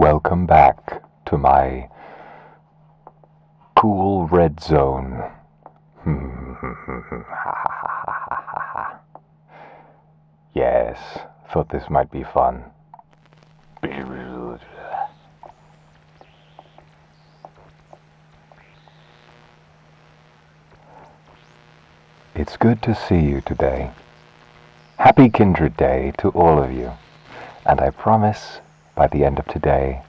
Welcome back to my cool red zone. Yes, thought this might be fun. It's good to see you today. Happy Kindred Day to all of you. And I promise, by the end of today,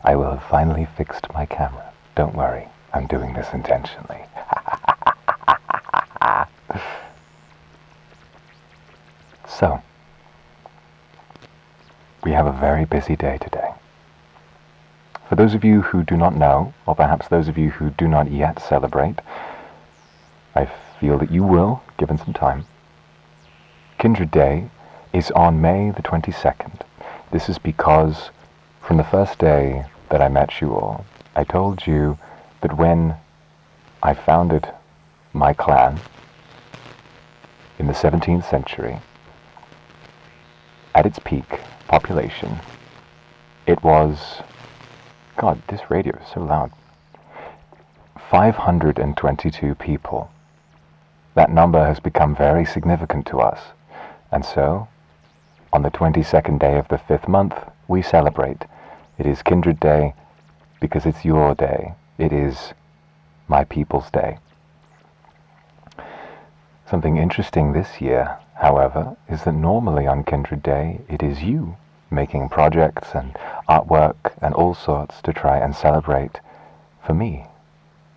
I will have finally fixed my camera. Don't worry, I'm doing this intentionally. So, we have a very busy day today. For those of you who do not know, or perhaps those of you who do not yet celebrate, I feel that you will, given some time. Kindred Day is on May the 22nd. This is because from the first day that I met you all, I told you that when I founded my clan in the 17th century, at its peak population, it was, God, this radio is so loud, 522 people. That number has become very significant to us, and so, on the 22nd day of the 5th month, we celebrate. It is Kindred Day because it's your day. It is my people's day. Something interesting this year, however, is that normally on Kindred Day, it is you making projects and artwork and all sorts to try and celebrate for me.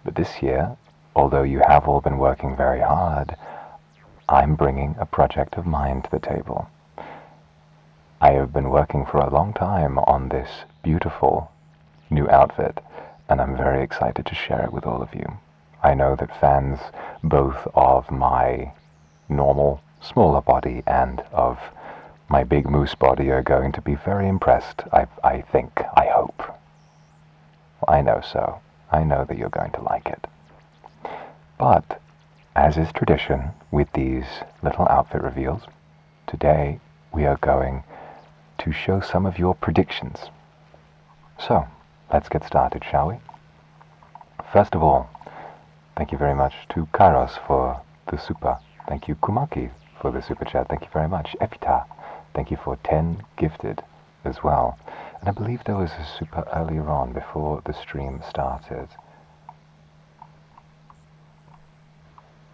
But this year, although you have all been working very hard, I'm bringing a project of mine to the table. I have been working for a long time on this beautiful new outfit, and I'm very excited to share it with all of you. I know that fans both of my normal, smaller body and of my big moose body are going to be very impressed. I think, I hope. I know so. I know that you're going to like it. But, as is tradition with these little outfit reveals, today we are going to show some of your predictions. So, let's get started, shall we? First of all, thank you very much to Kairos for the super. Thank you, Kumaki, for the super chat. Thank you very much. Epita, thank you for 10 gifted as well. And I believe there was a super earlier on before the stream started.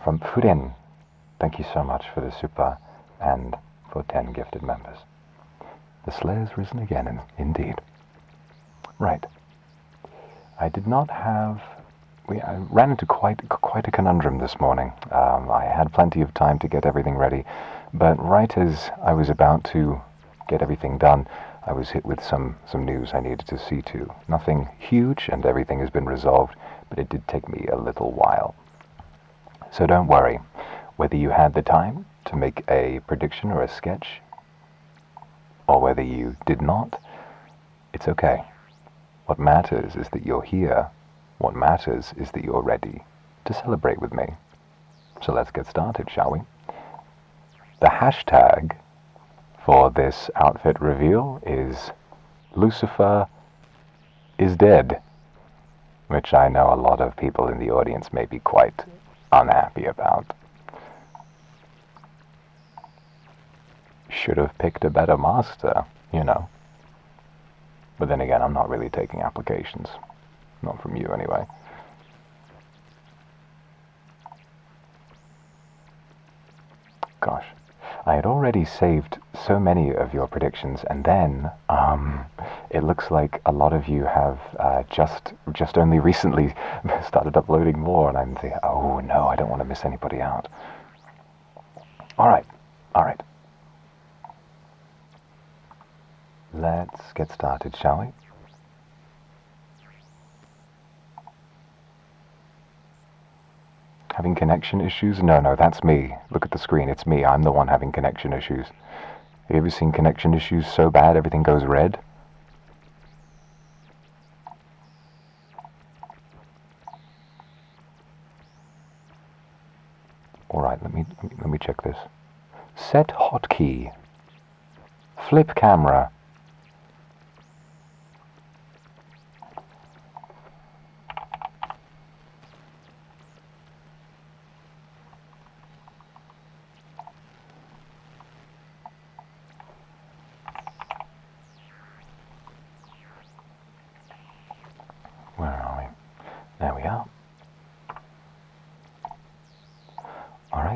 From Furen, thank you so much for the super and for 10 gifted members. The Slayer's risen again, indeed. Right. I did not have... I ran into quite a conundrum this morning. I had plenty of time to get everything ready, but right as I was about to get everything done, I was hit with some news I needed to see to. Nothing huge, and everything has been resolved, but it did take me a little while. So don't worry, whether you had the time to make a prediction or a sketch, or whether you did not, it's okay. What matters is that you're here. What matters is that you're ready to celebrate with me. So let's get started, shall we? The hashtag for this outfit reveal is Lucifer is dead, which I know a lot of people in the audience may be quite unhappy about. Should have picked a better master, you know. But then again, I'm not really taking applications. Not from you, anyway. Gosh. I had already saved so many of your predictions, and then, it looks like a lot of you have just only recently started uploading more, and I'm thinking, oh no, I don't want to miss anybody out. Alright. Let's get started, shall we? Having connection issues? No, that's me. Look at the screen, it's me. I'm the one having connection issues. Have you ever seen connection issues so bad everything goes red? Alright, let me check this. Set hotkey. Flip camera.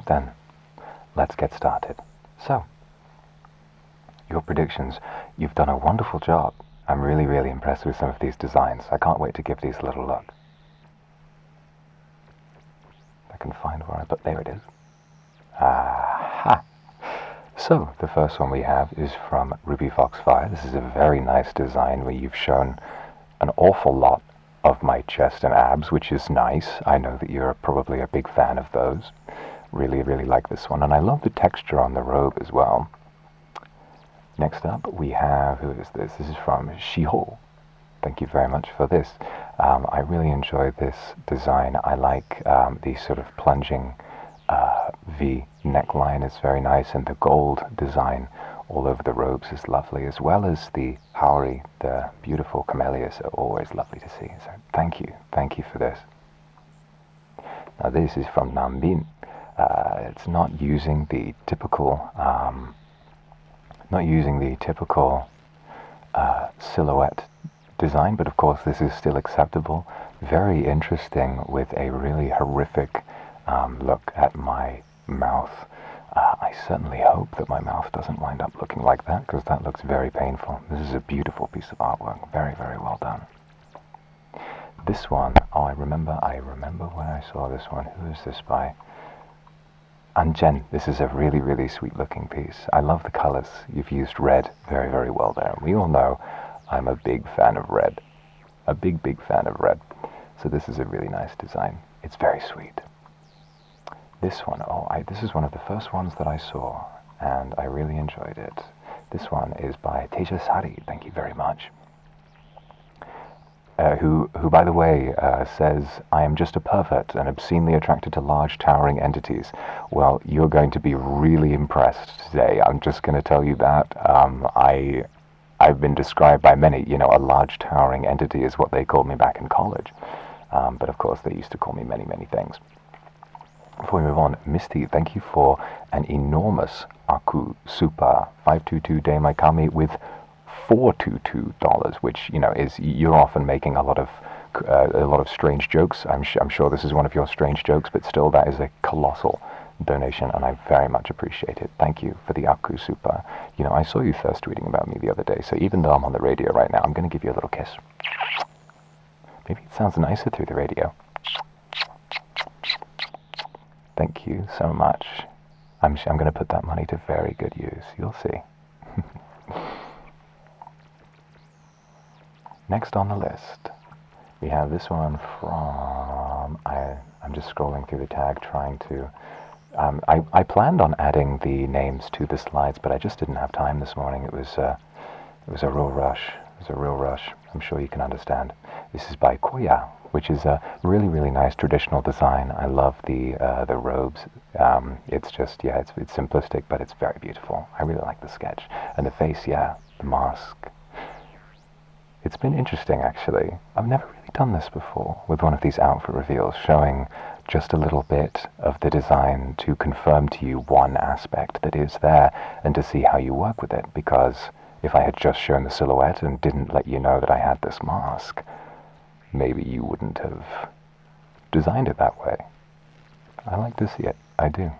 Alright then, let's get started. So, your predictions. You've done a wonderful job. I'm really, really impressed with some of these designs. I can't wait to give these a little look. I can find where I put... There it is. Aha! So, the first one we have is from Ruby Fox Fire. This is a very nice design where you've shown an awful lot of my chest and abs, which is nice. I know that you're probably a big fan of those. Really, really like this one. And I love the texture on the robe as well. Next up, we have, who is this? This is from Shiho. Thank you very much for this. I really enjoy this design. I like the sort of plunging V neckline. It's very nice, and the gold design all over the robes is lovely, as well as the haori, the beautiful camellias are always lovely to see. So thank you for this. Now this is from Nambin. It's not using the typical silhouette design, but of course this is still acceptable. Very interesting, with a really horrific look at my mouth. I certainly hope that my mouth doesn't wind up looking like that, because that looks very painful. This is a beautiful piece of artwork. Very, very well done. This one, oh, I remember when I saw this one. Who is this by? Anjen. This is a really, really sweet looking piece. I love the colors. You've used red very, very well there. We all know I'm a big fan of red. A big, big fan of red. So this is a really nice design. It's very sweet. This one, this is one of the first ones that I saw, and I really enjoyed it. This one is by Tejas Hari. Thank you very much. Who, by the way, says, I am just a pervert and obscenely attracted to large, towering entities. Well, you're going to be really impressed today. I'm just going to tell you that. I've been described by many, a large, towering entity is what they called me back in college. But of course, they used to call me many, many things. Before we move on, Misty, thank you for an enormous Aku Super 522 Day My Kami with $422, which is, you're often making a lot of strange jokes. I'm sure this is one of your strange jokes, but still, that is a colossal donation, and I very much appreciate it. Thank you for the Aku Super. I saw you first tweeting about me the other day, so even though I'm on the radio right now, I'm going to give you a little kiss. Maybe it sounds nicer through the radio. Thank you so much. I'm going to put that money to very good use. You'll see. Next on the list, we have this one from... I'm just scrolling through the tag, trying to... I planned on adding the names to the slides, but I just didn't have time this morning. It was a real rush. It was a real rush. I'm sure you can understand. This is by Koya, which is a really, really nice traditional design. I love the robes. It's just, it's simplistic, but it's very beautiful. I really like the sketch. And the face, the mask. It's been interesting, actually. I've never really done this before with one of these outfit reveals, showing just a little bit of the design to confirm to you one aspect that is there, and to see how you work with it, because if I had just shown the silhouette and didn't let you know that I had this mask, maybe you wouldn't have designed it that way. I like to see it. I do.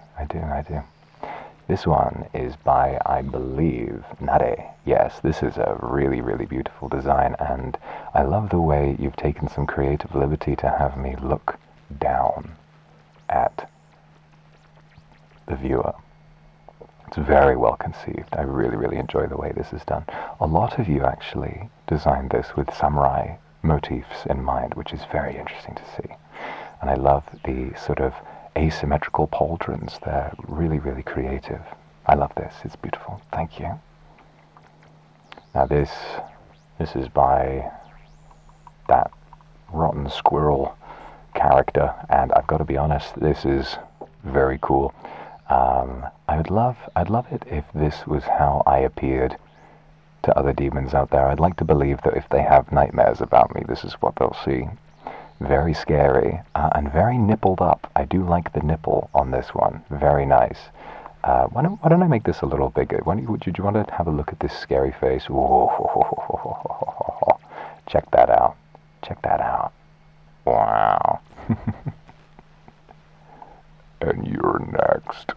This one is by, I believe, Nare. Yes, this is a really, really beautiful design, and I love the way you've taken some creative liberty to have me look down at the viewer. It's very well conceived. I really, really enjoy the way this is done. A lot of you actually designed this with samurai motifs in mind, which is very interesting to see. And I love the sort of asymmetrical pauldrons. They're really, really creative. I love this. It's beautiful. Thank you. Now this is by that rotten squirrel character, and I've got to be honest, this is very cool. I'd love it if this was how I appeared to other demons out there. I'd like to believe that if they have nightmares about me, this is what they'll see. Very scary, and very nippled up. I do like the nipple on this one. Very nice. Why don't I make this a little bigger? Do you want to have a look at this scary face? Whoa. Check that out. Check that out. Wow. And you're next.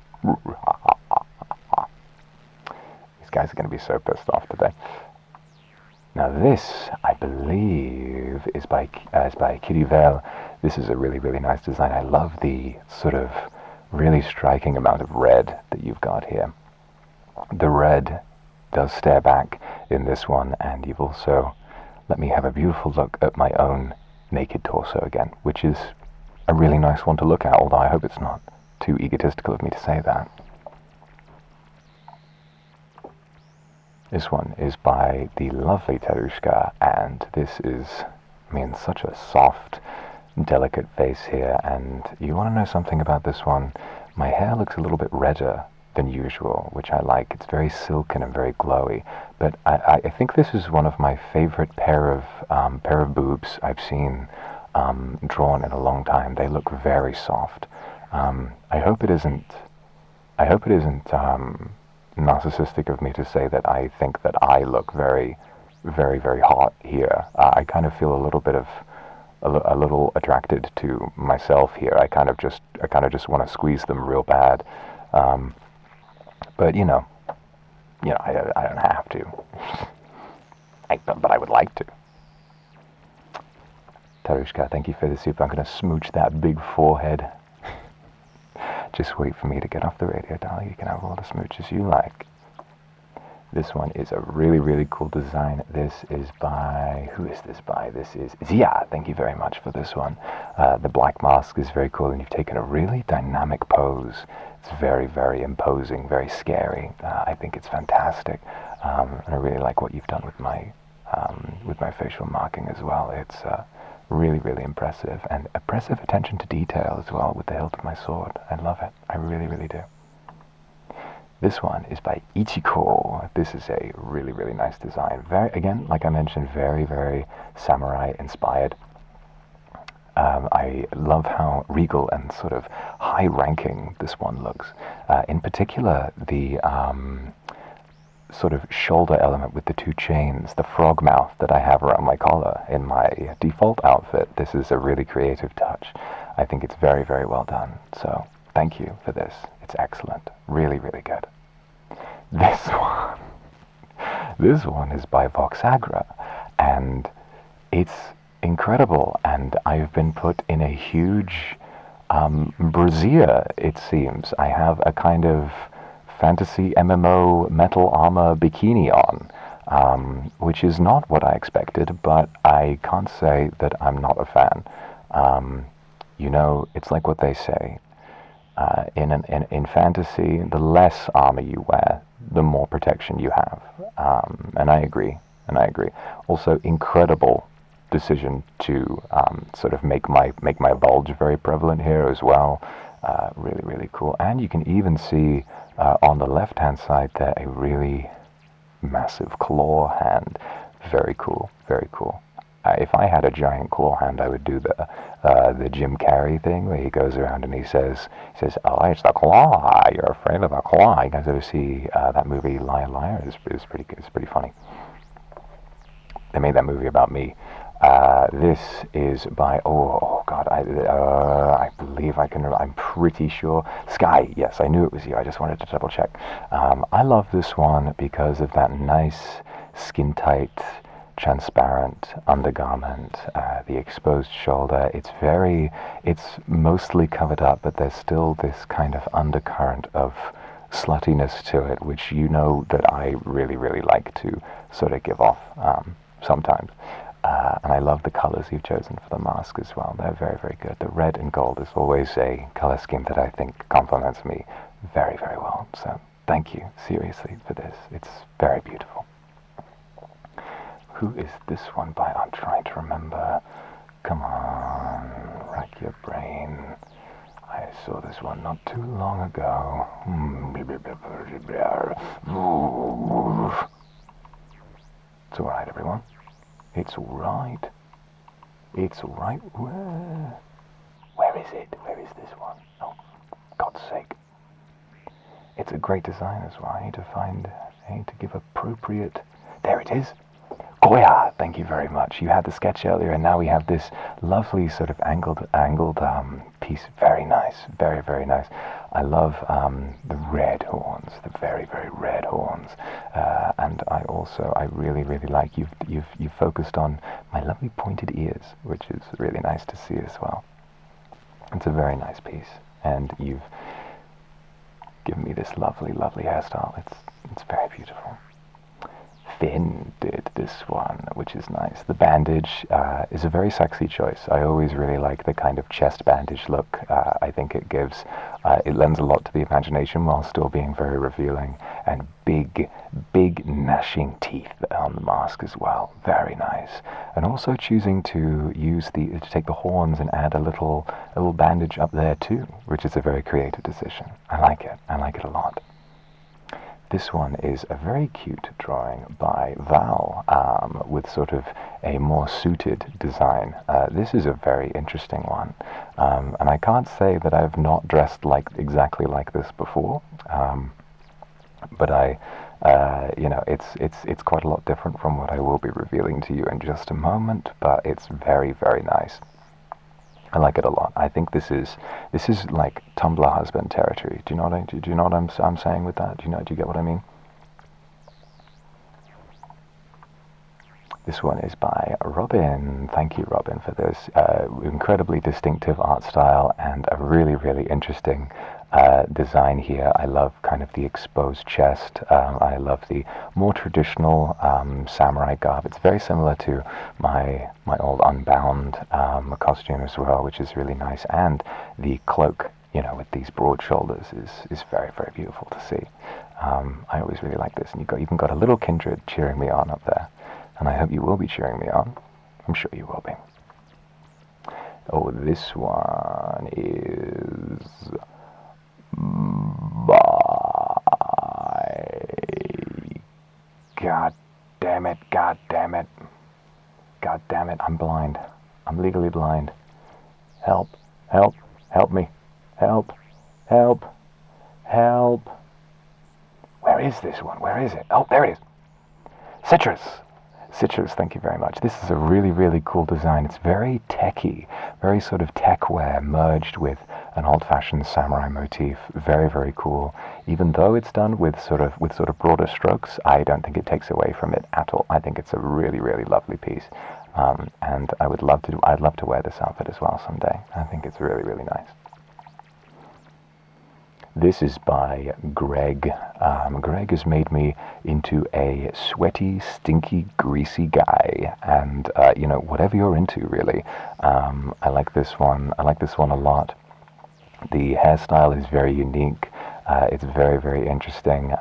These guys are going to be so pissed off today. Now this, I believe, is by Kitty Vale. This is a really, really nice design. I love the sort of really striking amount of red that you've got here. The red does stare back in this one, and you've also let me have a beautiful look at my own naked torso again, which is a really nice one to look at, although I hope it's not too egotistical of me to say that. This one is by the lovely Terushka, and this is, I mean, such a soft, delicate face here. And you want to know something about this one? My hair looks a little bit redder than usual, which I like. It's very silken and very glowy. But I think this is one of my favorite pair of boobs I've seen drawn in a long time. They look very soft. I hope it isn't narcissistic of me to say that I think that I look very, very, very hot here. I kind of feel a little attracted to myself here. I kind of just want to squeeze them real bad. But you know, I don't have to. But I would like to. Tarushka, thank you for the soup. I'm going to smooch that big forehead. Just wait for me to get off the radio, darling. You can have all the smooches you like. This one is a really, really cool design. This is by... Who is this by? This is Zia. Thank you very much for this one. The black mask is very cool, and you've taken a really dynamic pose. It's very, very imposing, very scary. I think it's fantastic. And I really like what you've done with my facial marking as well. It's really, really impressive, and impressive attention to detail as well with the hilt of my sword. I love it. I really, really do. This one is by Ichiko. This is a really, really nice design. Very, again, like I mentioned, very, very samurai inspired. I love how regal and sort of high-ranking this one looks. In particular, the sort of shoulder element with the two chains, the frog mouth that I have around my collar in my default outfit. This is a really creative touch. I think it's very, very well done. So thank you for this. It's excellent. Really, really good. This one is by Vox Akuma, and it's incredible. And I've been put in a huge brassiere, it seems. I have a kind of fantasy MMO metal armor bikini on, which is not what I expected, but I can't say that I'm not a fan. You know, it's like what they say. In fantasy, the less armor you wear, the more protection you have. And I agree. Also, incredible decision to sort of make my bulge very prevalent here as well. Really, really cool. And you can even see on the left-hand side there a really massive claw hand. Very cool, very cool. If I had a giant claw hand, I would do the Jim Carrey thing where he goes around and he says, "Oh, it's the claw. You're afraid of the claw." You guys ever see that movie Liar Liar? It's pretty funny. They made that movie about me. This is by, oh God, I believe I can, I'm pretty sure, Sky. Yes, I knew it was you. I just wanted to double check. I love this one because of that nice skin-tight, transparent undergarment, the exposed shoulder. It's mostly covered up, but there's still this kind of undercurrent of sluttiness to it, which you know that I really, really like to sort of give off sometimes. And I love the colors you've chosen for the mask as well. They're very, very good. The red and gold is always a color scheme that I think complements me very, very well. So thank you, seriously, for this. It's very beautiful. Who is this one by? I'm trying to remember. Come on, rack your brain. I saw this one not too long ago. It's alright, everyone. It's alright. It's alright. Where is it? Where is this one? Oh, God's sake. It's a great design as well. I need to give appropriate... There it is. Goya, thank you very much. You had the sketch earlier, and now we have this lovely sort of angled piece, very nice, very, very nice. I love the red horns, the very, very red horns, and I really, really like you've focused on my lovely pointed ears, which is really nice to see as well. It's a very nice piece, and you've given me this lovely, lovely hairstyle. It's very beautiful. Finn did this one, which is nice. The bandage is a very sexy choice. I always really like the kind of chest bandage look. I think it lends a lot to the imagination while still being very revealing. And big, big gnashing teeth on the mask as well. Very nice. And also choosing to take the horns and add a little bandage up there too, which is a very creative decision. I like it. I like it a lot. This one is a very cute drawing by Val with sort of a more suited design. This is a very interesting one, and I can't say that I've not dressed exactly like this before, but it's quite a lot different from what I will be revealing to you in just a moment. But it's very, very nice. I like it a lot. I think this is like Tumblr husband territory. Do you know what I'm saying with that? Do you get what I mean? This one is by Robin. Thank you, Robin, for this incredibly distinctive art style and a really, really interesting design here. I love kind of the exposed chest. I love the more traditional samurai garb. It's very similar to my old Unbound costume as well, which is really nice. And the cloak, with these broad shoulders is very, very beautiful to see. I always really like this. And you've even got a little Kindred cheering me on up there. And I hope you will be cheering me on. I'm sure you will be. Oh, this one is by... God damn it, God damn it. God damn it, I'm blind. I'm legally blind. Help, help, help me. Help, help, help. Where is this one? Where is it? Oh, there it is. Citrus. Citrus, thank you very much. This is a really, really cool design. It's very techy, very sort of techwear merged with an old-fashioned samurai motif. Very, very cool. Even though it's done with sort of broader strokes, I don't think it takes away from it at all. I think it's a really, really lovely piece, and I'd love to wear this outfit as well someday. I think it's really, really nice. This is by Greg. Greg has made me into a sweaty, stinky, greasy guy, and whatever you're into, really. I like this one. I like this one a lot. The hairstyle is very unique. It's very, very interesting,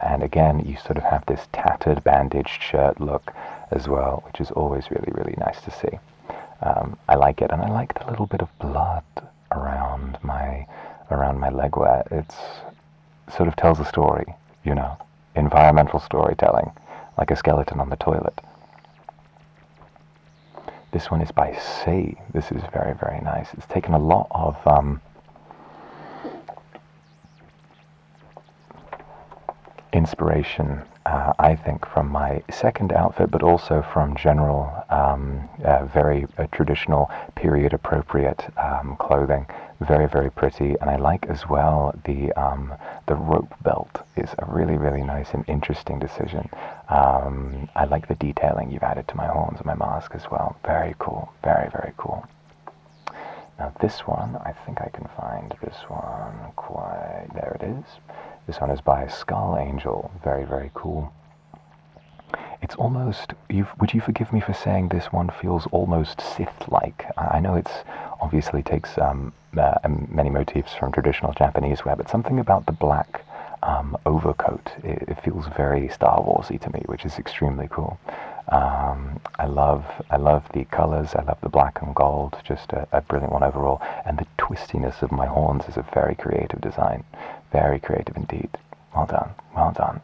and again, you sort of have this tattered, bandaged shirt look as well, which is always really, really nice to see. I like it, and I like the little bit of blood around my legwear. It's sort of tells a story, environmental storytelling, like a skeleton on the toilet. This one is by Say. This is very, very nice. It's taken a lot of inspiration, I think, from my second outfit, but also from general, very traditional, period-appropriate clothing. Very, very pretty, and I like as well the rope belt is a really, really nice and interesting decision. I like the detailing you've added to my horns and my mask as well. Very cool, very, very cool. Now this one, I think I can find this one quite... There it is. This one is by Skull Angel. Very, very cool. It's almost... Would you forgive me for saying this one feels almost Sith-like? I know it's obviously takes many motifs from traditional Japanese wear, but something about the black overcoat, it feels very Star Wars-y to me, which is extremely cool. I love the colors. I love the black and gold. Just a brilliant one overall. And the twistiness of my horns is a very creative design. Very creative indeed. Well done. Well done.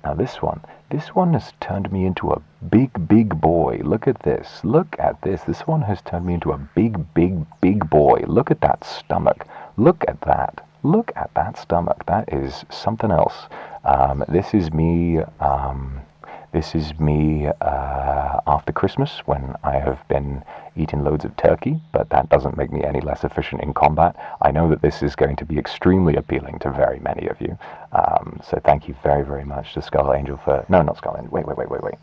Now this one has turned me into a big, big boy. Look at this. Look at this. This one has turned me into a big, big, big boy. Look at that stomach. Look at that. Look at that stomach. That is something else. This is me This is me after Christmas when I have been eating loads of turkey, but that doesn't make me any less efficient in combat. I know that this is going to be extremely appealing to very many of you. So thank you very, very much to Skull Angel for... No, not Skull Angel. Wait.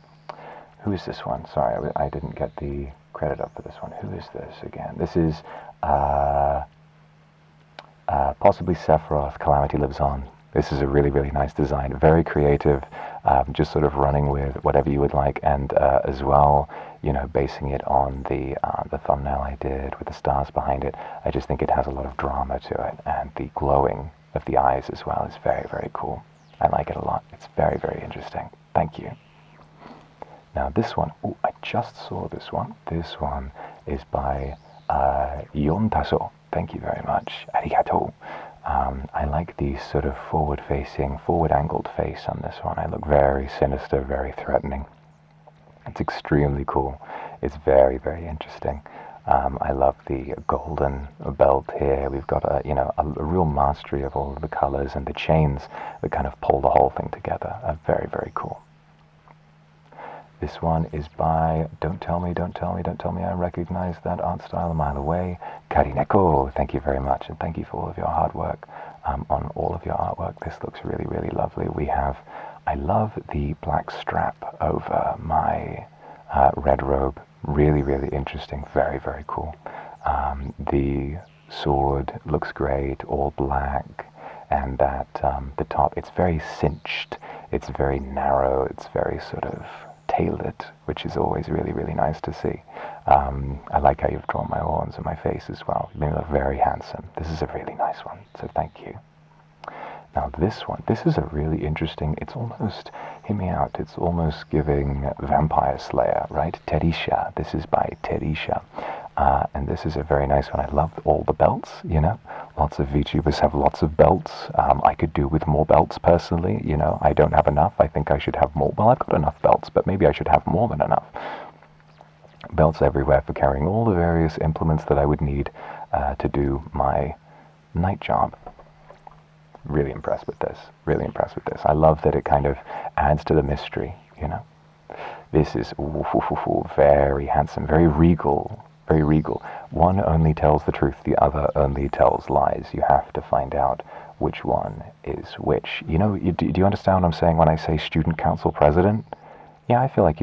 Who is this one? Sorry, I didn't get the credit up for this one. Who is this again? This is possibly Sephiroth, Calamity Lives On. This is a really, really nice design. Very creative, just sort of running with whatever you would like, and as well, you know, basing it on the thumbnail I did with the stars behind it. I just think it has a lot of drama to it, and the glowing of the eyes as well is very, very cool. I like it a lot. It's very, very interesting. Thank you. Now this one, oh, I just saw this one. This one is by Yontaso. Thank you very much. Arigato. I like the sort of forward-facing, forward-angled face on this one. I look very sinister, very threatening. It's extremely cool. It's very, very interesting. I love the golden belt here. We've got a real mastery of all of the colors and the chains that kind of pull the whole thing together. Very, very cool. This one is by Don't Tell Me, I recognize that art style a mile away. Karineko, thank you very much, and thank you for all of your hard work on all of your artwork. This looks really, really lovely. I love the black strap over my red robe. Really, really interesting. Very, very cool. The sword looks great, all black, and that the top, it's very cinched. It's very narrow. It's very sort of tailored, which is always really, really nice to see. I like how you've drawn my horns and my face as well. You look very handsome. This is a really nice one, so thank you. Now this one, this is a really interesting, it's almost, hear me out, it's almost giving Vampire Slayer, right? Terisha, this is by Terisha. And this is a very nice one. I love all the belts, you know. Lots of VTubers have lots of belts. I could do with more belts personally, you know. I don't have enough. I think I should have more. Well, I've got enough belts, but maybe I should have more than enough. Belts everywhere for carrying all the various implements that I would need to do my night job. Really impressed with this. Really impressed with this. I love that it kind of adds to the mystery, you know. This is very handsome, very regal. Very regal. One only tells the truth, the other only tells lies. You have to find out which one is which. You know, do you understand what I'm saying when I say student council president? Yeah, I feel like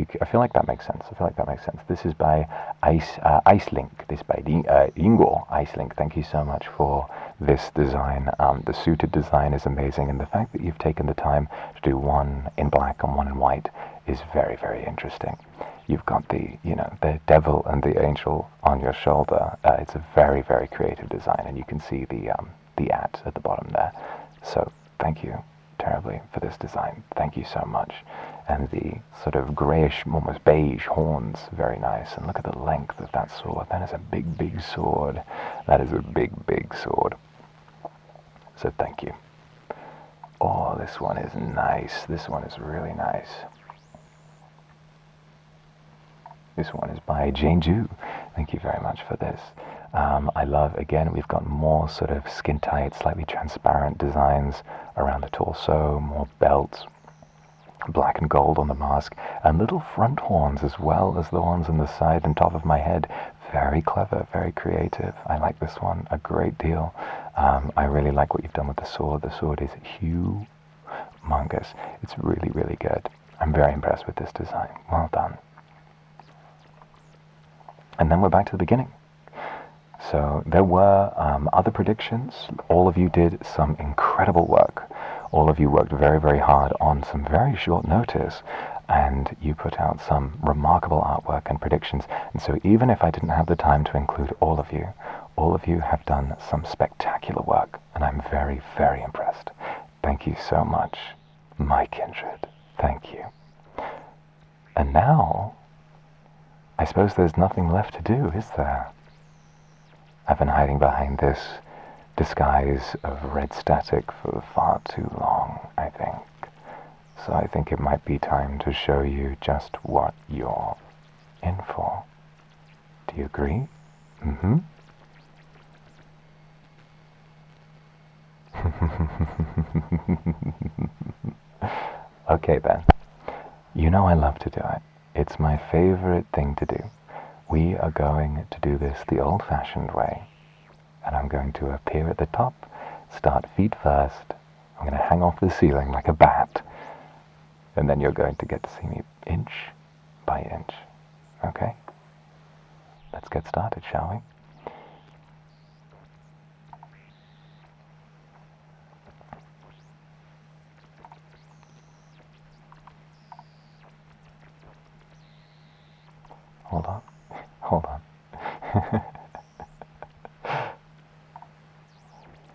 that makes sense. I feel like that makes sense. This is by Icelink. This by Ingo Icelink. Thank you so much for this design. The suited design is amazing, and the fact that you've taken the time to do one in black and one in white is very, very interesting. You've got the devil and the angel on your shoulder. It's a very, very creative design, and you can see the at the bottom there. So thank you terribly for this design. Thank you so much. And the sort of grayish, almost beige horns, very nice. And look at the length of that sword. That is a big, big sword. That is a big, big sword. So thank you. Oh, this one is nice. This one is really nice. This one is by Jane Ju. Thank you very much for this. I love, again, we've got more sort of skin-tight, slightly transparent designs around the torso, more belts, black and gold on the mask, and little front horns as well as the ones on the side and top of my head. Very clever, very creative. I like this one a great deal. I really like what you've done with the sword. The sword is humongous. It's really, really good. I'm very impressed with this design. Well done. And then we're back to the beginning. So there were other predictions. All of you did some incredible work. All of you worked very, very hard on some very short notice, and you put out some remarkable artwork and predictions. And so even if I didn't have the time to include all of you have done some spectacular work, and I'm very, very impressed. Thank you so much, my kindred. Thank you. And now, I suppose there's nothing left to do, is there? I've been hiding behind this disguise of red static for far too long, I think. So I think it might be time to show you just what you're in for. Do you agree? Mm-hmm. Okay then. You know I love to do it. It's my favorite thing to do. We are going to do this the old-fashioned way. And I'm going to appear at the top, start feet first. I'm going to hang off the ceiling like a bat. And then you're going to get to see me inch by inch. Okay? Let's get started, shall we? Hold on. Hold on.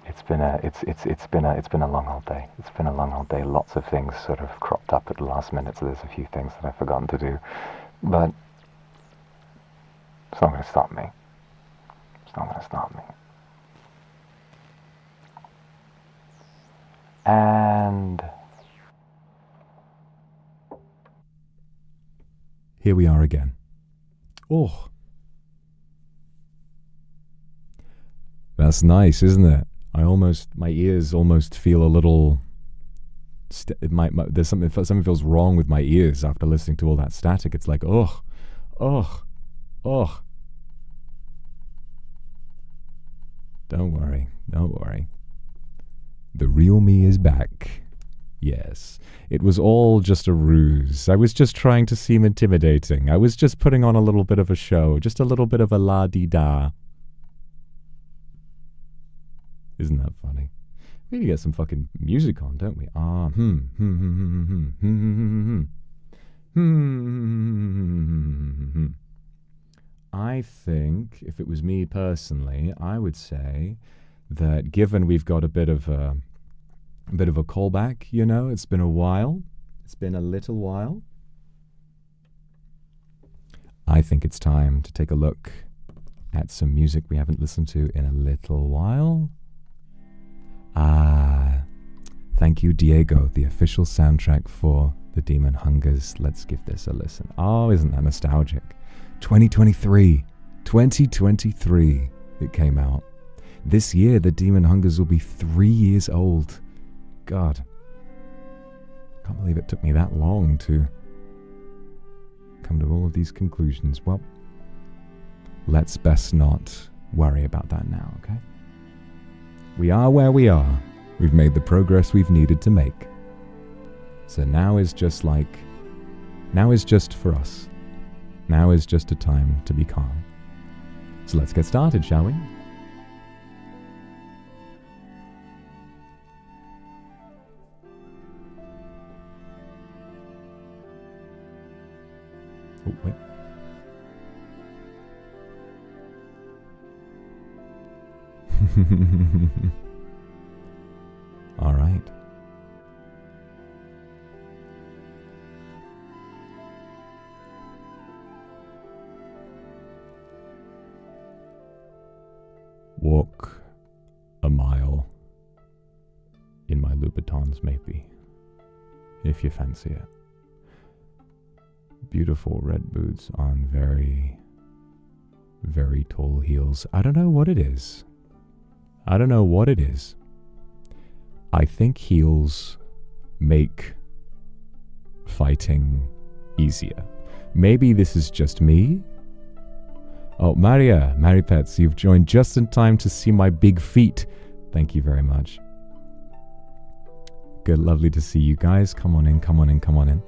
It's been a long old day. It's been a long old day. Lots of things sort of cropped up at the last minute, so there's a few things that I've forgotten to do. But it's not going to stop me. It's not going to stop me. And here we are again. Oh, that's nice, isn't it? My ears almost feel a little. There's something feels wrong with my ears after listening to all that static. It's like, oh. Don't worry. The real me is back. Yes, it was all just a ruse. I was just trying to seem intimidating. I was just putting on a little bit of a show, just a little bit of a la-di-da. Isn't that funny? We need to get some fucking music on, don't we? I think, if it was me personally, I would say that given we've got a bit of a callback, you know, it's been a while. It's been a little while. I think it's time to take a look at some music we haven't listened to in a little while. Thank you, Diego, the official soundtrack for The Demon Hungers. Let's give this a listen. Oh, isn't that nostalgic? 2023 it came out. This year, The Demon Hungers will be 3 years old. God. Can't believe it took me that long to come to all of these conclusions. Well, let's best not worry about that now, okay? We are where we are. We've made the progress we've needed to make. So now is just for us. Now is just a time to be calm. So let's get started, shall we? Oh, wait. All right. Walk a mile in my Louboutins, maybe, if you fancy it. Beautiful red boots on very, very tall heels. I don't know what it is. I think heels make fighting easier. Maybe this is just me. Oh, Mary Pets, you've joined just in time to see my big feet. Thank you very much. Good, lovely to see you guys. Come on in.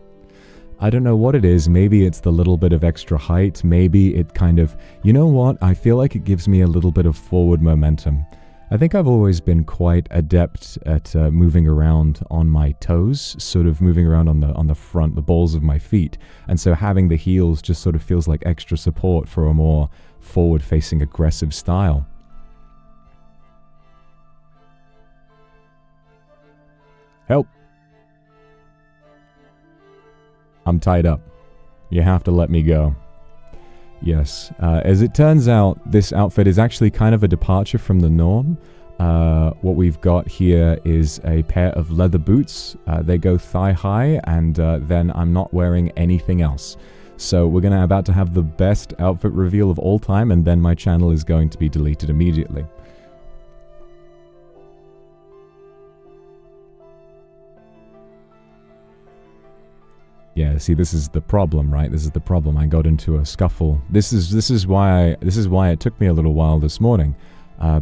I don't know what it is. Maybe it's the little bit of extra height. Maybe it kind of, you know what? I feel like it gives me a little bit of forward momentum. I think I've always been quite adept at moving around on my toes, sort of moving around on the front, the balls of my feet. And so having the heels just sort of feels like extra support for a more forward-facing, aggressive style. Help! I'm tied up. You have to let me go. Yes, as it turns out, this outfit is actually kind of a departure from the norm. What we've got here is a pair of leather boots. They go thigh high, and then I'm not wearing anything else. So we're about to have the best outfit reveal of all time, and then my channel is going to be deleted immediately. Yeah, see, this is the problem, right? This is the problem. I got into a scuffle. This is why it took me a little while this morning,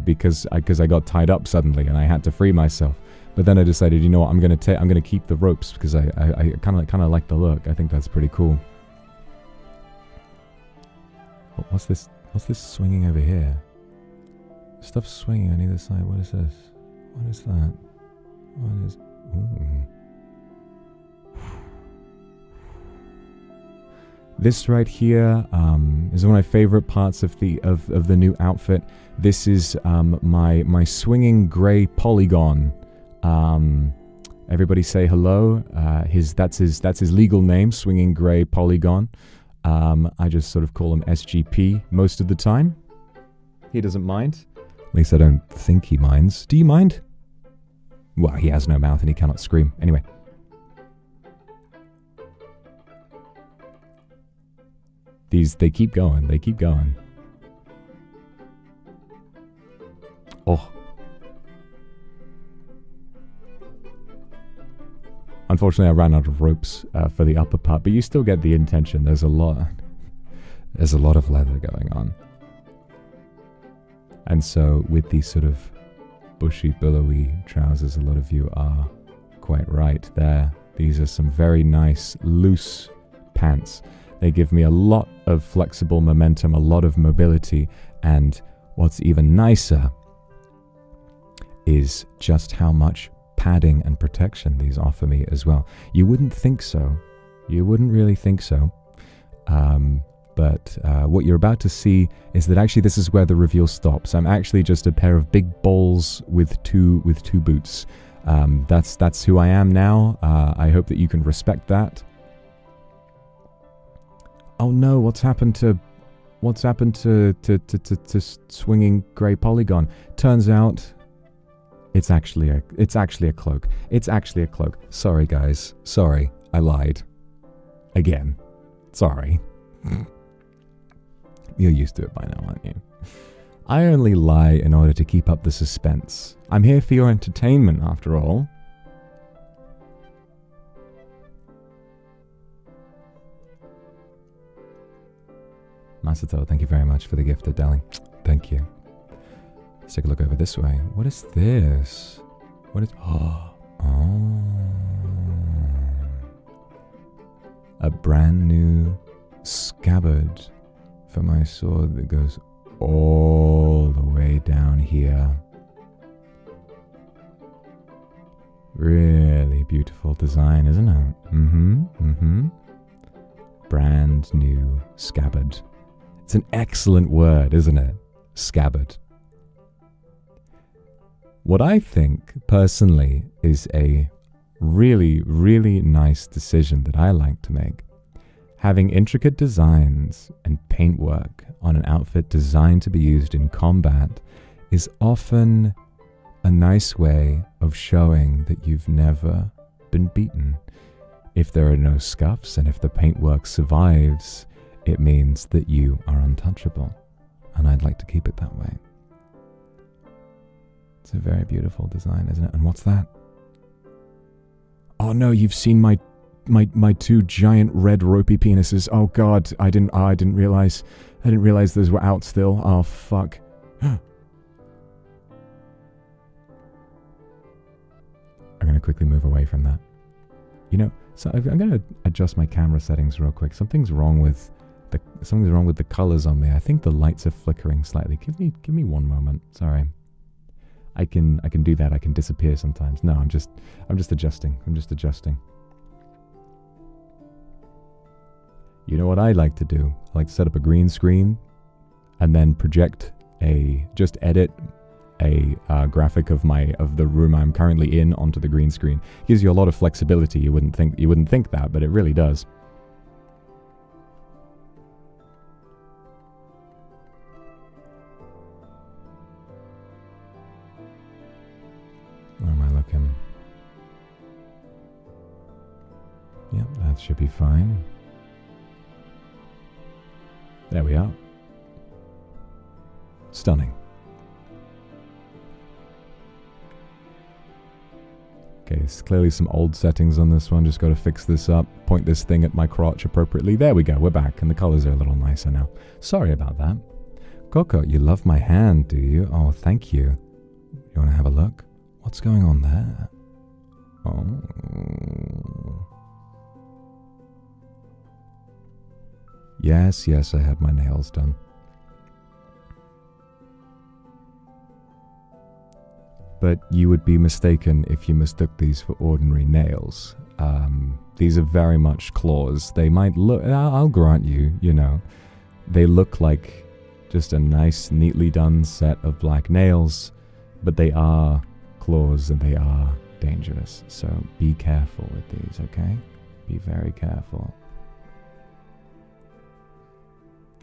because I got tied up suddenly and I had to free myself. But then I decided, you know what, I'm gonna keep the ropes because I kind of like the look. I think that's pretty cool. What's this swinging over here? Stuff swinging on either side. What is this? What is that? What is? Ooh. This right here is one of my favorite parts of the new outfit. This is my swinging grey polygon. Everybody say hello. That's his legal name, Swinging Grey Polygon. I just sort of call him SGP most of the time. He doesn't mind. At least I don't think he minds. Do you mind? Well, he has no mouth and he cannot scream. Anyway. They keep going. They keep going. Oh. Unfortunately, I ran out of ropes for the upper part, but you still get the intention. There's a lot of leather going on. And so with these sort of bushy, billowy trousers, a lot of you are quite right there. These are some very nice, loose pants. They give me a lot of flexible momentum, a lot of mobility, and what's even nicer is just how much padding and protection these offer me as well. You wouldn't think so. You wouldn't really think so. But what you're about to see is that actually this is where the reveal stops. I'm actually just a pair of big balls with two boots. That's who I am now. I hope that you can respect that. Oh no, what's happened to Swinging Grey Polygon? Turns out it's actually a cloak. It's actually a cloak. Sorry guys. Sorry. I lied. Again. Sorry. You're used to it by now, aren't you? I only lie in order to keep up the suspense. I'm here for your entertainment, after all. Masato, thank you very much for the gift of darling. Thank you. Let's take a look over this way. What is this? What is... Oh. A brand new scabbard for my sword that goes all the way down here. Really beautiful design, isn't it? Brand new scabbard. It's an excellent word, isn't it? Scabbard. What I think, personally, is a really, really nice decision that I like to make. Having intricate designs and paintwork on an outfit designed to be used in combat is often a nice way of showing that you've never been beaten. If there are no scuffs and if the paintwork survives, it means that you are untouchable. And I'd like to keep it that way. It's a very beautiful design, isn't it? And what's that? Oh no, you've seen my two giant red ropey penises. Oh god, I didn't realize those were out still. Oh fuck. I'm gonna quickly move away from that. You know, so I'm gonna adjust my camera settings real quick. Something's wrong with the colors on me. I think the lights are flickering slightly. Give me one moment. Sorry. I can do that. I can disappear sometimes. No, I'm just adjusting. I'm just adjusting. You know what I like to do? I like to set up a green screen and then edit a graphic of the room I'm currently in onto the green screen. It gives you a lot of flexibility. You wouldn't think that, but it really does. Where am I looking? Yep, that should be fine. There we are. Stunning. Okay, there's clearly some old settings on this one. Just got to fix this up. Point this thing at my crotch appropriately. There we go. We're back. And the colors are a little nicer now. Sorry about that. Coco, you love my hand, do you? Oh, thank you. You want to have a look? What's going on there? Oh. Yes, I had my nails done. But you would be mistaken if you mistook these for ordinary nails. These are very much claws. They might look, I'll grant you, you know, they look like just a nice, neatly done set of black nails, but they are claws and they are dangerous. So be careful with these, okay? Be very careful.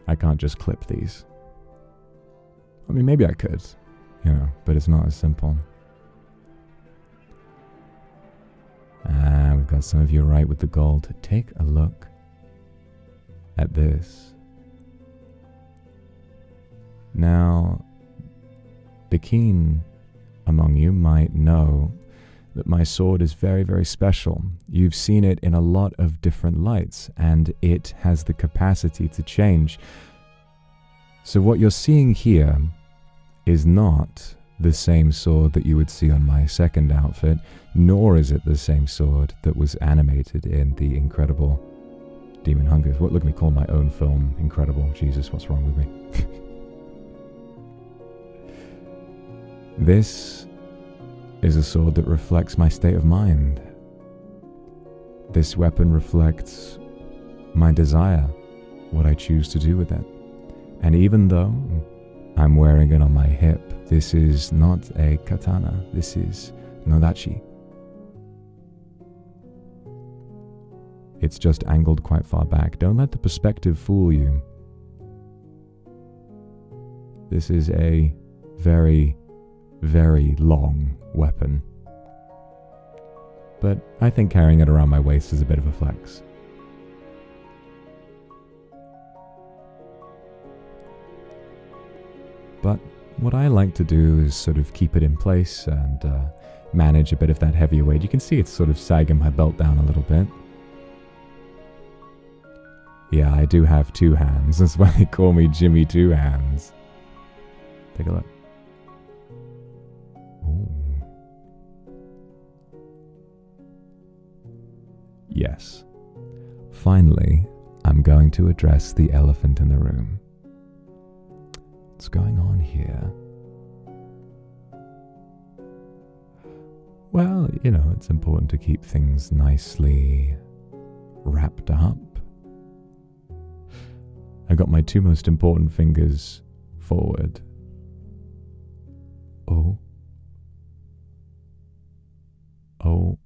I can't just clip these. I mean, maybe I could, you know, but it's not as simple. We've got some of you right with the gold. Take a look at this. Now, the keen among you might know that my sword is very, very special. You've seen it in a lot of different lights, and it has the capacity to change. So what you're seeing here is not the same sword that you would see on my second outfit, nor is it the same sword that was animated in the incredible Demon Hunger. What, look at me call my own film incredible. Jesus, what's wrong with me? This is a sword that reflects my state of mind. This weapon reflects my desire, what I choose to do with it. And even though I'm wearing it on my hip, this is not a katana, this is nodachi. It's just angled quite far back. Don't let the perspective fool you. This is a very, very long weapon. But I think carrying it around my waist is a bit of a flex. But what I like to do is sort of keep it in place and manage a bit of that heavier weight. You can see it's sort of sagging my belt down a little bit. Yeah, I do have two hands. That's why they call me Jimmy Two Hands. Take a look. Ooh. Yes. Finally, I'm going to address the elephant in the room. What's going on here? Well, you know, it's important to keep things nicely wrapped up. I got my two most important fingers forward. Oh. Oh.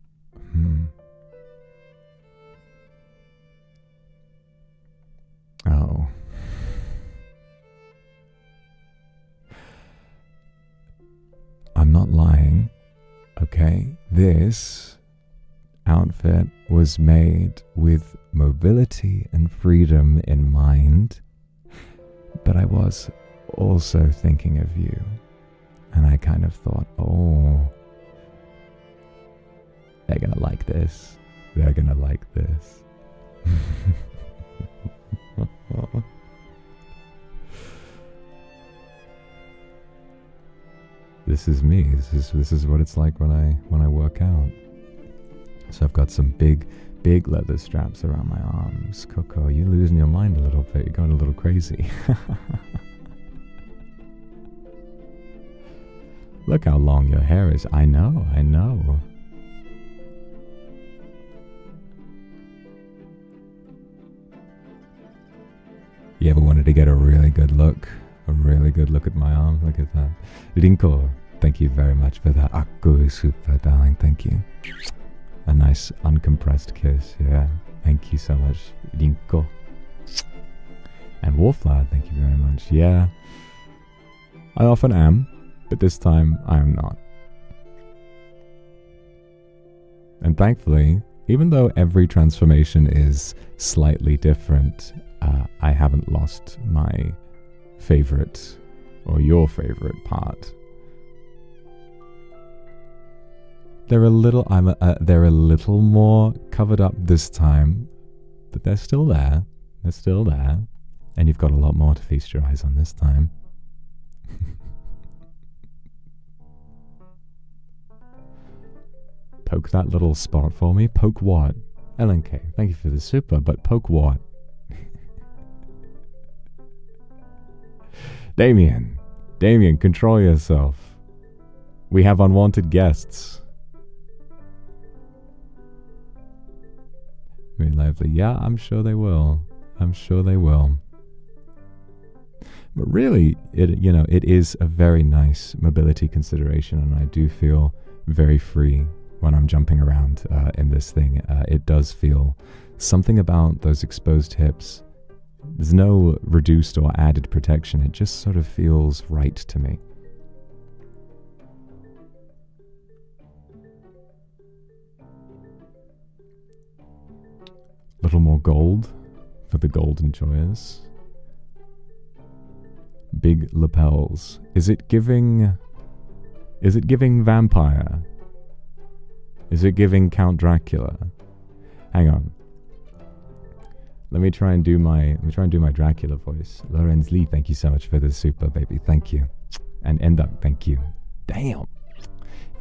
Oh. I'm not lying, okay? This outfit was made with mobility and freedom in mind, but I was also thinking of you, and I kind of thought, oh, they're gonna like this. They're gonna like this. This is me. This is what it's like when I work out. So I've got some big leather straps around my arms. Coco, you're losing your mind a little bit. You're going a little crazy. Look how long your hair is. I know. You ever wanted to get a really good look? A really good look at my arm? Look at that. Rinko, thank you very much for that. Akku, super darling, thank you. A nice uncompressed kiss, yeah. Thank you so much, Rinko. And Warflower, thank you very much. Yeah, I often am, but this time I am not. And thankfully, even though every transformation is slightly different, I haven't lost my favorite or your favorite part. They're a little. They're a little more covered up this time, but they're still there. They're still there, and you've got a lot more to feast your eyes on this time. Poke that little spot for me. Poke what? LNK, thank you for the super, but poke what? Damien, control yourself. We have unwanted guests. Very lively. Yeah, I'm sure they will. I'm sure they will. But really, it is a very nice mobility consideration, and I do feel very free when I'm jumping around in this thing. It does feel something about those exposed hips. There's no reduced or added protection. It just sort of feels right to me. A little more gold for the gold enjoyers. Big lapels. Is it giving vampire? Is it giving Count Dracula? Hang on. Let me try and do my Dracula voice. Lorenz Lee, thank you so much for the super, baby. Thank you. And Enduk, thank you. Damn.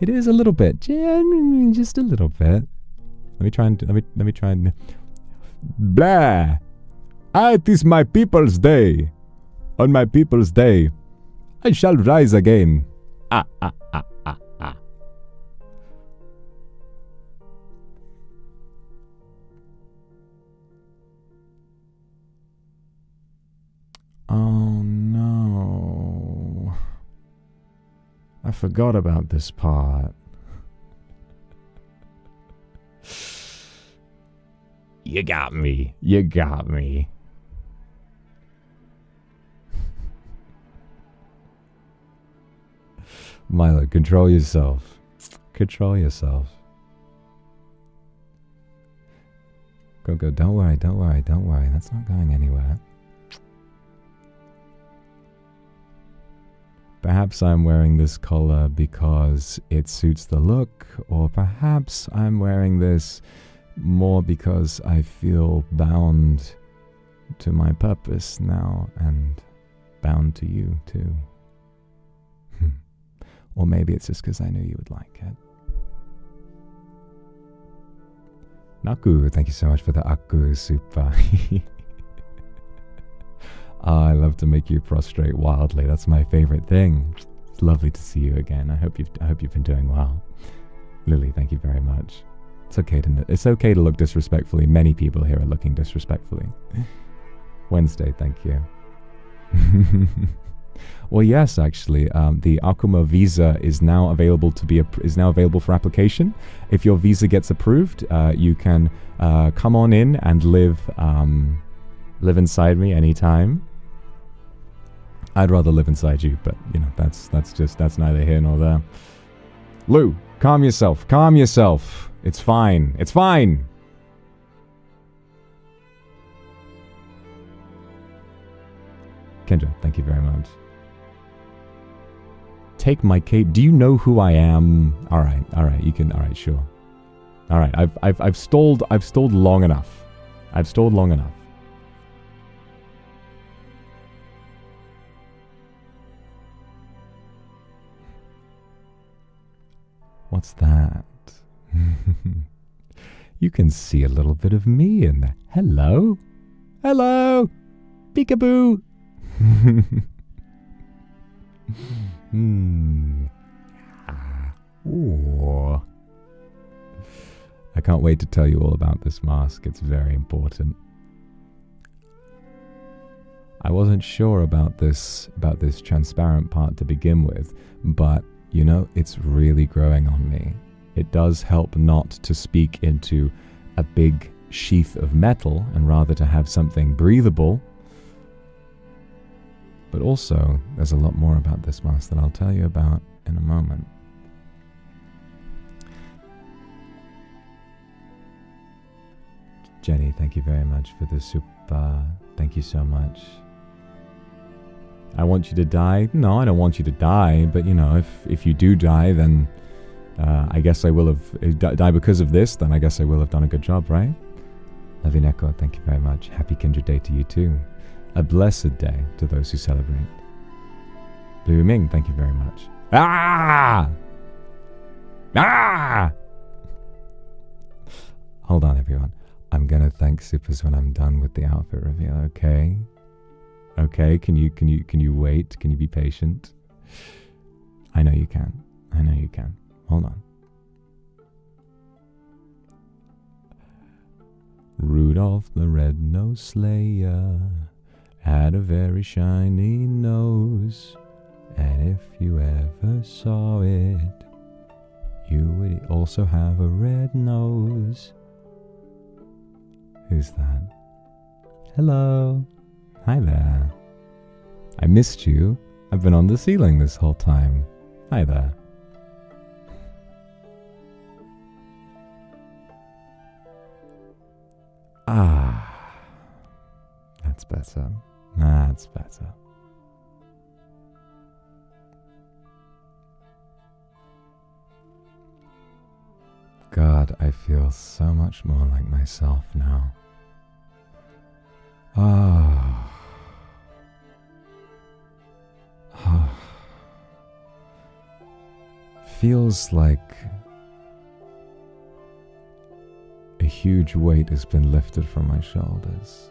It is a little bit. Just a little bit. Let me try and blah. It is my people's day. On my people's day, I shall rise again. Oh no. I forgot about this part. You got me. You got me. Milo, control yourself. Control yourself. Go. Don't worry. That's not going anywhere. Perhaps I'm wearing this collar because it suits the look, or perhaps I'm wearing this more because I feel bound to my purpose now and bound to you too. Or maybe it's just because I knew you would like it. Naku, thank you so much for the Aku super. I love to make you prostrate wildly. That's my favorite thing. It's lovely to see you again. I hope you've been doing well. Lily, thank you very much. It's okay to look disrespectfully. Many people here are looking disrespectfully. Wednesday, thank you. Well, yes, actually, the Akuma visa is now available for application. If your visa gets approved, you can come on in and live inside me anytime. I'd rather live inside you, but that's neither here nor there. Lou, calm yourself. Calm yourself. It's fine. It's fine. Kendra, thank you very much. Take my cape. Do you know who I am? All right. You can. All right, sure. All right. I've stalled long enough. I've stalled long enough. What's that? You can see a little bit of me in there. Hello, peekaboo. Ooh. I can't wait to tell you all about this mask. It's very important. I wasn't sure about this transparent part to begin with, but it's really growing on me. It does help not to speak into a big sheath of metal and rather to have something breathable. But also, there's a lot more about this mask that I'll tell you about in a moment. Jenny, thank you very much for the super. Thank you so much. I want you to die. No, I don't want you to die, but if you do die, then I guess I will have die because of this. Then I guess I will have done a good job, right? Lovely Neko, thank you very much. Happy Kindred Day to you too. A blessed day to those who celebrate. Blue Ming, thank you very much. Ah! Ah! Hold on, everyone. I'm gonna thank Supers when I'm done with the outfit reveal. Okay. Okay. Can you wait? Can you be patient? I know you can. I know you can. Hold on. Rudolph the Red-Nosed Slayer had a very shiny nose, and if you ever saw it, you would also have a red nose. Who's that? Hello. Hi there. I missed you. I've been on the ceiling this whole time. Hi there. Ah. That's better. That's better. God, I feel so much more like myself now. Ah. Feels like a huge weight has been lifted from my shoulders.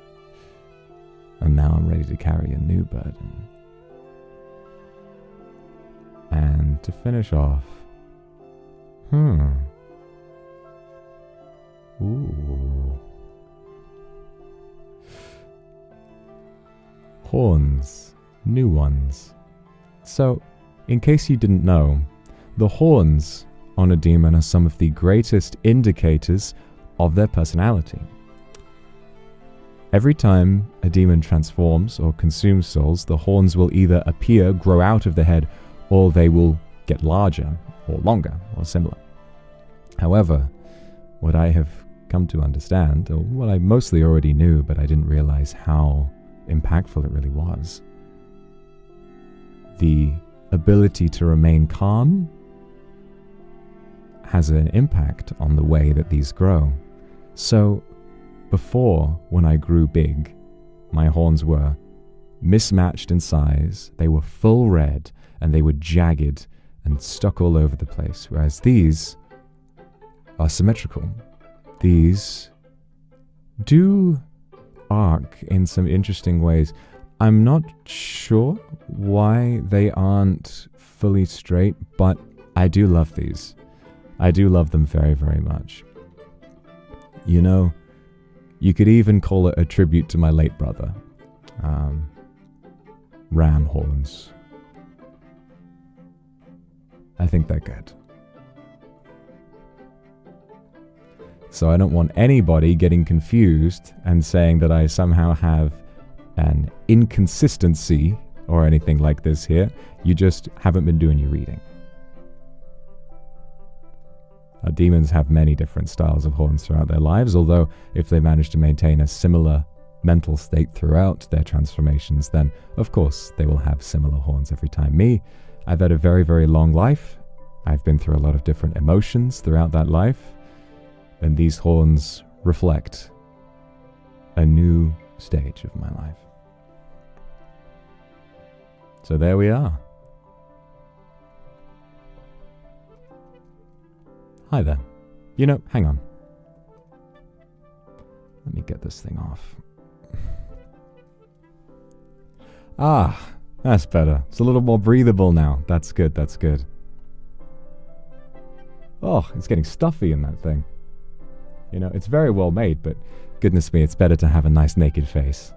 And now I'm ready to carry a new burden. And to finish off, Ooh. Horns. New ones. So, in case you didn't know, the horns on a demon are some of the greatest indicators of their personality. Every time a demon transforms or consumes souls, the horns will either appear, grow out of the head, or they will get larger, or longer, or similar. However, what I have come to understand, or what I mostly already knew, but I didn't realize how impactful it really was, the ability to remain calm has an impact on the way that these grow. So, before, when I grew big, my horns were mismatched in size, they were full red, and they were jagged and stuck all over the place, whereas these are symmetrical. These do arc in some interesting ways. I'm not sure why they aren't fully straight, but I do love these. I do love them very, very much. You know, you could even call it a tribute to my late brother. Ram horns. I think they're good. So I don't want anybody getting confused and saying that I somehow have an inconsistency or anything like this here. You just haven't been doing your reading. Demons have many different styles of horns throughout their lives, although if they manage to maintain a similar mental state throughout their transformations, then of course they will have similar horns every time. Me, I've had a very, very long life. I've been through a lot of different emotions throughout that life, and these horns reflect a new stage of my life. So there we are. Hi there. You know, hang on. Let me get this thing off. Ah, that's better. It's a little more breathable now. That's good, that's good. Oh, it's getting stuffy in that thing. You know, it's very well made, but goodness me, it's better to have a nice naked face.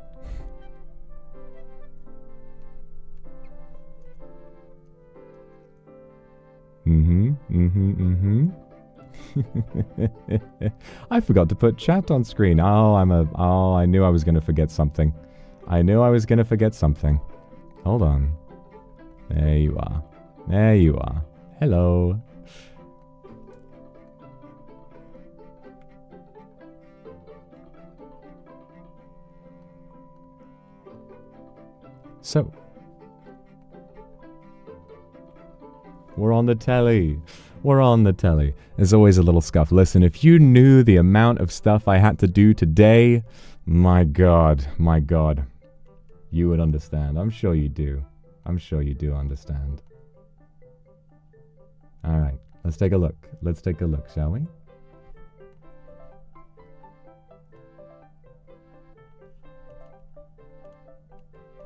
I forgot to put chat on screen. I knew I was going to forget something. I knew I was going to forget something. Hold on. There you are. There you are. Hello. So, we're on the telly. We're on the telly. There's always a little scuff. Listen, if you knew the amount of stuff I had to do today, my God, you would understand. I'm sure you do. I'm sure you do understand. All right, let's take a look. Let's take a look, shall we?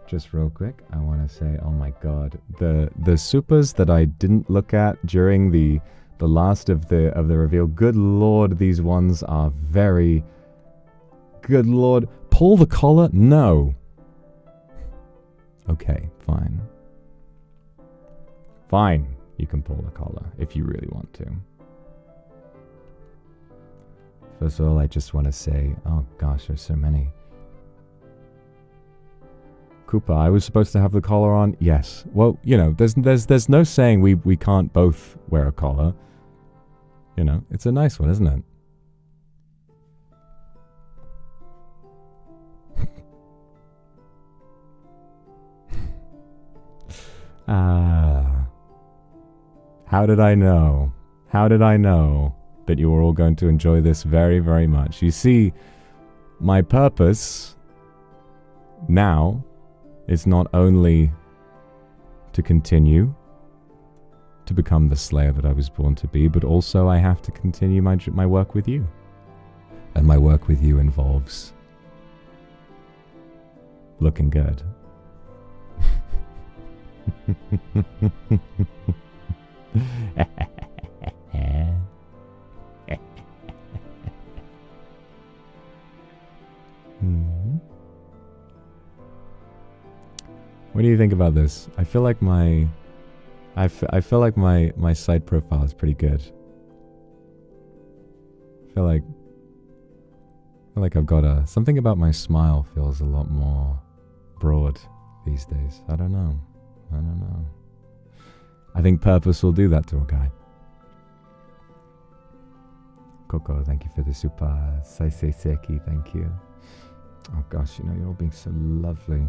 Just real quick, I want to say, oh my God, the supers that I didn't look at during the last of the reveal. Good Lord, these ones are very. Good Lord, pull the collar? No. Okay, fine. Fine, you can pull the collar if you really want to. First of all, I just want to say, oh gosh, there's so many. Koopa, I was supposed to have the collar on? Yes. Well, you know, there's no saying we can't both wear a collar. You know, it's a nice one, isn't it? How did I know? How did I know that you were all going to enjoy this very, very much? You see, my purpose now is not only to continue to become the Slayer that I was born to be, but also I have to continue my work with you. And my work with you involves looking good. What do you think about this? I feel like my site profile is pretty good. I feel like I've got something about my smile feels a lot more broad these days. I don't know. I think purpose will do that to a guy. Coco, thank you for the super. Saisei Seki, thank you. Oh gosh, you know, you're all being so lovely.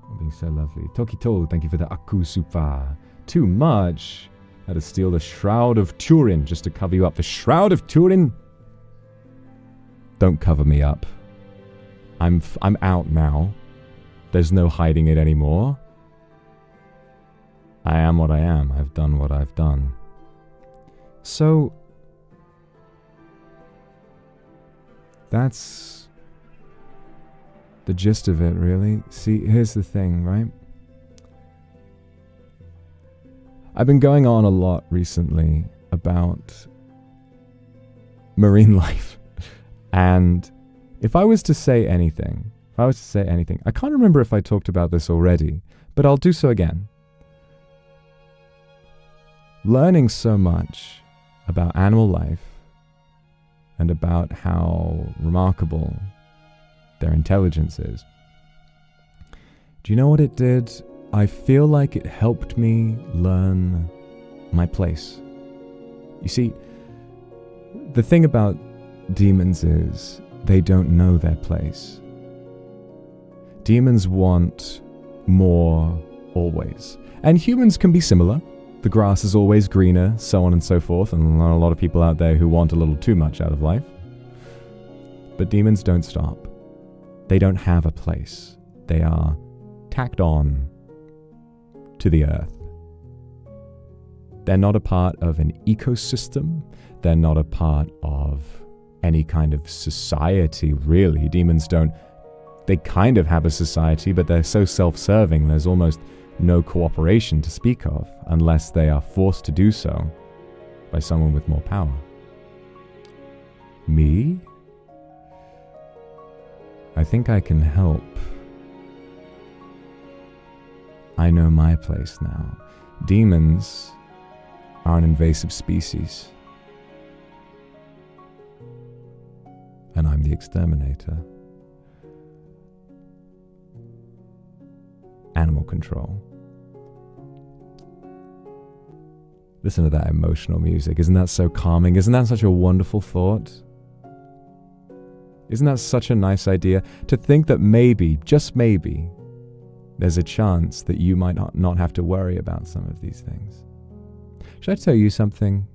You're being so lovely. Tokito, thank you for the Aku super. Too much. Had to steal the Shroud of Turin just to cover you up. The Shroud of Turin? Don't cover me up. I'm out now. There's no hiding it anymore. I am what I am. I've done what I've done. So that's the gist of it, really. See, here's the thing, right? I've been going on a lot recently about marine life. And if I was to say anything, I can't remember if I talked about this already, but I'll do so again. Learning so much about animal life and about how remarkable their intelligence is. Do you know what it did? I feel like it helped me learn my place. You see, the thing about demons is they don't know their place. Demons want more always. And humans can be similar. The grass is always greener, so on and so forth, and there are a lot of people out there who want a little too much out of life. But demons don't stop. They don't have a place. They are tacked on to the earth. They're not a part of an ecosystem. They're not a part of any kind of society, really. Demons don't. They kind of have a society, but they're so self-serving, there's almost no cooperation to speak of, unless they are forced to do so by someone with more power. Me? I think I can help. I know my place now. Demons are an invasive species. And I'm the exterminator. Animal control. Listen to that emotional music. Isn't that so calming? Isn't that such a wonderful thought? Isn't that such a nice idea? To think that maybe, just maybe, there's a chance that you might not have to worry about some of these things. Should I tell you something?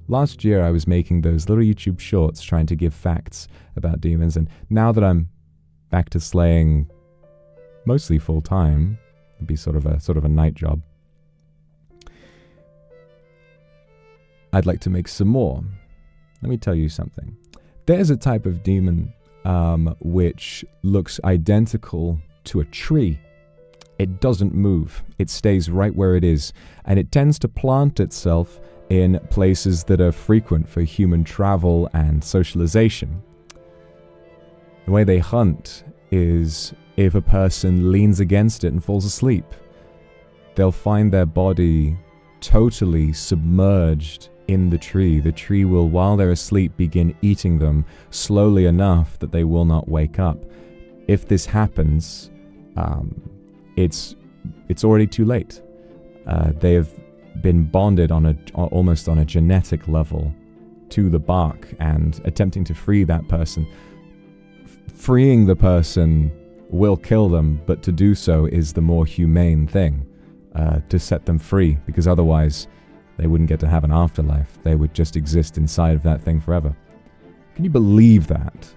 Last year I was making those little YouTube shorts trying to give facts about demons, and now that I'm back to slaying mostly full time, it'd be sort of a night job, I'd like to make some more. Let me tell you something. There's a type of demon which looks identical to a tree. It doesn't move. It stays right where it is, and it tends to plant itself in places that are frequent for human travel and socialization. The way they hunt is if a person leans against it and falls asleep. They'll find their body totally submerged in the tree. The tree will, while they're asleep, begin eating them slowly enough that they will not wake up. If this happens, it's already too late. They have been bonded almost on a genetic level to the bark, and attempting to free that person. Freeing the person will kill them, but to do so is the more humane thing, to set them free, because otherwise they wouldn't get to have an afterlife. They would just exist inside of that thing forever. Can you believe that?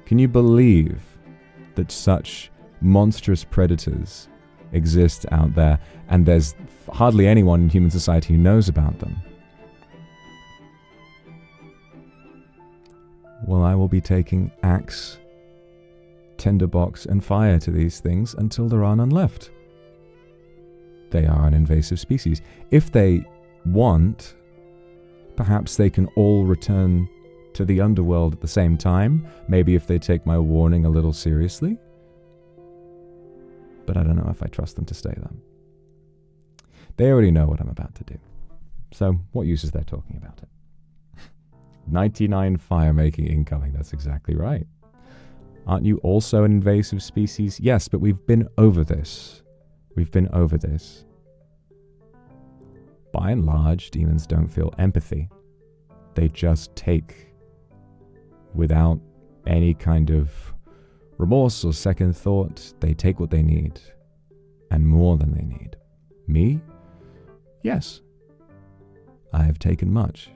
Can you believe that such monstrous predators exist out there, and there's hardly anyone in human society who knows about them? Well, I will be taking axe, tinderbox, and fire to these things until there are none left. They are an invasive species. If they want, perhaps they can all return to the underworld at the same time, maybe if they take my warning a little seriously. But I don't know if I trust them to stay there. They already know what I'm about to do. So what use is there talking about it? 99 fire making incoming, that's exactly right. Aren't you also an invasive species? Yes, but we've been over this. We've been over this. By and large, demons don't feel empathy. They just take without any kind of remorse or second thought. They take what they need, and more than they need. Me? Yes. I have taken much,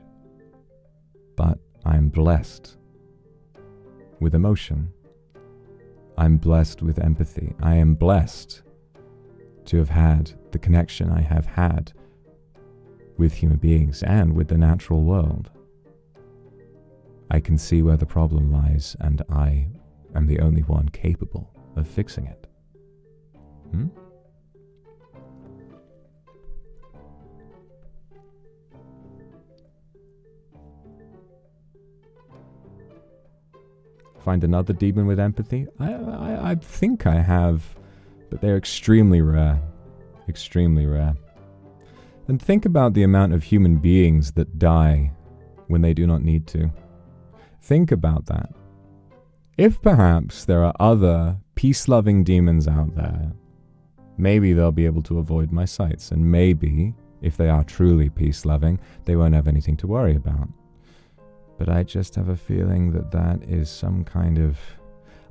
but I'm blessed with emotion. I'm blessed with empathy. I am blessed to have had the connection I have had with human beings and with the natural world. I can see where the problem lies, and I am the only one capable of fixing it. Find another demon with empathy? I think I have, but they're extremely rare. Extremely rare. And think about the amount of human beings that die when they do not need to. Think about that. If perhaps there are other peace-loving demons out there, maybe they'll be able to avoid my sights, and maybe, if they are truly peace-loving, they won't have anything to worry about. But I just have a feeling that that is some kind of...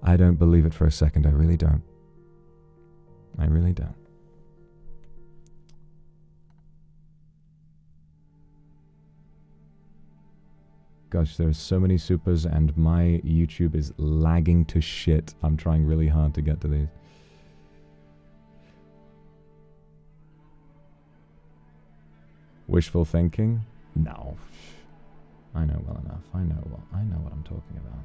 I don't believe it for a second, I really don't. I really don't. Gosh, there's so many supers and my YouTube is lagging to shit. I'm trying really hard to get to these. Wishful thinking? No. I know well enough. I know what I'm talking about.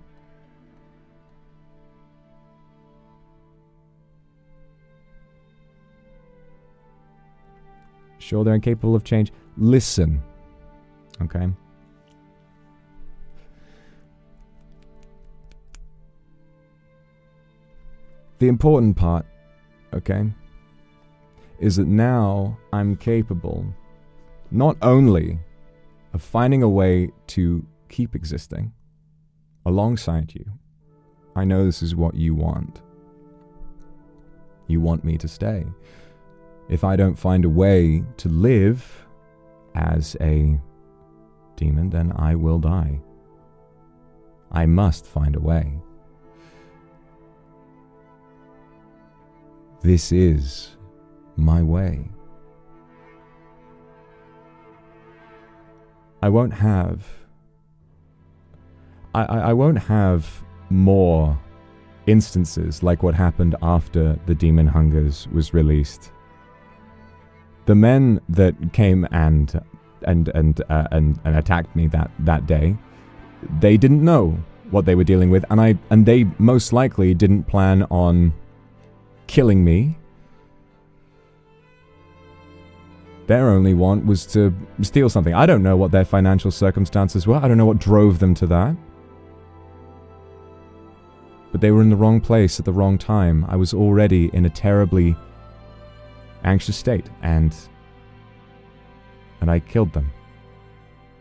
Sure, they're incapable of change. Listen. Okay? The important part, okay, is that now I'm capable not only of finding a way to keep existing alongside you. I know this is what you want. You want me to stay. If I don't find a way to live as a demon, then I will die. I must find a way. This is my way. I won't have I won't have more instances like what happened after the Demon Hungers was released. The men that came and attacked me that day, they didn't know what they were dealing with, and they most likely didn't plan on killing me. Their only want was to steal something. I don't know what their financial circumstances were. I don't know what drove them to that. But they were in the wrong place at the wrong time. I was already in a terribly anxious state, and I killed them.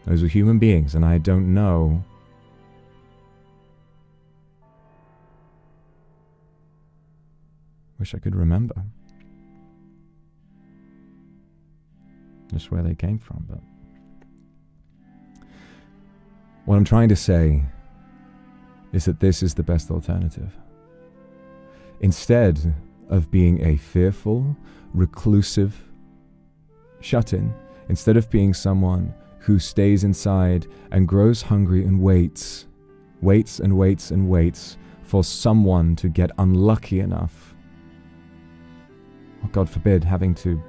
Those were human beings, and I don't know wish I could remember just where they came from, but what I'm trying to say is that this is the best alternative. Instead of being a fearful, reclusive shut-in, instead of being someone who stays inside and grows hungry and waits and waits and waits for someone to get unlucky enough, or God forbid, having to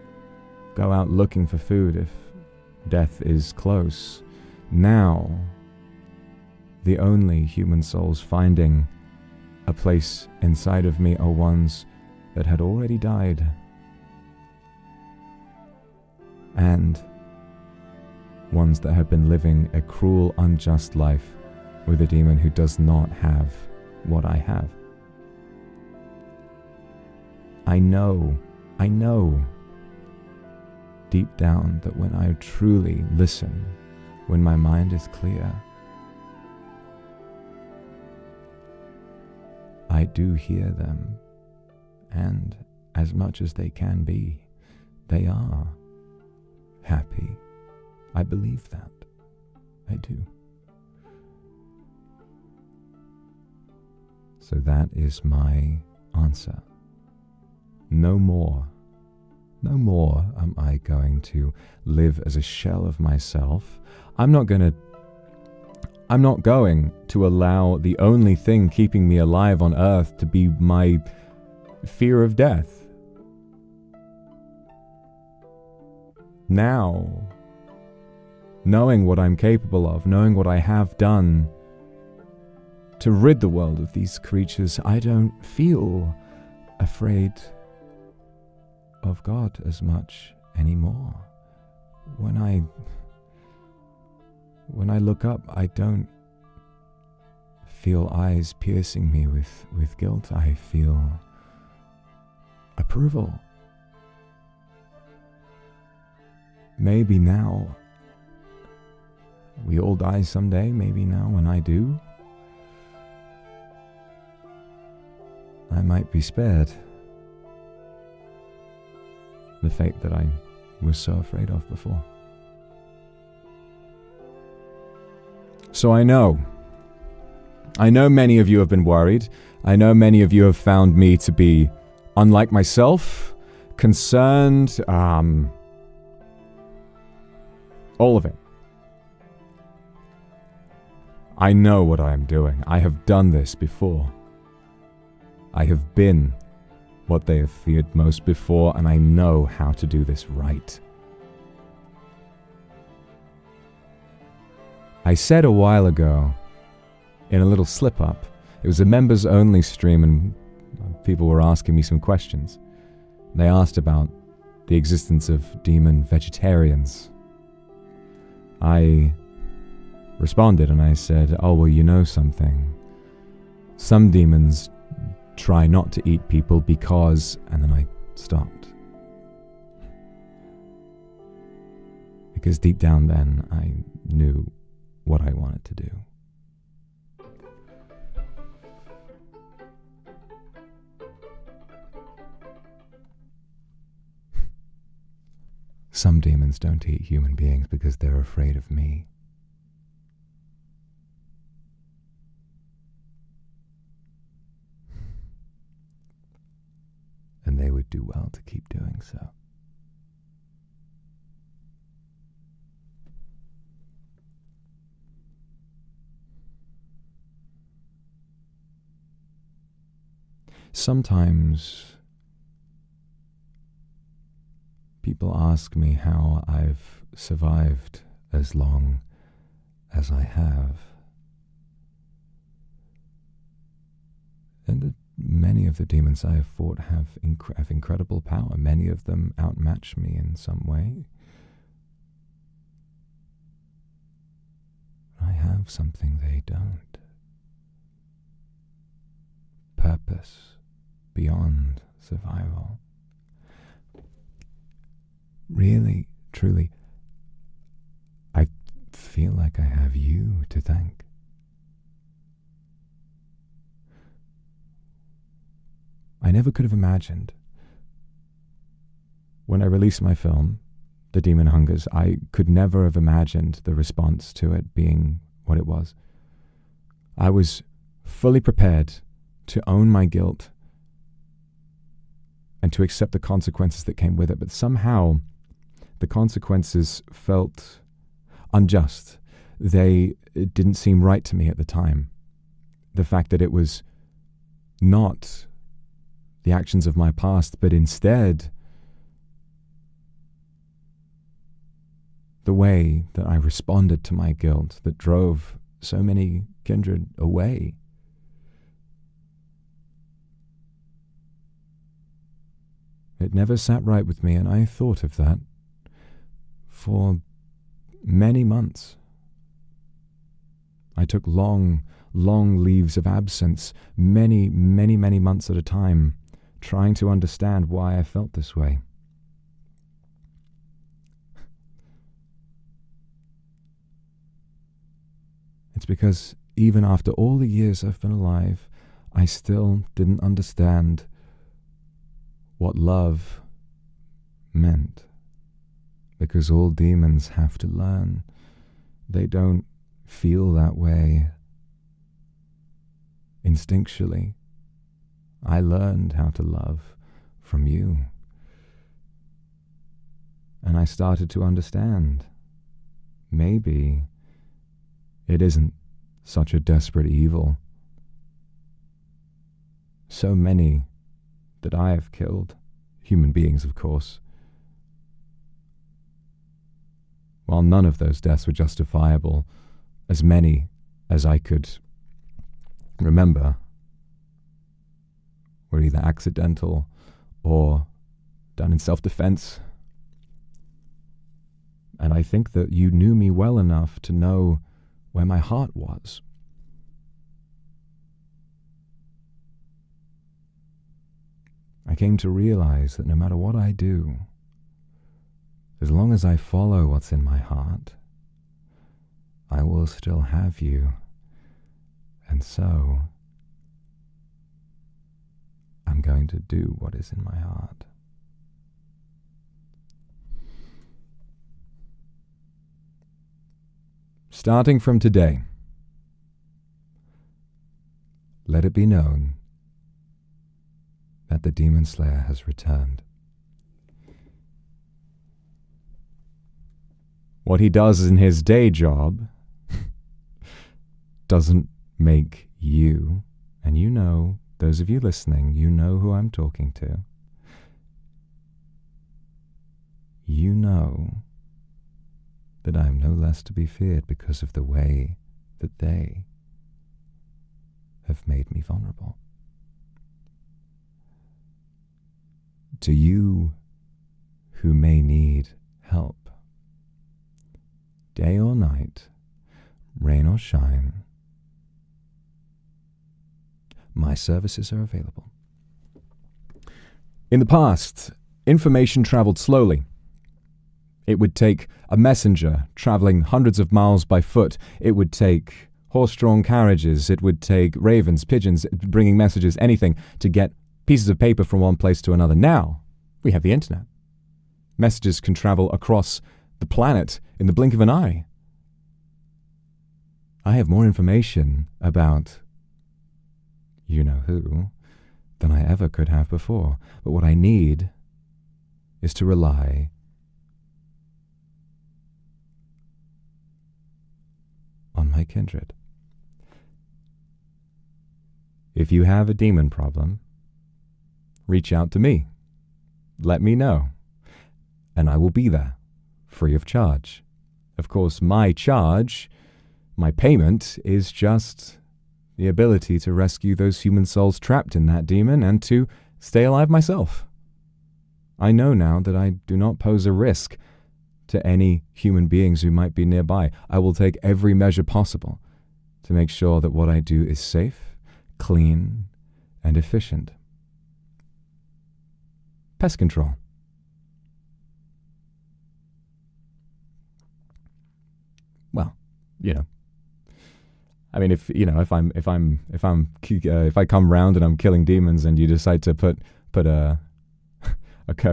go out looking for food if death is close. Now, the only human souls finding a place inside of me are ones that had already died, and ones that have been living a cruel, unjust life with a demon who does not have what I have. I know deep down that when I truly listen, when my mind is clear, I do hear them, and as much as they can be, they are happy. I believe that. I do. So that is my answer. No more am I going to live as a shell of myself. I'm not going to allow the only thing keeping me alive on earth to be my fear of death. Now, knowing what I'm capable of, knowing what I have done to rid the world of these creatures, I don't feel afraid of God as much anymore. When I look up, I don't feel eyes piercing me with guilt. I feel approval. Maybe now, we all die someday, maybe now when I do, I might be spared the fate that I was so afraid of before. So I know many of you have been worried. I know many of you have found me to be, unlike myself, concerned, all of it. I know what I am doing. I have done this before. I have been what they have feared most before, and I know how to do this right. I said a while ago, in a little slip-up, it was a members-only stream, and people were asking me some questions. They asked about the existence of demon vegetarians. I responded and I said, oh, well, you know something. Some demons try not to eat people because, and then I stopped. Because deep down then, I knew what I wanted to do. Some demons don't eat human beings because they're afraid of me. And they would do well to keep doing so. Sometimes people ask me how I've survived as long as I have. And many of the demons I have fought have incredible power. Many of them outmatch me in some way. I have something they don't. Purpose beyond survival. Really, truly, I feel like I have you to thank. I never could have imagined, when I released my film, The Demon Hungers, I could never have imagined the response to it being what it was. I was fully prepared to own my guilt and to accept the consequences that came with it, but somehow the consequences felt unjust. They didn't seem right to me at the time. The fact that it was not the actions of my past, but instead the way that I responded to my guilt that drove so many kindred away. It never sat right with me, and I thought of that for many months. I took long leaves of absence, many months at a time, trying to understand why I felt this way. It's because even after all the years I've been alive, I still didn't understand what love meant. Because all demons have to learn. They don't feel that way instinctually. I learned how to love from you. And I started to understand. Maybe it isn't such a desperate evil. So many that I have killed, human beings of course, while none of those deaths were justifiable, as many as I could remember were either accidental or done in self-defense. And I think that you knew me well enough to know where my heart was. I came to realize that no matter what I do, as long as I follow what's in my heart, I will still have you. And so, I'm going to do what is in my heart. Starting from today, let it be known that the Demon Slayer has returned. What he does in his day job doesn't make you, and you know, those of you listening, you know who I'm talking to. You know that I am no less to be feared because of the way that they have made me vulnerable. To you who may need help, day or night, rain or shine, my services are available. In the past, information traveled slowly. It would take a messenger traveling hundreds of miles by foot. It would take horse-drawn carriages. It would take ravens, pigeons, bringing messages, anything to get pieces of paper from one place to another. Now, we have the internet. Messages can travel across the planet in the blink of an eye. I have more information about you-know-who than I ever could have before. But what I need is to rely on my kindred. If you have a demon problem, reach out to me. Let me know. And I will be there, free of charge. Of course, my charge, my payment, is just the ability to rescue those human souls trapped in that demon and to stay alive myself. I know now that I do not pose a risk to any human beings who might be nearby. I will take every measure possible to make sure that what I do is safe, clean, and efficient. Pest control. Well, you know, I mean, if I come round and I'm killing demons and you decide to put a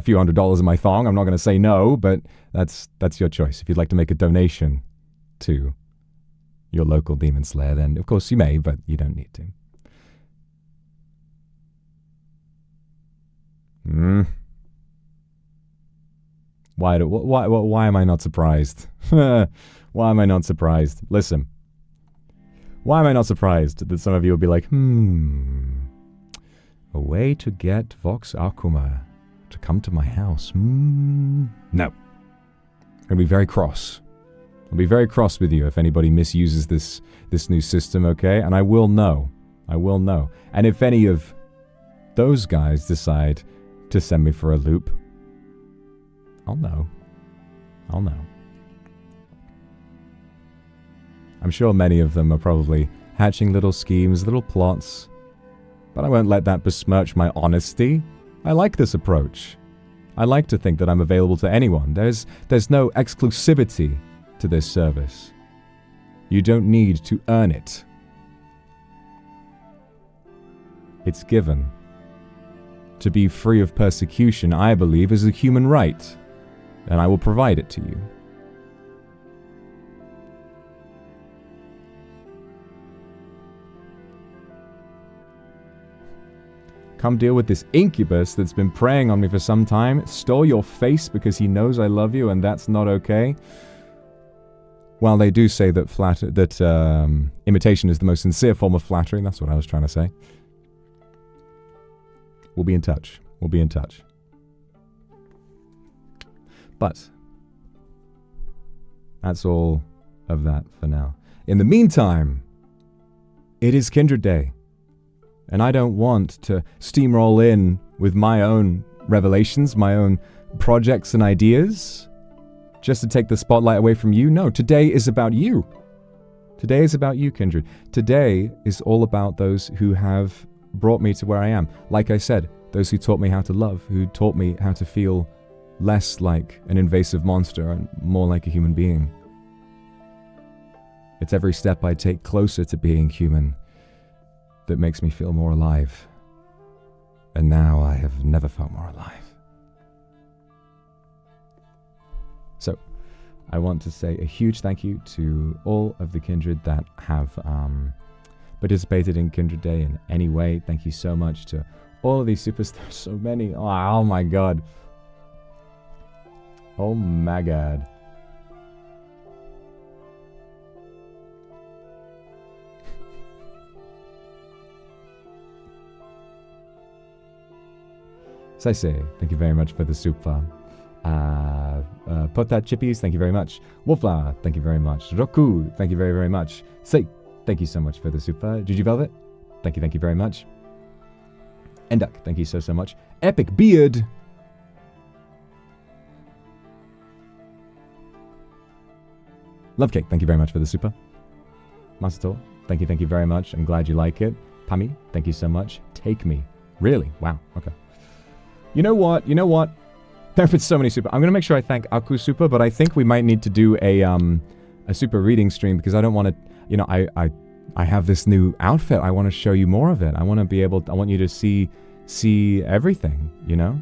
few $100s in my thong, I'm not going to say no, but that's your choice. If you'd like to make a donation to your local demon slayer, then of course you may, but you don't need to. Why am I not surprised? Why am I not surprised? Listen. Why am I not surprised that some of you will be like, a way to get Vox Akuma to come to my house. No. I'm going to be very cross. I'll be very cross with you if anybody misuses this new system, okay? And I will know. I will know. And if any of those guys decide to send me for a loop, I'll know. I'll know. I'm sure many of them are probably hatching little schemes, little plots, but I won't let that besmirch my honesty. I like this approach. I like to think that I'm available to anyone. There's no exclusivity to this service. You don't need to earn it. It's given. To be free of persecution, I believe, is a human right, and I will provide it to you. Come deal with this incubus that's been preying on me for some time, stole your face because he knows I love you and that's not okay. While they do say that imitation is the most sincere form of flattery, that's what I was trying to say. We'll be in touch. We'll be in touch. But that's all of that for now. In the meantime, it is Kindred Day. And I don't want to steamroll in with my own revelations, my own projects and ideas, just to take the spotlight away from you. No, today is about you. Today is about you, Kindred. Today is all about those who have brought me to where I am. Like I said, those who taught me how to love, who taught me how to feel less like an invasive monster and more like a human being. It's every step I take closer to being human that makes me feel more alive. And now I have never felt more alive. So, I want to say a huge thank you to all of the Kindred that have participated in Kindred Day in any way. Thank you so much to all of these superstars. So many. Oh my god. Oh my god. Saisei, thank you very much for the super. Potat Chippies, thank you very much. Wolfla, thank you very much. Roku, thank you very, very much. Say, thank you so much for the super. Gigi Velvet, thank you very much. Enduk, thank you so much. Epic Beard. Love Cake, thank you very much for the super. Masato, thank you very much. I'm glad you like it. Pami, thank you so much. Take Me. Really? Wow, okay. You know what? There have been so many super. I'm going to make sure I thank Aku Super, but I think we might need to do a super reading stream because I don't want to, I have this new outfit. I want to show you more of it. I want you to see everything, you know?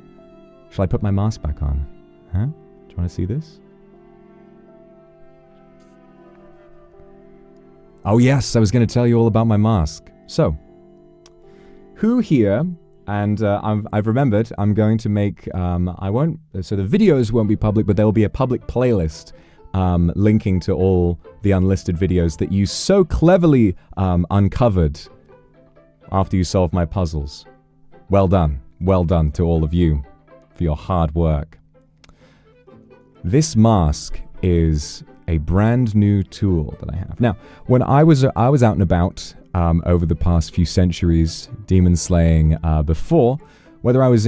Shall I put my mask back on? Huh? Do you want to see this? Oh yes, I was going to tell you all about my mask. So, who here... And I've remembered I'm going to make, so the videos won't be public, but there will be a public playlist linking to all the unlisted videos that you so cleverly uncovered after you solved my puzzles. Well done. well done to all of you for your hard work. This mask is a brand new tool that I have. Now, when I was out and about over the past few centuries, demon slaying before, whether I was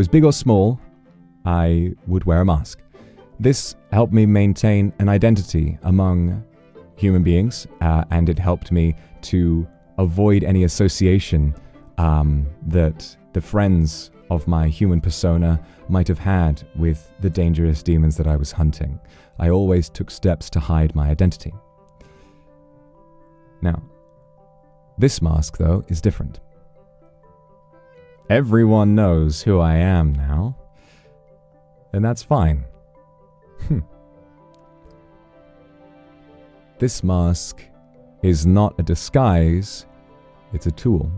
big or small, I would wear a mask. This helped me maintain an identity among human beings, and it helped me to avoid any association that the friends of my human persona might have had with the dangerous demons that I was hunting. I always took steps to hide my identity. Now, this mask, though, is different. Everyone knows who I am now, and that's fine. This mask is not a disguise, it's a tool.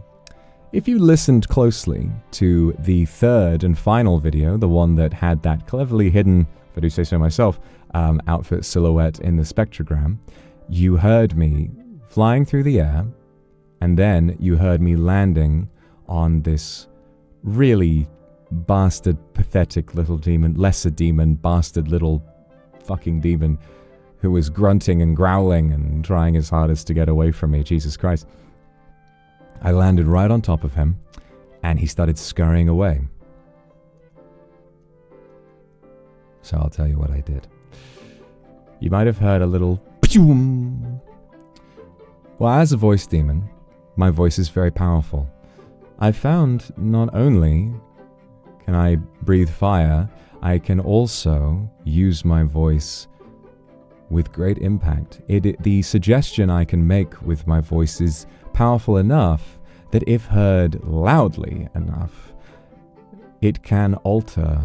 If you listened closely to the third and final video, the one that had that cleverly hidden, if I do say so myself, outfit silhouette in the spectrogram, you heard me flying through the air, and then you heard me landing on this really bastard, pathetic little demon, lesser demon, bastard little fucking demon who was grunting and growling and trying his hardest to get away from me. Jesus Christ. I landed right on top of him, and he started scurrying away. So I'll tell you what I did. You might have heard a little p'choom. Well, as a voice demon, my voice is very powerful. I found not only can I breathe fire, I can also use my voice with great impact. The suggestion I can make with my voice is powerful enough that if heard loudly enough, it can alter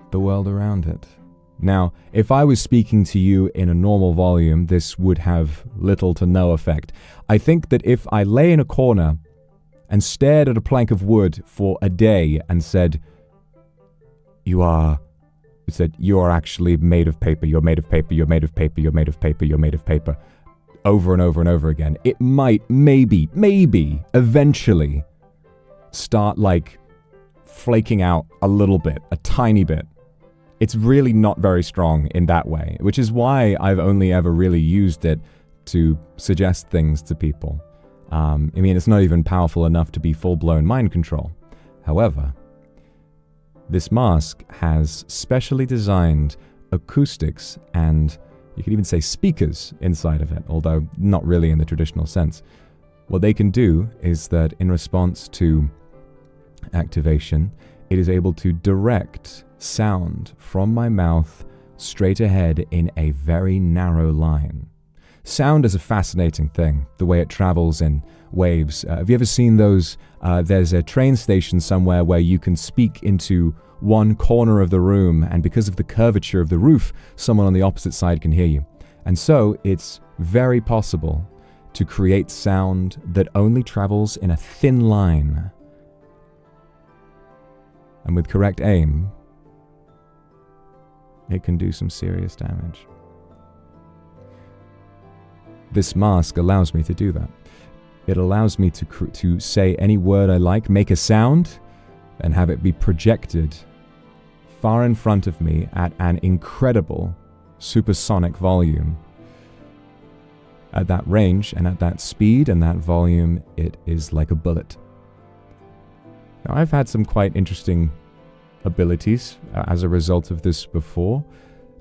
the world around it. Now, if I was speaking to you in a normal volume, this would have little to no effect. I think that if I lay in a corner and stared at a plank of wood for a day and said, you are actually made of paper, you're made of paper, you're made of paper, you're made of paper, you're made of paper, over and over and over again, it might, maybe, eventually start like flaking out a little bit, a tiny bit. It's really not very strong in that way, which is why I've only ever really used it to suggest things to people. I mean, it's not even powerful enough to be full-blown mind control. However, this mask has specially designed acoustics and you could even say speakers inside of it, although not really in the traditional sense. What they can do is that in response to activation, it is able to direct sound from my mouth straight ahead in a very narrow line. Sound is a fascinating thing, the way it travels in waves. Have you ever seen those? There's a train station somewhere where you can speak into one corner of the room, and because of the curvature of the roof, someone on the opposite side can hear you. And so it's very possible to create sound that only travels in a thin line. And with correct aim, it can do some serious damage. This mask allows me to do that. It allows me to say any word I like, make a sound, and have it be projected far in front of me at an incredible supersonic volume. At that range and at that speed and that volume, it is like a bullet. Now, I've had some quite interesting abilities as a result of this before.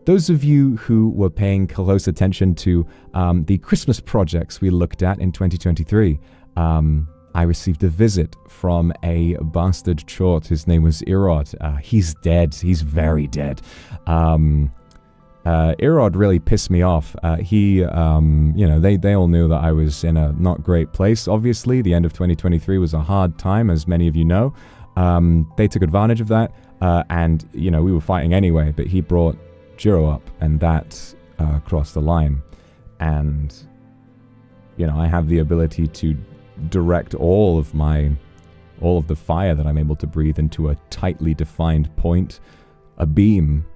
Those of you who were paying close attention to the Christmas projects we looked at in 2023, I received a visit from a bastard chort. His name was Irod. He's dead. He's very dead. Irod really pissed me off. They all knew that I was in a not great place, obviously. The end of 2023 was a hard time, as many of you know. They took advantage of that, and we were fighting anyway, but he brought Jiro up, and that crossed the line. And, I have the ability to direct all of the fire that I'm able to breathe into a tightly defined point, a beam,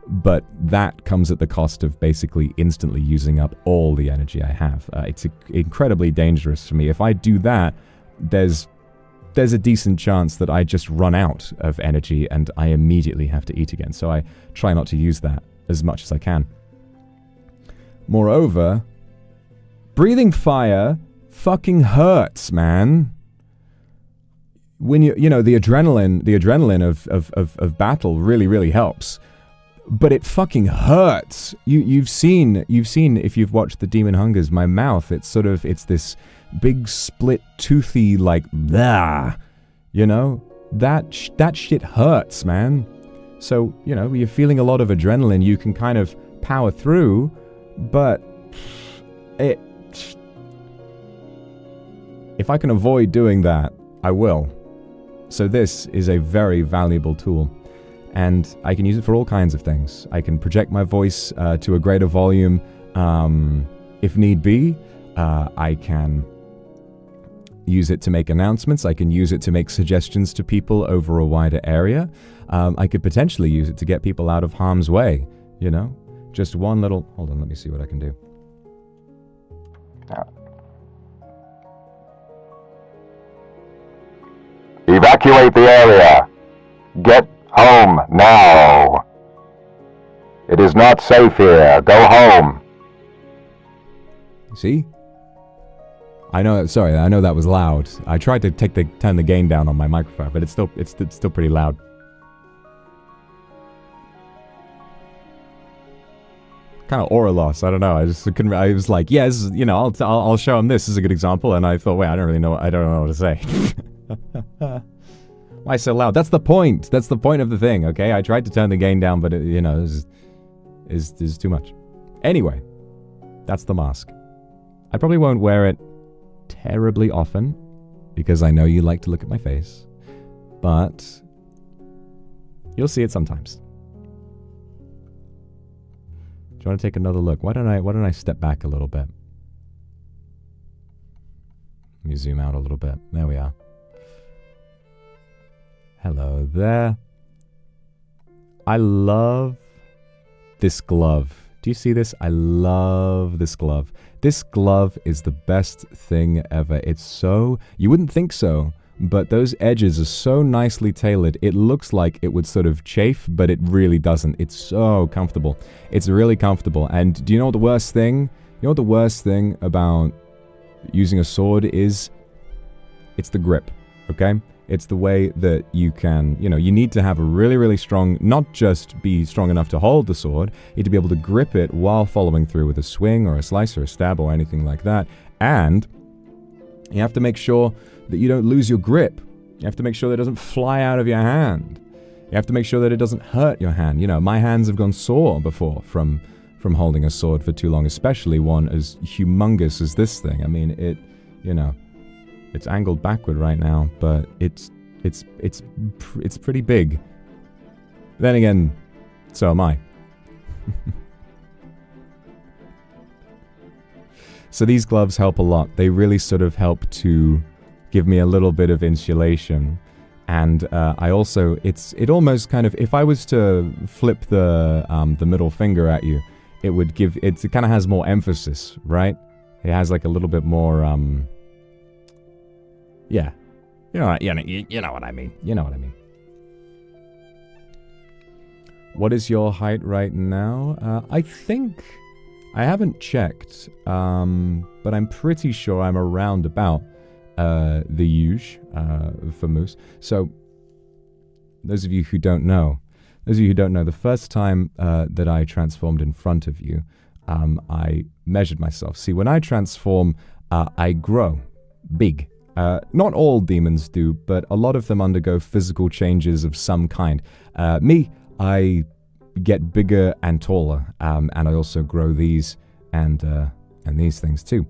but that comes at the cost of basically instantly using up all the energy I have. It's incredibly dangerous for me. If I do that, there's there's a decent chance that I just run out of energy and I immediately have to eat again. So I try not to use that as much as I can. Moreover, breathing fire fucking hurts, man. When the adrenaline of battle really helps. But it fucking hurts. You've seen if you've watched the Demon Hungers, my mouth, it's this big split toothy like blah, that shit hurts, man. So you're feeling a lot of adrenaline, you can kind of power through, but if I can avoid doing that, I will. So this is a very valuable tool, and I can use it for all kinds of things. I can project my voice to a greater volume if need be. I can use it to make announcements. I can use it to make suggestions to people over a wider area. I could potentially use it to get people out of harm's way, Just one little... Hold on, let me see what I can do. Evacuate the area. Get home now. It is not safe here. Go home. See? I know that was loud. I tried to turn the gain down on my microphone, but it's still pretty loud. Kind of aura loss. I don't know. I just couldn't. I was like, yeah, this is, I'll show him this. This is a good example. And I thought, wait, I don't know what to say. Why so loud? That's the point. That's the point of the thing. Okay, I tried to turn the gain down, but it, is too much. Anyway, that's the mask. I probably won't wear it terribly often because I know you like to look at my face, but you'll see it sometimes. Do you want to take another look? Why don't I step back a little bit? Let me zoom out a little bit. There we are. Hello there. I love this glove. Do you see this? I love this glove. This glove is the best thing ever. It's so... You wouldn't think so, but those edges are so nicely tailored. It looks like it would sort of chafe, but it really doesn't. It's so comfortable. It's really comfortable. And do you know what the worst thing? You know what the worst thing about using a sword is? It's the grip, okay? It's the way that you can, you need to have a really, really strong, not just be strong enough to hold the sword, you need to be able to grip it while following through with a swing or a slice or a stab or anything like that. And you have to make sure that you don't lose your grip. You have to make sure that it doesn't fly out of your hand. You have to make sure that it doesn't hurt your hand. My hands have gone sore before from holding a sword for too long, especially one as humongous as this thing. I mean, it's angled backward right now, but it's pretty big. Then again, so am I. So these gloves help a lot. They really sort of help to give me a little bit of insulation. And I also, it almost kind of, if I was to flip the middle finger at you, it would give, it kind of has more emphasis, right? It has like a little bit more, yeah. You know what I mean. You know what I mean. What is your height right now? I think... I haven't checked, but I'm pretty sure I'm around about the huge for moose. So, those of you who don't know, the first time that I transformed in front of you, I measured myself. See, when I transform, I grow big. Not all demons do, but a lot of them undergo physical changes of some kind. Me, I get bigger and taller, and I also grow these and these things too.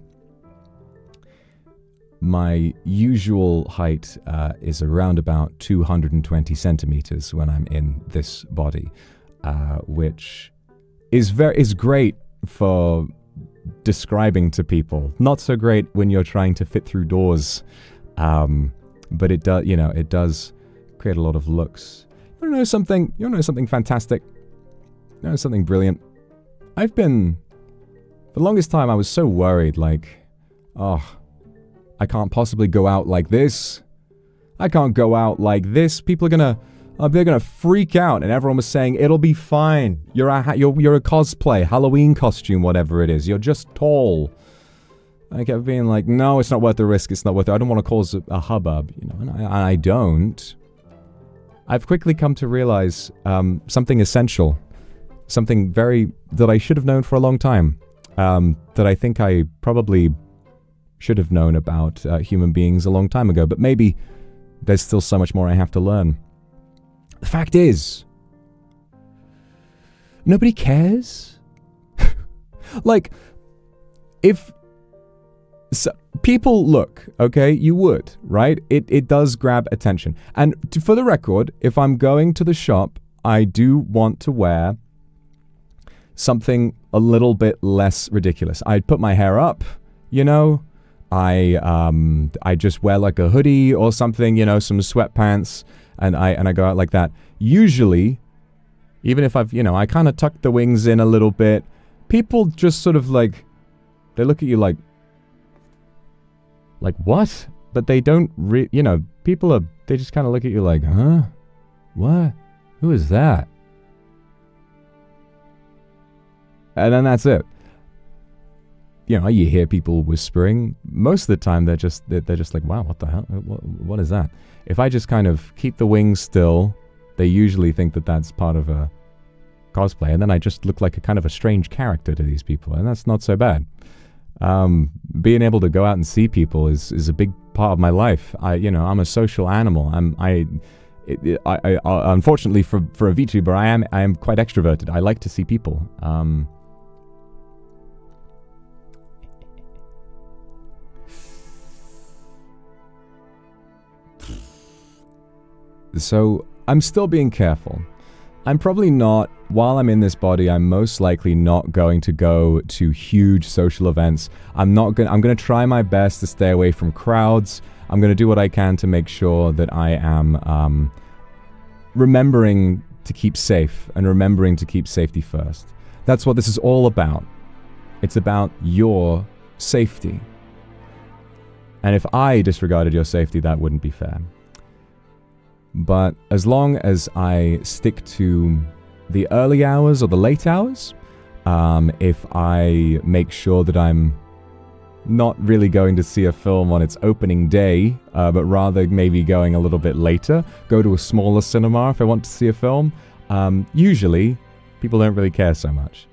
My usual height is around about 220 centimeters when I'm in this body, which is great for describing to people. Not so great when you're trying to fit through doors, but it does, it does create a lot of looks. You wanna know something? You wanna know something fantastic? You know something brilliant? I've been, for the longest time, I was so worried, like, oh, I can't possibly go out like this. I can't go out like this. People are gonna, they're gonna freak out. And everyone was saying, it'll be fine. You're a cosplay, Halloween costume, whatever it is. You're just tall. I kept being like, no, it's not worth the risk. It's not worth it. I don't want to cause a hubbub, you know, and I don't. I've quickly come to realize something essential, something that I should have known for a long time, that I think I probably should have known about human beings a long time ago, but maybe there's still so much more I have to learn. The fact is, nobody cares. Like, if people look, okay, you would, right? It does grab attention. And for the record, if I'm going to the shop, I do want to wear something a little bit less ridiculous. I'd put my hair up, you know. I just wear like a hoodie or something, you know, some sweatpants, and I go out like that. Usually, even if I've, you know, I kind of tuck the wings in a little bit, people just sort of like, they look at you like what? But they don't you know, they just kind of look at you like, huh? What? Who is that? And then that's it. You know, you hear people whispering. Most of the time, they're just like, wow, what the hell? What is that? If I just kind of keep the wings still, they usually think that that's part of a cosplay, and then I just look like a kind of a strange character to these people, and that's not so bad. Being able to go out and see people is a big part of my life. I'm a social animal. Unfortunately for a VTuber, I am quite extroverted. I like to see people. So I'm still being careful. I'm probably not, while I'm in this body, I'm most likely not going to go to huge social events. I'm going to try my best to stay away from crowds. I'm going to do what I can to make sure that I am remembering to keep safe and remembering to keep safety first. That's what this is all about. It's about your safety. And if I disregarded your safety, that wouldn't be fair. But as long as I stick to the early hours or the late hours, if I make sure that I'm not really going to see a film on its opening day, but rather maybe going a little bit later, go to a smaller cinema if I want to see a film, usually people don't really care so much.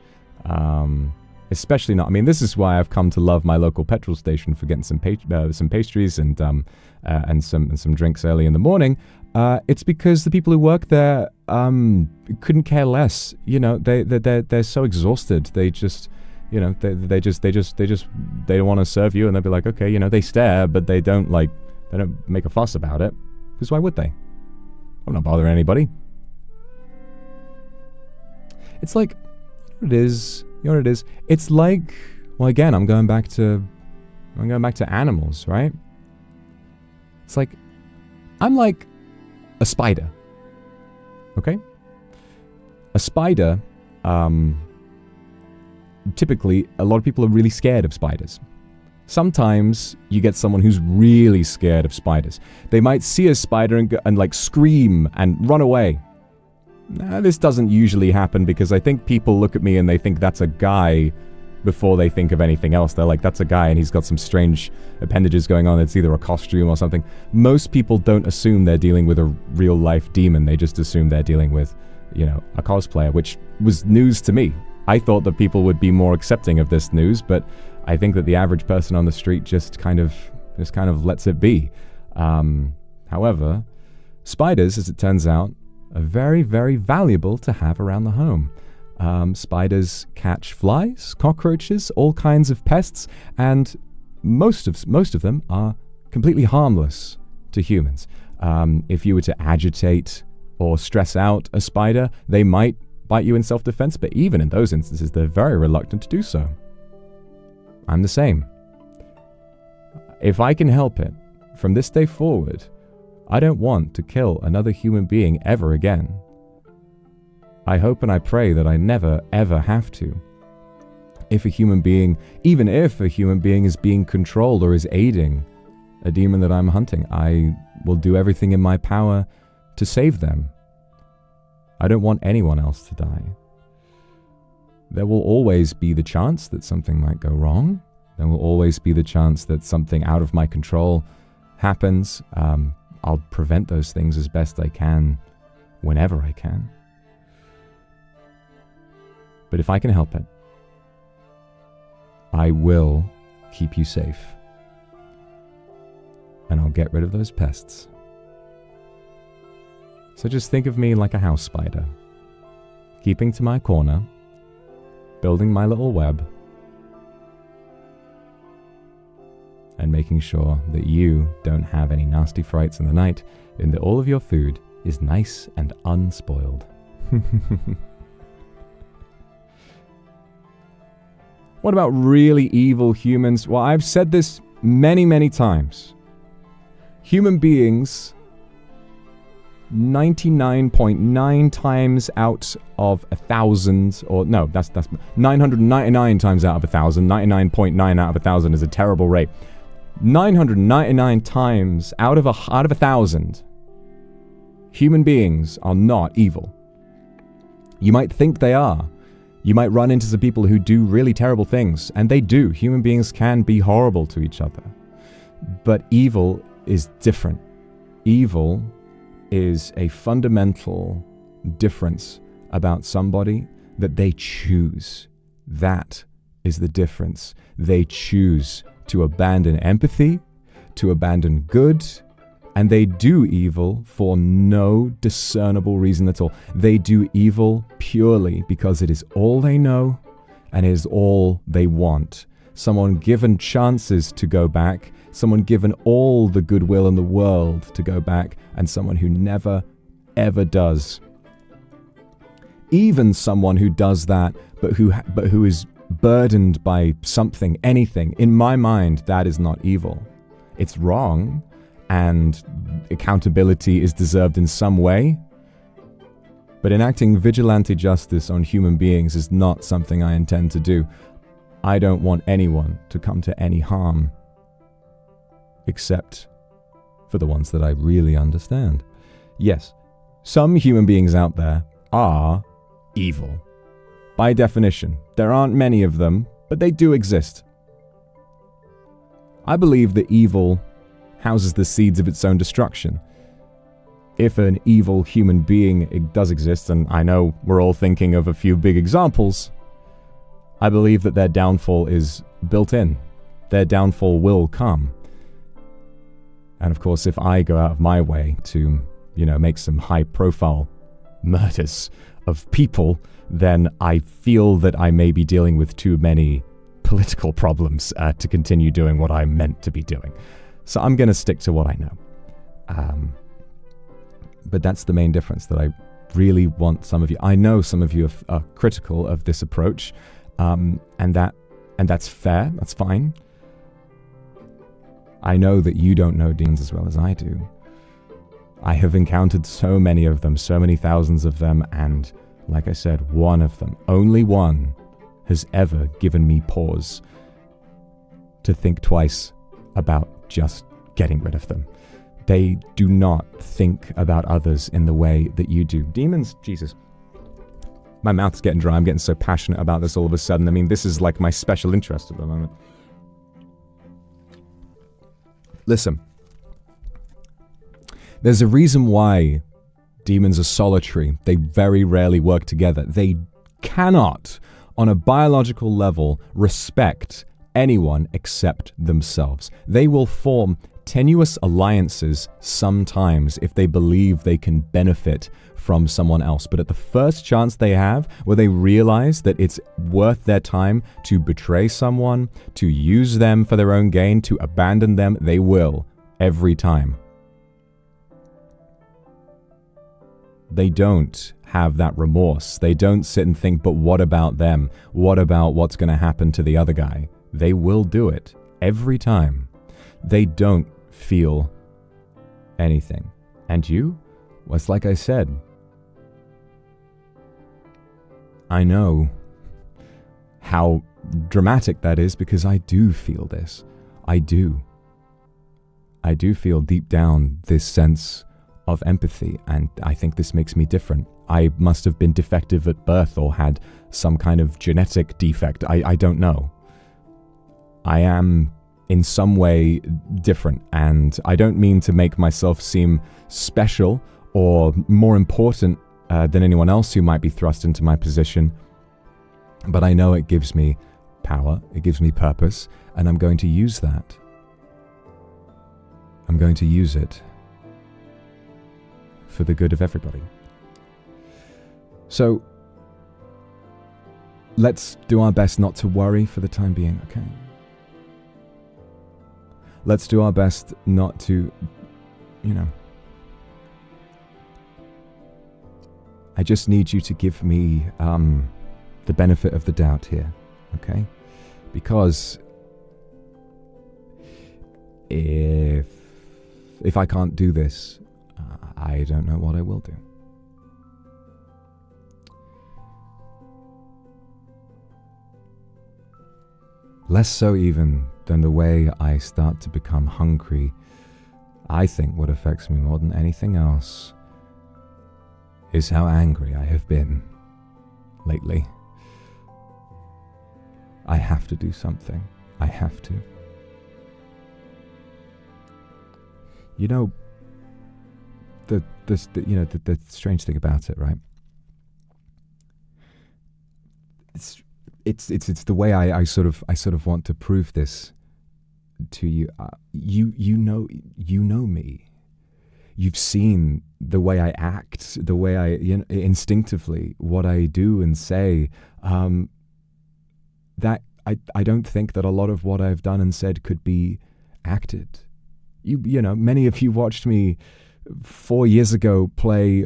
Especially not, I mean, this is why I've come to love my local petrol station for getting some pastries and some drinks early in the morning. It's because the people who work there couldn't care less. You know, they're so exhausted. They just, you know, they don't want to serve you, and they'll be like, okay, you know, they stare, but they don't make a fuss about it, because why would they? I'm not bothering anybody. It's like, you know what it is? It's like, well, again, I'm going back to animals, right? It's like, I'm like a spider, okay? A spider, typically, a lot of people are really scared of spiders. Sometimes you get someone who's really scared of spiders. They might see a spider and like scream and run away. Now, this doesn't usually happen because I think people look at me and they think that's a guy before they think of anything else. They're like, that's a guy and he's got some strange appendages going on. It's either a costume or something. Most people don't assume they're dealing with a real life demon. They just assume they're dealing with, you know, a cosplayer, which was news to me. I thought that people would be more accepting of this news, but I think that the average person on the street just kind of lets it be. However, spiders, as it turns out, are very, very valuable to have around the home. Spiders catch flies, cockroaches, all kinds of pests, and most of them are completely harmless to humans. If you were to agitate or stress out a spider, they might bite you in self-defense, but even in those instances, they're very reluctant to do so. I'm the same. If I can help it, from this day forward, I don't want to kill another human being ever again. I hope and I pray that I never, ever have to. Even if a human being is being controlled or is aiding a demon that I'm hunting. I will do everything in my power to save them. I don't want anyone else to die. There will always be the chance that something might go wrong. There will always be the chance that something out of my control happens. I'll prevent those things as best I can, whenever I can. But if I can help it, I will keep you safe. And I'll get rid of those pests. So just think of me like a house spider, keeping to my corner, building my little web, and making sure that you don't have any nasty frights in the night, and that all of your food is nice and unspoiled. What about really evil humans? Well, I've said this many, many times. Human beings, 99.9 times out of 1,000, or no, that's 999 times out of 1,000. 99.9 out of 1,000 is a terrible rate. 999 times out of 1,000, human beings are not evil. You might think they are. You might run into some people who do really terrible things, and they do. Human beings can be horrible to each other. But evil is different. Evil is a fundamental difference about somebody that they choose. That is the difference. They choose to abandon empathy, to abandon good, and they do evil for no discernible reason at all. They do evil purely because it is all they know and it is all they want. Someone given chances to go back, someone given all the goodwill in the world to go back, and someone who never, ever does. Even someone who does that, but who is burdened by something, anything, in my mind, that is not evil. It's wrong, and accountability is deserved in some way. But enacting vigilante justice on human beings is not something I intend to do. I don't want anyone to come to any harm, except for the ones that I really understand. Yes, some human beings out there are evil. By definition, there aren't many of them, but they do exist. I believe that evil houses the seeds of its own destruction. If an evil human being does exist, and I know we're all thinking of a few big examples, I believe that their downfall is built in. Their downfall will come. And of course, if I go out of my way to, make some high-profile murders of people, then I feel that I may be dealing with too many political problems to continue doing what I'm meant to be doing. So I'm going to stick to what I know. But that's the main difference that I really want some of you. I know some of you are critical of this approach, and that's fair. That's fine. I know that you don't know demons as well as I do. I have encountered so many of them, so many thousands of them, and like I said, one of them, only one, has ever given me pause to think twice about just getting rid of them. They do not think about others in the way that you do. Demons, Jesus. My mouth's getting dry. I'm getting so passionate about this all of a sudden. I mean, this is like my special interest at the moment. Listen. There's a reason why demons are solitary. They very rarely work together. They cannot, on a biological level, respect anyone except themselves. They will form tenuous alliances sometimes if they believe they can benefit from someone else. But at the first chance they have, where they realize that it's worth their time to betray someone, to use them for their own gain, to abandon them, they will, every time. They don't have that remorse. They don't sit and think, but what about them? What about what's going to happen to the other guy? They will do it every time. They don't feel anything. And you? Well, it's like I said. I know how dramatic that is because I do feel this. I do. I do feel deep down this sense of empathy, and I think this makes me different. I must have been defective at birth or had some kind of genetic defect. I don't know. I am in some way different, and I don't mean to make myself seem special or more important than anyone else who might be thrust into my position, but I know it gives me power, it gives me purpose, and I'm going to use that. I'm going to use it for the good of everybody. So let's do our best not to worry for the time being, okay? Let's do our best not to, I just need you to give me the benefit of the doubt here, okay? Because if I can't do this, I don't know what I will do. Less so even than the way I start to become hungry. I think what affects me more than anything else is how angry I have been lately. I have to do something. I have to. You know, the strange thing about it, right? It's the way I sort of want to prove this to you. You know me. You've seen the way I act, the way I instinctively what I do and say. That I don't think that a lot of what I've done and said could be acted. You know, many of you watched me 4 years ago play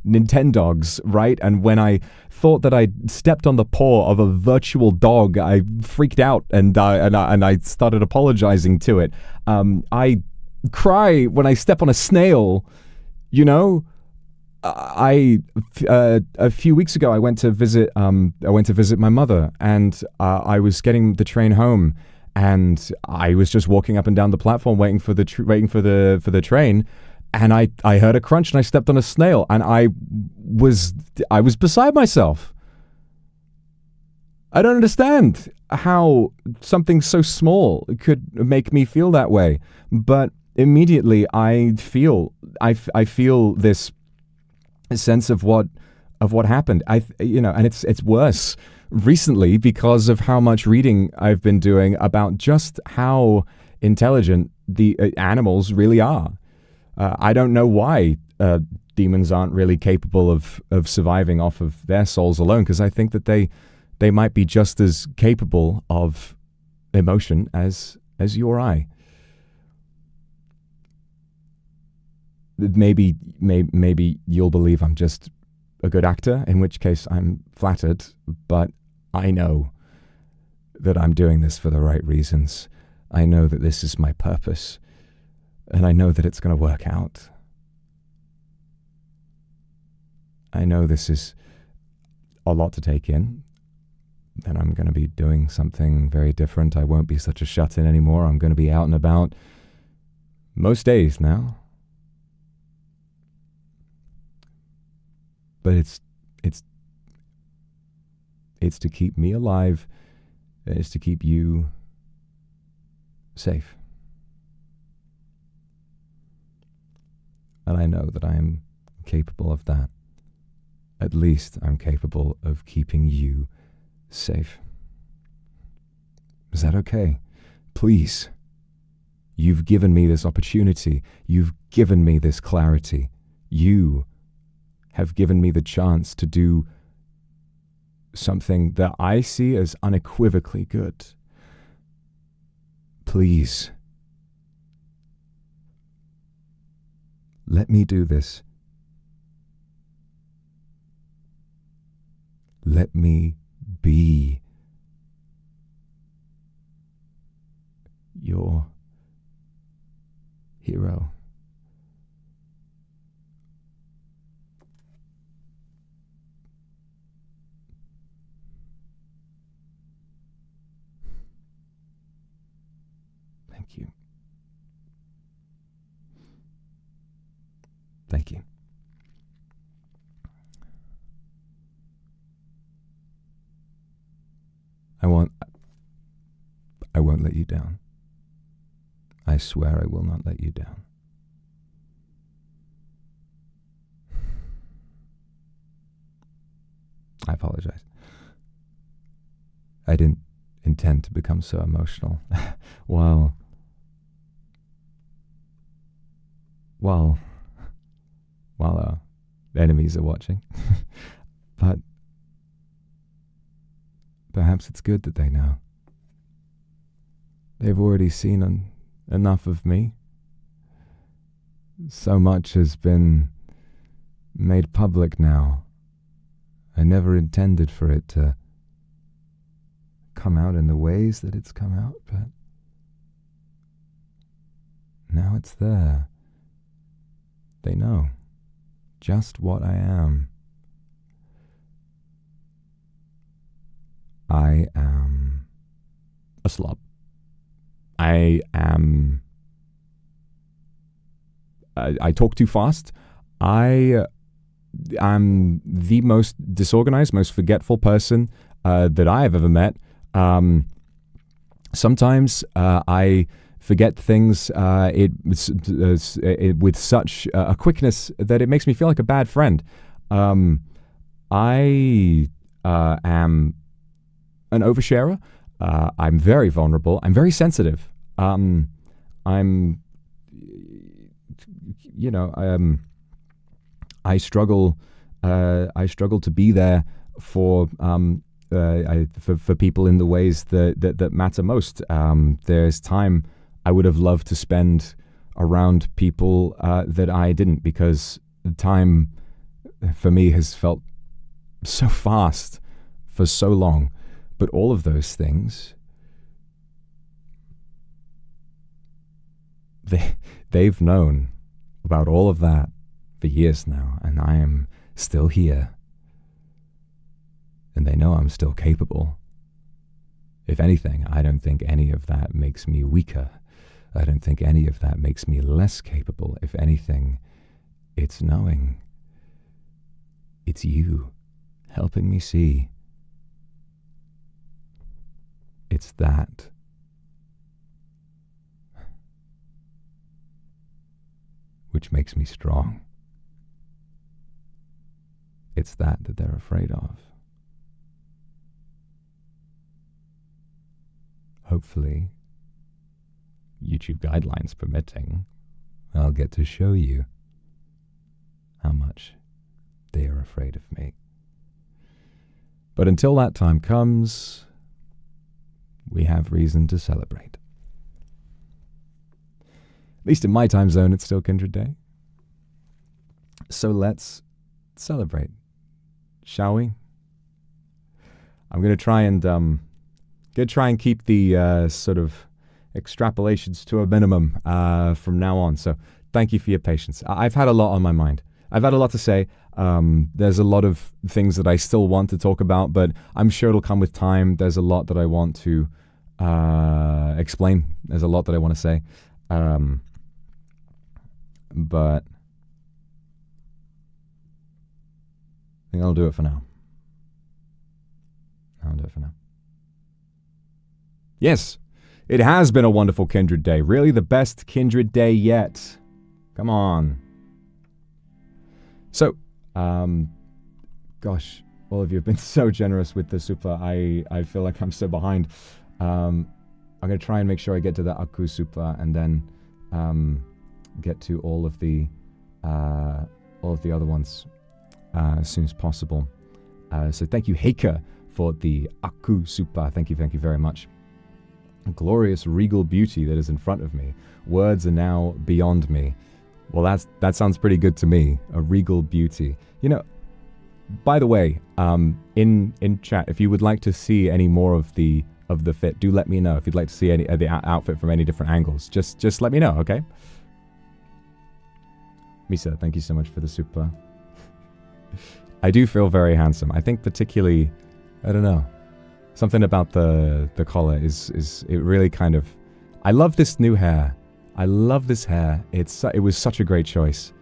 Nintendogs, right? And when I thought that I stepped on the paw of a virtual dog, I freaked out and I started apologizing to it. I cry when I step on a snail. You know, a few weeks ago I went to visit my mother, and I was getting the train home, and I was just walking up and down the platform waiting for the train. And I heard a crunch and I stepped on a snail, and I was beside myself. I don't understand how something so small could make me feel that way. But immediately I feel this sense of what happened. And it's worse recently because of how much reading I've been doing about just how intelligent the animals really are. I don't know why demons aren't really capable of surviving off of their souls alone, because I think that they might be just as capable of emotion as you or I. Maybe you'll believe I'm just a good actor, in which case I'm flattered, but I know that I'm doing this for the right reasons. I know that this is my purpose. And I know that it's going to work out. I know this is a lot to take in. And I'm going to be doing something very different. I won't be such a shut-in anymore. I'm going to be out and about most days now. But it's to keep me alive. It's to keep you safe. And I know that I am capable of that. At least I'm capable of keeping you safe. Is that okay? Please. You've given me this opportunity. You've given me this clarity. You have given me the chance to do something that I see as unequivocally good. Please. Let me do this. Let me be your hero. Thank you. Thank you. I won't let you down. I swear I will not let you down. I apologize. I didn't intend to become so emotional. While our enemies are watching. But perhaps it's good that they know. They've already seen enough of me. So much has been made public now. I never intended for it to come out in the ways that it's come out, but now it's there. They know just what I am. I am a slob. I talk too fast. I am the most disorganized, most forgetful person that I have ever met. Sometimes I forget things with such a quickness that it makes me feel like a bad friend. I am an oversharer. I'm very vulnerable. I'm very sensitive. I struggle to be there for people in the ways that matter most. There's time I would have loved to spend around people that I didn't, because time for me has felt so fast for so long. But all of those things, they've known about all of that for years now, and I am still here. And they know I'm still capable. If anything, I don't think any of that makes me weaker. I don't think any of that makes me less capable. If anything, it's knowing it's you helping me see. It's that. Which makes me strong. It's that they're afraid of. Hopefully, YouTube guidelines permitting, I'll get to show you how much they are afraid of me. But until that time comes, we have reason to celebrate. At least in my time zone, it's still Kindred Day. So let's celebrate, shall we? I'm going to try and keep the sort of extrapolations to a minimum from now on. So thank you for your patience. I've had a lot on my mind. I've had a lot to say. There's a lot of things that I still want to talk about, but I'm sure it'll come with time. There's a lot that I want to explain. There's a lot that I want to say. But I think I'll do it for now. Yes, it has been a wonderful Kindred Day. Really the best Kindred Day yet. Come on. So, gosh, all of you have been so generous with the super. I feel like I'm so behind. I'm going to try and make sure I get to the Aku super and then get to all of the other ones as soon as possible. So thank you, Heike, for the Aku super. Thank you very much. Glorious regal beauty that is in front of me. Words are now beyond me. Well, that sounds pretty good to me. A regal beauty. You know, by the way, in chat, if you would like to see any more of the fit, do let me know. If you'd like to see any of the outfit from any different angles, just let me know, okay? Misa, thank you so much for the super. I do feel very handsome. I think particularly, I don't know, something about the collar is it really kind of. I love this new hair. I love this hair. It was such a great choice.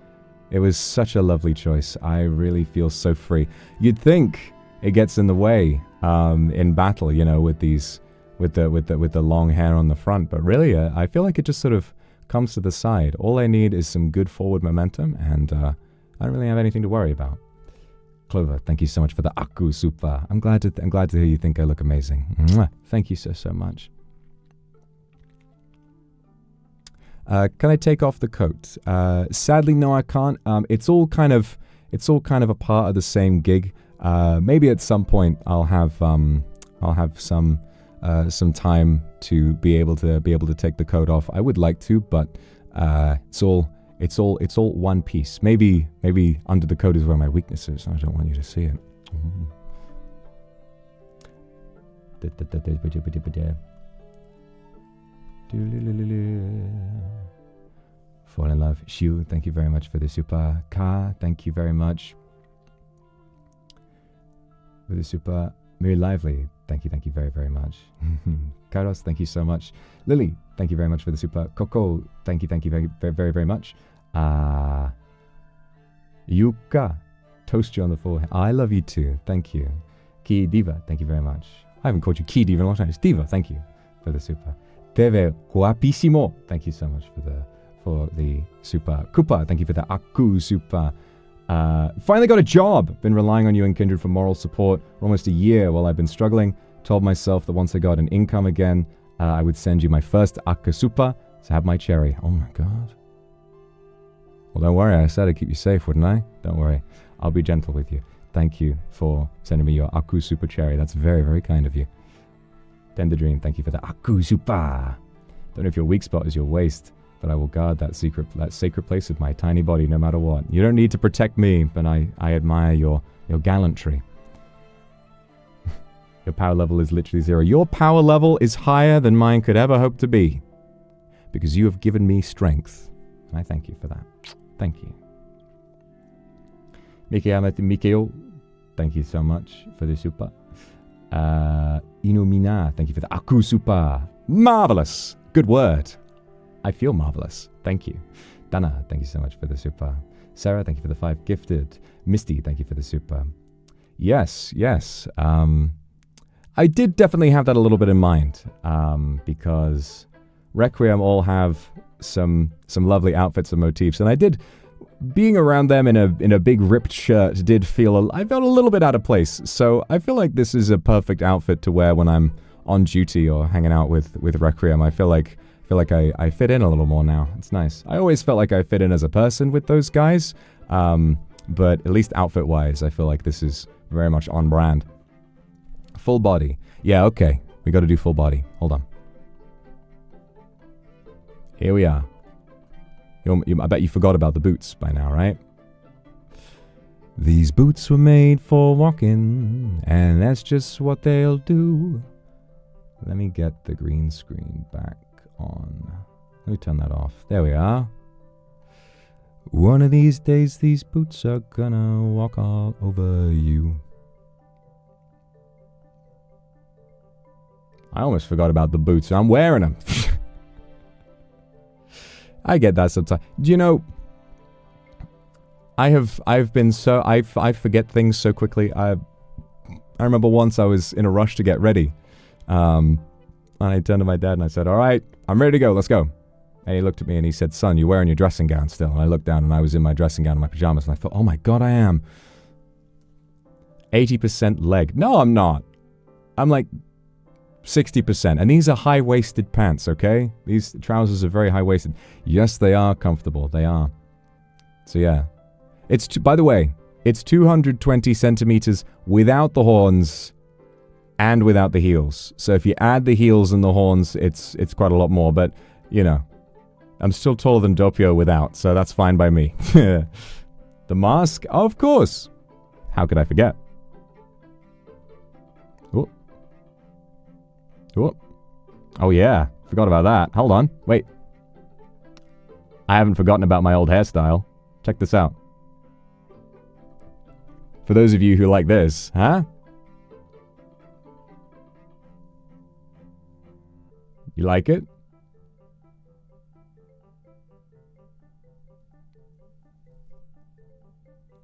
It was such a lovely choice. I really feel so free. You'd think it gets in the way in battle, you know, with these, with the long hair on the front, but really, I feel like it just sort of comes to the side. All I need is some good forward momentum, and I don't really have anything to worry about. Clover, thank you so much for the Aku Super. I'm glad to hear you think I look amazing. Mwah. Thank you so much. Can I take off the coat? Sadly, no, I can't. It's all kind of a part of the same gig. Maybe at some point I'll have some time to be able to take the coat off. I would like to, but it's all one piece. Maybe under the coat is where my weakness is. I don't want you to see it. Fall in love. Shu, thank you very much for the super. Ka, thank you very much for the super. Very lively. Thank you very, very much. Kairos, thank you so much. Lily, thank you very much for the super. Coco, thank you very, very, very much. Yuka, toast you on the forehead. I love you too. Thank you. Ki Diva, thank you very much. I haven't called you Ki Diva in a long time. It's Diva, thank you for the super. Teve guapísimo. Thank you so much for the super. Koopa, thank you for the Aku super. Finally got a job. Been relying on you and Kindred for moral support for almost a year while I've been struggling. Told myself that once I got an income again, I would send you my first Aku super to have my cherry. Oh my god. Well, don't worry. I said I'd keep you safe, wouldn't I? Don't worry. I'll be gentle with you. Thank you for sending me your Aku super cherry. That's very, very kind of you. Tender Dream, thank you for the Aku super. Don't know if your weak spot is your waist, but I will guard that sacred place with my tiny body no matter what. You don't need to protect me, but I admire your gallantry. Your power level is literally 0. Your power level is higher than mine could ever hope to be, because you have given me strength, and I thank you for that. Thank you. Mikeo, thank you so much for the super. Inumina, thank you for the Aku super. Marvelous. Good word. I feel marvelous. Thank you. Dana, thank you so much for the super. Sarah, thank you for the 5 gifted. Misty, thank you for the super. Yes. I did definitely have that a little bit in mind, because Requiem all have some lovely outfits and motifs, and I did, being around them in a big ripped shirt, I felt a little bit out of place. So I feel like this is a perfect outfit to wear when I'm on duty or hanging out with Requiem. I feel like I fit in a little more now. It's nice. I always felt like I fit in as a person with those guys, but at least outfit-wise, I feel like this is very much on brand. Full body. Yeah, okay. We got to do full body. Hold on. Here we are. I bet you forgot about the boots by now, right? These boots were made for walking, and that's just what they'll do. Let me get the green screen back on. Let me turn that off. There we are. One of these days, these boots are gonna walk all over you. I almost forgot about the boots. I'm wearing them. I get that sometimes. Do you know, I forget things so quickly. I remember once I was in a rush to get ready. And I turned to my dad and I said, all right, I'm ready to go. Let's go. And he looked at me and he said, son, you're wearing your dressing gown still. And I looked down and I was in my dressing gown and my pajamas. And I thought, oh my God, I am. 80% leg. No, I'm not. I'm like 60%. And these are high-waisted pants, okay? These trousers are very high-waisted. Yes, they are comfortable. They are. So yeah. By the way, it's 220 centimeters without the horns and without the heels. So if you add the heels and the horns, it's quite a lot more. But, you know, I'm still taller than Doppio without, so that's fine by me. The mask? Oh, of course. How could I forget? Oh. Oh yeah, forgot about that. Hold on, wait. I haven't forgotten about my old hairstyle. Check this out. For those of you who like this, huh? You like it?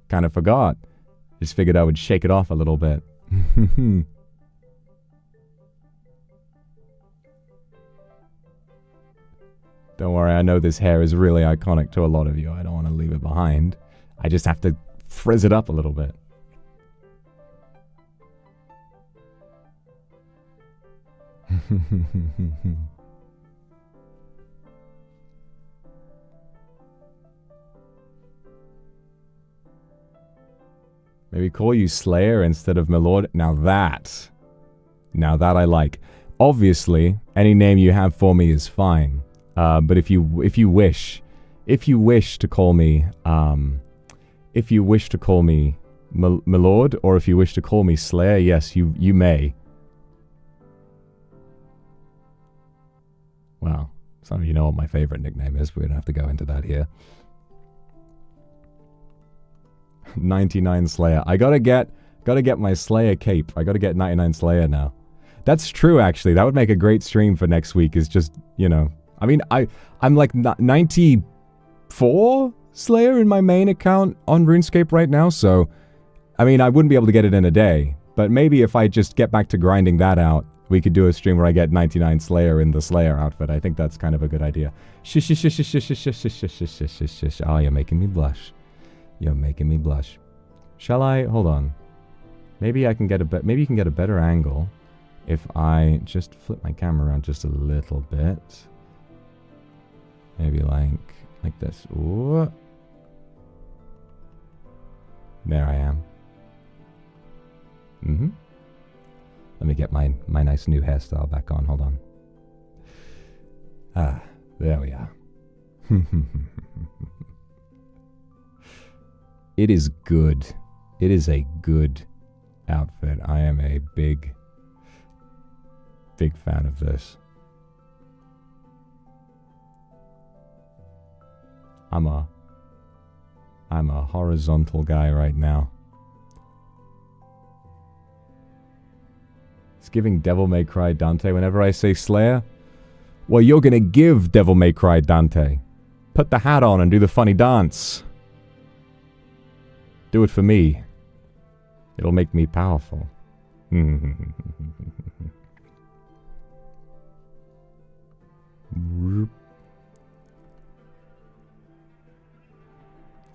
Kind of forgot. Just figured I would shake it off a little bit. Don't worry, I know this hair is really iconic to a lot of you. I don't want to leave it behind. I just have to frizz it up a little bit. Maybe call you Slayer instead of Milord. Now that I like. Obviously, any name you have for me is fine. But if you wish to call me Milord, or if you wish to call me Slayer, yes, you may. Well, some of you know what my favorite nickname is. We don't have to go into that here. 99 Slayer. I gotta get my Slayer cape. I gotta get 99 Slayer now. That's true, actually. That would make a great stream for next week. Is just, you know, I mean, I'm like 94 Slayer in my main account on RuneScape right now, so I mean, I wouldn't be able to get it in a day, but maybe if I just get back to grinding that out, we could do a stream where I get 99 Slayer in the Slayer outfit. I think that's kind of a good idea. Oh, you're making me blush. You're making me blush. Shall I? Hold on. Maybe I can get maybe you can get a better angle if I just flip my camera around just a little bit. Maybe like this. Ooh. There I am. Let me get my nice new hairstyle back on. Hold on. Ah, there we are. It is good. It is a good outfit. I am a big fan of this. I'm a horizontal guy right now. It's giving Devil May Cry Dante whenever I say Slayer. Well, you're gonna give Devil May Cry Dante. Put the hat on and do the funny dance. Do it for me. It'll make me powerful.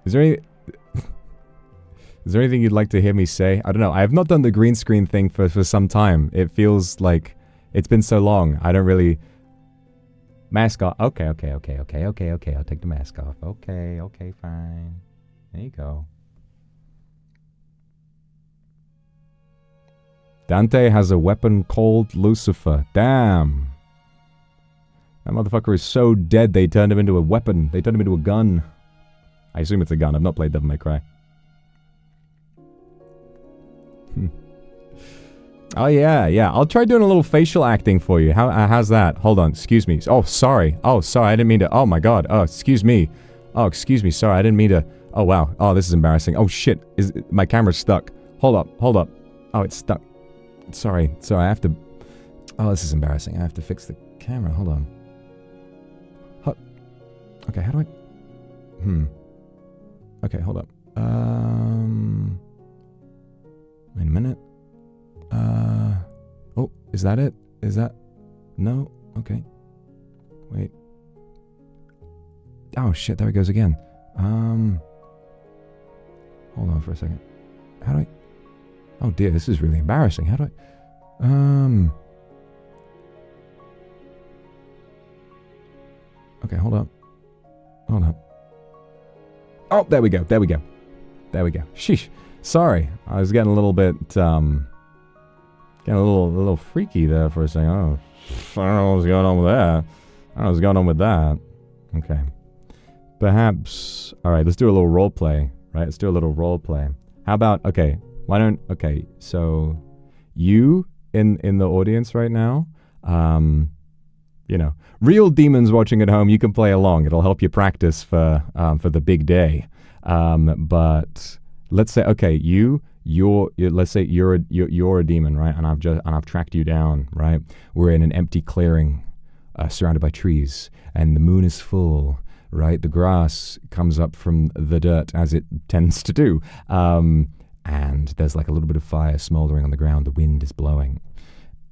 Is there anything you'd like to hear me say? I don't know. I have not done the green screen thing for some time. It feels like it's been so long. I don't really... Mask off. Okay. I'll take the mask off. Okay, fine. There you go. Dante has a weapon called Lucifer. Damn. That motherfucker is so dead they turned him into a weapon. They turned him into a gun. I assume it's a gun. I've not played Devil May Cry. Oh, yeah. I'll try doing a little facial acting for you. How's that? Hold on. Excuse me. Oh, sorry. Oh, sorry. I didn't mean to. Oh, my God. Oh, excuse me. Oh, excuse me. Sorry. I didn't mean to. Oh, wow. Oh, this is embarrassing. Oh, shit. My camera's stuck. Hold up. Oh, it's stuck. Sorry. I have to... Oh, this is embarrassing. I have to fix the camera. Hold on. Okay, how do I... Okay, hold up. Wait a minute. Oh, is that it? Is that... No? Okay. Wait. Oh, shit, there it goes again. Hold on for a second. How do I... Oh, dear, this is really embarrassing. How do I... Okay, hold up. Oh, there we go. Sheesh. Sorry. I was getting a little bit, getting a little freaky there for a second. Oh, I don't know what's going on with that. Okay. Perhaps, alright, let's do a little role play, right? Let's do a little role play. How about, okay, so you in the audience right now, you know, real demons watching at home, you can play along. It'll help you practice for the big day. But let's say, okay, let's say you're a demon, right? And I've tracked you down, right? We're in an empty clearing, surrounded by trees, and the moon is full, right? The grass comes up from the dirt, as it tends to do. And there's like a little bit of fire smoldering on the ground. The wind is blowing.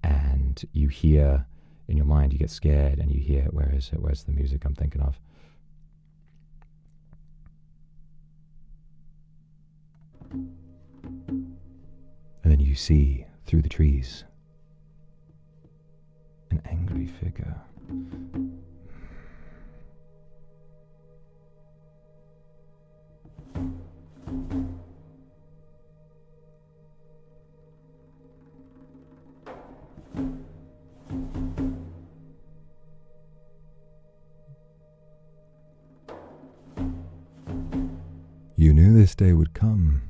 And you hear, in your mind, you get scared, and you hear, where is it? Where's the music I'm thinking of? And then you see, through the trees, an angry figure. You knew this day would come.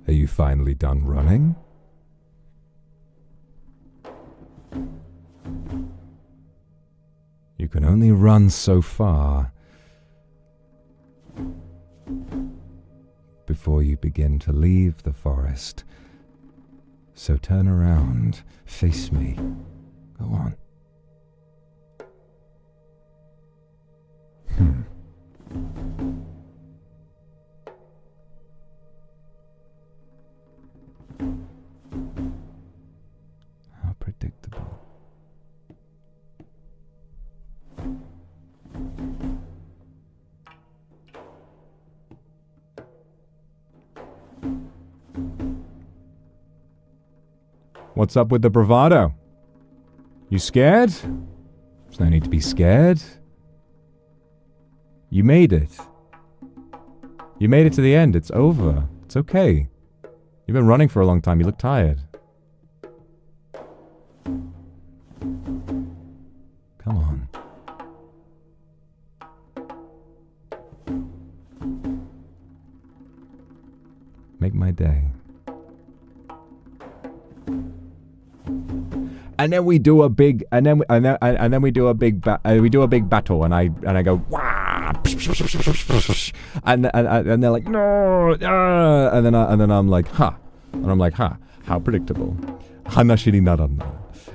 Are you finally done running? You can only run so far before you begin to leave the forest. So turn around, face me. Go on. How predictable. What's up with the bravado? You scared? There's no need to be scared. You made it. You made it to the end. It's over. It's okay. You've been running for a long time. You look tired. Come on. Make my day. And then we do a big, and then we do a big battle, and I go wah, and they're like no, and then I'm like and I'm like how predictable, hanashiri naranna,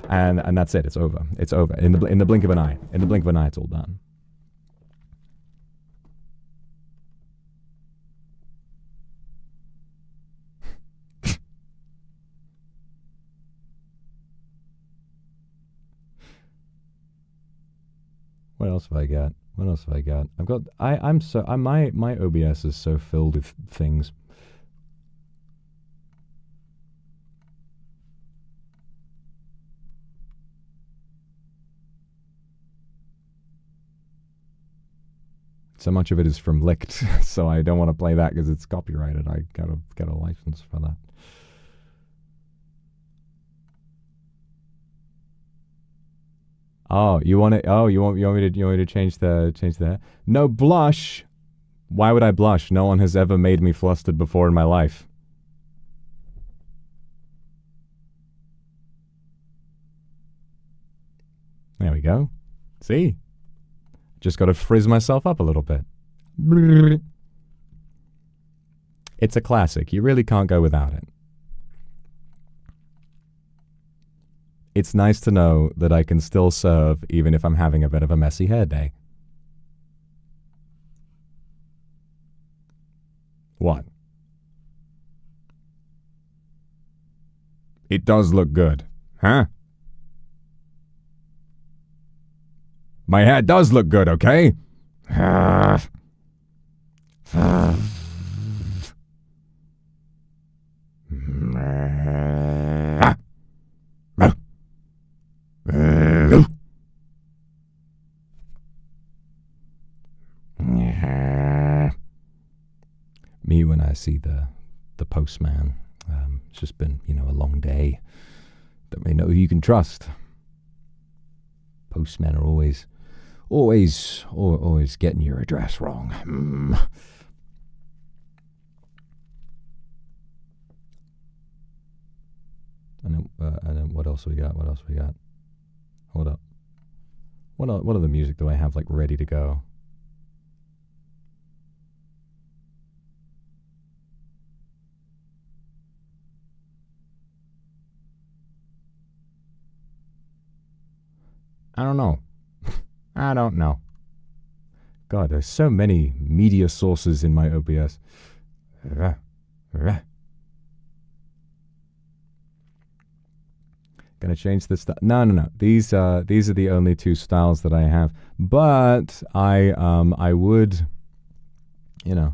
and that's it. It's over. It's over in the blink of an eye. In the blink of an eye, it's all done. What else have I got? What else have I got? My OBS is so filled with things. So much of it is from Licked, so I don't want to play that because it's copyrighted. I gotta get a license for that. Oh, you want it? Oh, you want me to change the? No blush. Why would I blush? No one has ever made me flustered before in my life. There we go. See? Just got to frizz myself up a little bit. It's a classic. You really can't go without it. It's nice to know that I can still serve even if I'm having a bit of a messy hair day. What? It does look good, huh? My hair does look good, okay? Me when I see the postman. It's just been, a long day. Don't really know who you can trust. Postmen are always getting your address wrong. And then what else we got? Hold up. What other music do I have like ready to go? I don't know. I don't know. God, there's so many media sources in my OBS. Gonna change this stuff. No. These are the only two styles that I have. But I would, you know,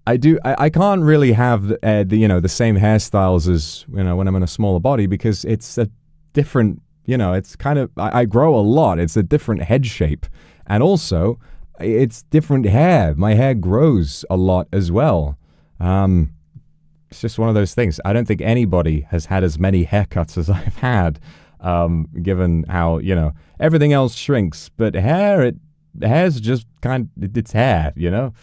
I can't really have the same hairstyles as, you know, when I'm in a smaller body, because it's a different, you know, it's kind of, I grow a lot. It's a different head shape. And also, it's different hair. My hair grows a lot as well. It's just one of those things. I don't think anybody has had as many haircuts as I've had, given how, you know, everything else shrinks. But hair's just it's hair, you know?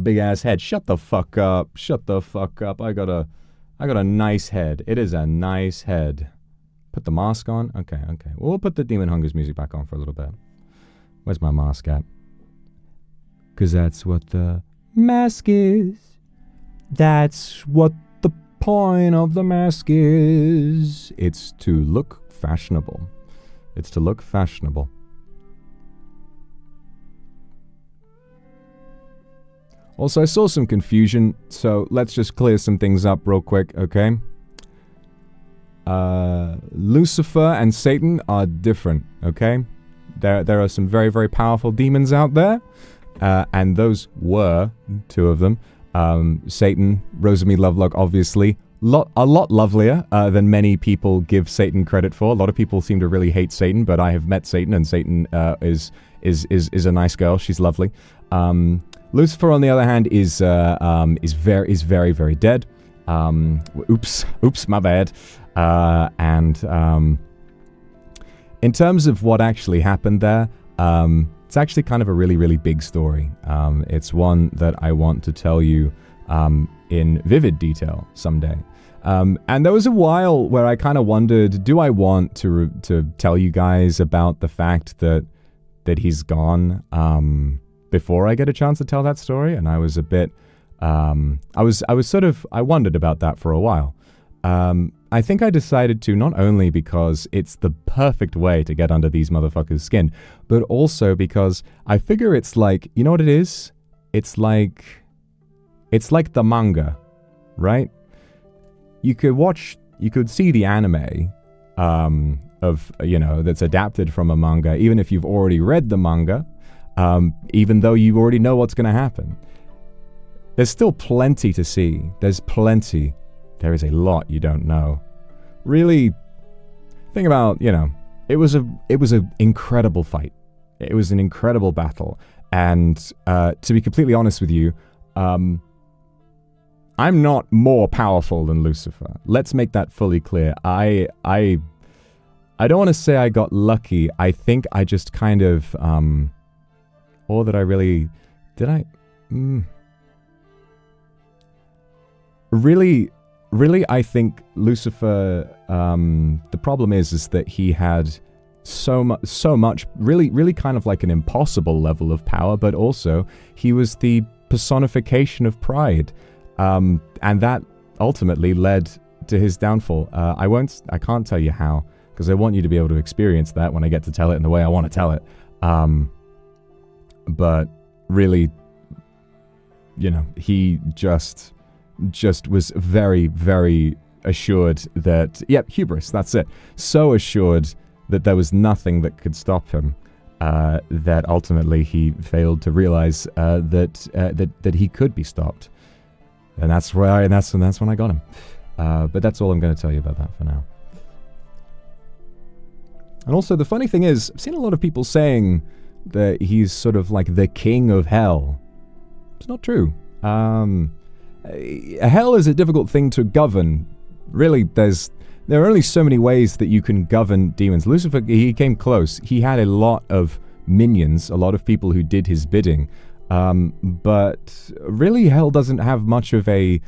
Big ass head. Shut the fuck up. Shut the fuck up. I got a nice head. It is a nice head. Put the mask on? Okay. We'll put the Demon Hungers music back on for a little bit. Where's my mask at? Because that's what the mask is. That's what the point of the mask is. It's to look fashionable. It's to look fashionable. Also, I saw some confusion, so let's just clear some things up real quick, okay? Lucifer and Satan are different, okay? There are some very, very powerful demons out there, and those were two of them. Satan, Rosamie Lovelock, obviously, a lot lovelier than many people give Satan credit for. A lot of people seem to really hate Satan, but I have met Satan, and Satan is a nice girl. She's lovely. Lucifer, on the other hand, is very, very dead. Oops, my bad. In terms of what actually happened there, it's actually kind of a really, really big story. It's one that I want to tell you in vivid detail someday. And there was a while where I kind of wondered, do I want to tell you guys about the fact that he's gone before I get a chance to tell that story? And I was a bit, I wondered about that for a while. I think I decided to, not only because it's the perfect way to get under these motherfuckers' skin, but also because I figure it's like, you know what it is? It's like the manga, right? You could see the anime of, you know, that's adapted from a manga, even if you've already read the manga, even though you already know what's going to happen. There's still plenty to see. There's plenty. There is a lot you don't know. Really, think about, you know, it was an incredible fight. It was an incredible battle. And to be completely honest with you, I'm not more powerful than Lucifer. Let's make that fully clear. I don't want to say I got lucky. I think I just kind of, or that I really, did I? Really, I think Lucifer, the problem is that he had so much, really kind of like an impossible level of power, but also he was the personification of pride. And that ultimately led to his downfall. I can't tell you how, because I want you to be able to experience that when I get to tell it in the way I want to tell it. But really, you know, he just was very, very assured that, yep, hubris, that's it. So assured that there was nothing that could stop him, that ultimately he failed to realize that he could be stopped. And that's when I got him. But that's all I'm going to tell you about that for now. And also, the funny thing is, I've seen a lot of people saying that he's sort of like the king of hell. It's not true. Hell is a difficult thing to govern. Really, there are only so many ways that you can govern demons. Lucifer, he came close. He had a lot of minions, a lot of people who did his bidding. But really, hell doesn't have much of a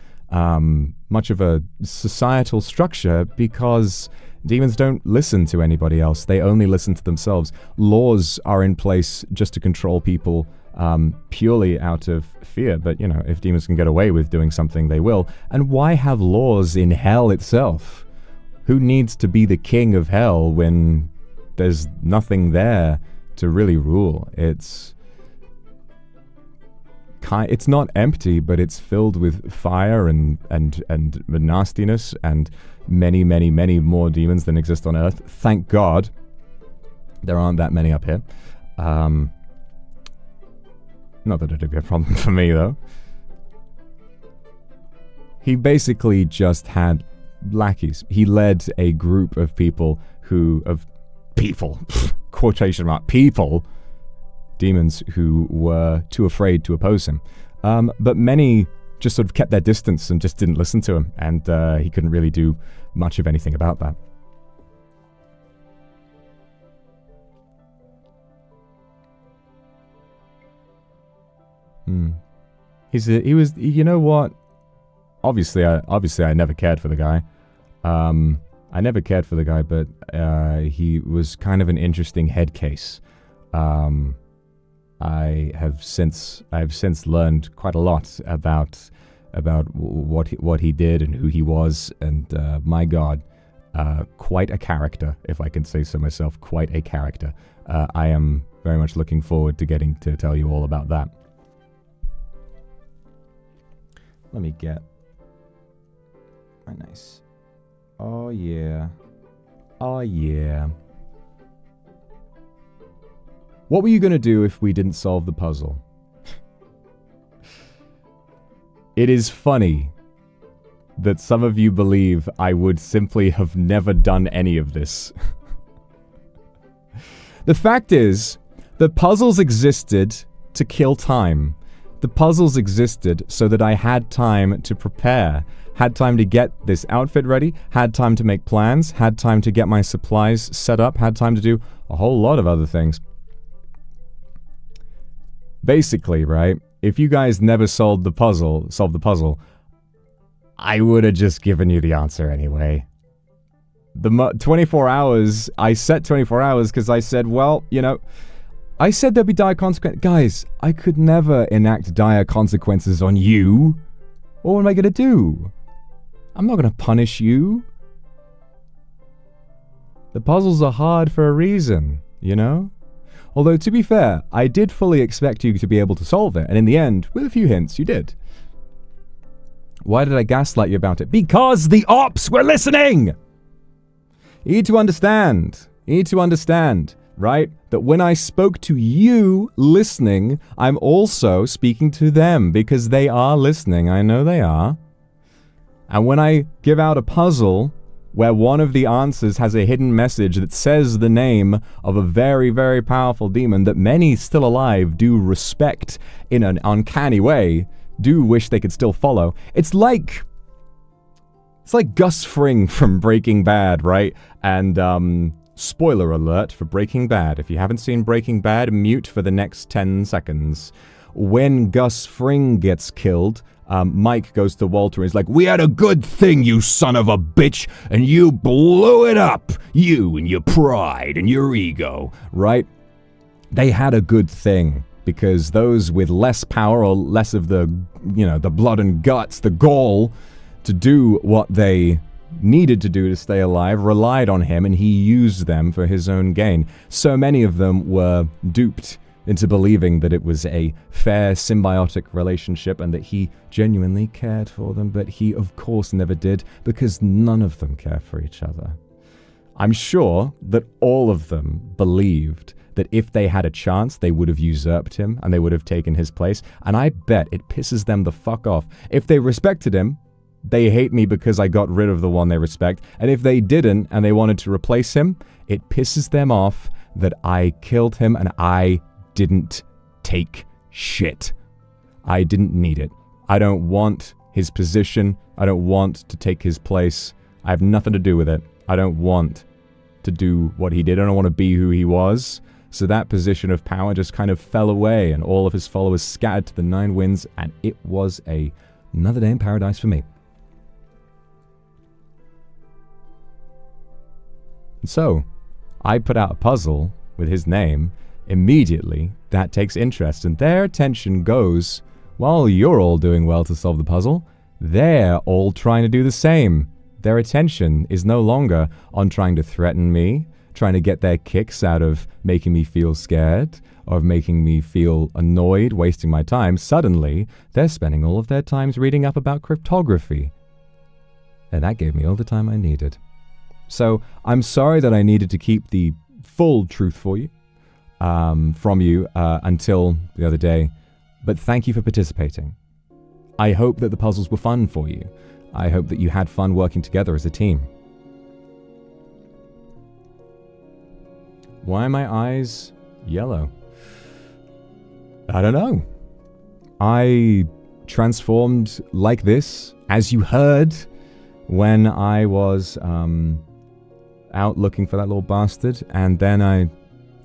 societal structure, because demons don't listen to anybody else. They only listen to themselves. Laws are in place just to control people, purely out of fear. But, you know, if demons can get away with doing something, they will. And why have laws in hell itself? Who needs to be the king of hell when there's nothing there to really rule? It's not empty, but it's filled with fire and nastiness and many, many, many more demons than exist on Earth. Thank God there aren't that many up here. Not that it'd be a problem for me, though. He basically just had lackeys. He led a group of people quotation mark, people, demons who were too afraid to oppose him. But many just sort of kept their distance and just didn't listen to him, and he couldn't really do much of anything about that. He was, you know what? Obviously I never cared for the guy. I never cared for the guy, but he was kind of an interesting head case. I've since learned quite a lot about what he did and who he was, and my God, quite a character, if I can say so myself, quite a character. I am very much looking forward to getting to tell you all about that. Let me get... Oh, nice. Oh, yeah. Oh, yeah. What were you going to do if we didn't solve the puzzle? It is funny that some of you believe I would simply have never done any of this. The fact is, the puzzles existed to kill time. The puzzles existed so that I had time to prepare, had time to get this outfit ready, had time to make plans, had time to get my supplies set up, had time to do a whole lot of other things. Basically, right, if you guys never solved the puzzle, I would have just given you the answer anyway. The 24 hours, I set 24 hours because I said, well, you know, I said there'd be dire consequences. Guys, I could never enact dire consequences on you. What am I going to do? I'm not going to punish you. The puzzles are hard for a reason, you know? Although, to be fair, I did fully expect you to be able to solve it, and in the end, with a few hints, you did. Why did I gaslight you about it? Because the ops were listening! You need to understand. Right? That when I spoke to you listening, I'm also speaking to them because they are listening. I know they are. And when I give out a puzzle where one of the answers has a hidden message that says the name of a very, very powerful demon that many still alive do respect in an uncanny way, do wish they could still follow. It's like Gus Fring from Breaking Bad, right? And, spoiler alert for Breaking Bad. If you haven't seen Breaking Bad, mute for the next 10 seconds. When Gus Fring gets killed, Mike goes to Walter and is like, "We had a good thing, you son of a bitch, and you blew it up. You and your pride and your ego," right? They had a good thing because those with less power or less of the, you know, the blood and guts, the gall to do what they needed to do to stay alive, relied on him, and he used them for his own gain. So many of them were duped into believing that it was a fair symbiotic relationship and that he genuinely cared for them, but he of course never did, because none of them care for each other. I'm sure that all of them believed that if they had a chance, they would have usurped him and they would have taken his place, and I bet it pisses them the fuck off. If they respected him, they hate me because I got rid of the one they respect. And if they didn't and they wanted to replace him, it pisses them off that I killed him and I didn't take shit. I didn't need it. I don't want his position. I don't want to take his place. I have nothing to do with it. I don't want to do what he did. I don't want to be who he was. So that position of power just kind of fell away and all of his followers scattered to the 9 winds, and it was another day in paradise for me. So, I put out a puzzle with his name. Immediately, that takes interest, and their attention goes, while you're all doing well to solve the puzzle, they're all trying to do the same. Their attention is no longer on trying to threaten me, trying to get their kicks out of making me feel scared, or of making me feel annoyed, wasting my time. Suddenly, they're spending all of their times reading up about cryptography. And that gave me all the time I needed. So I'm sorry that I needed to keep the full truth for you, from you until the other day. But thank you for participating. I hope that the puzzles were fun for you. I hope that you had fun working together as a team. Why are my eyes yellow? I don't know. I transformed like this, as you heard, when I was out looking for that little bastard, and then I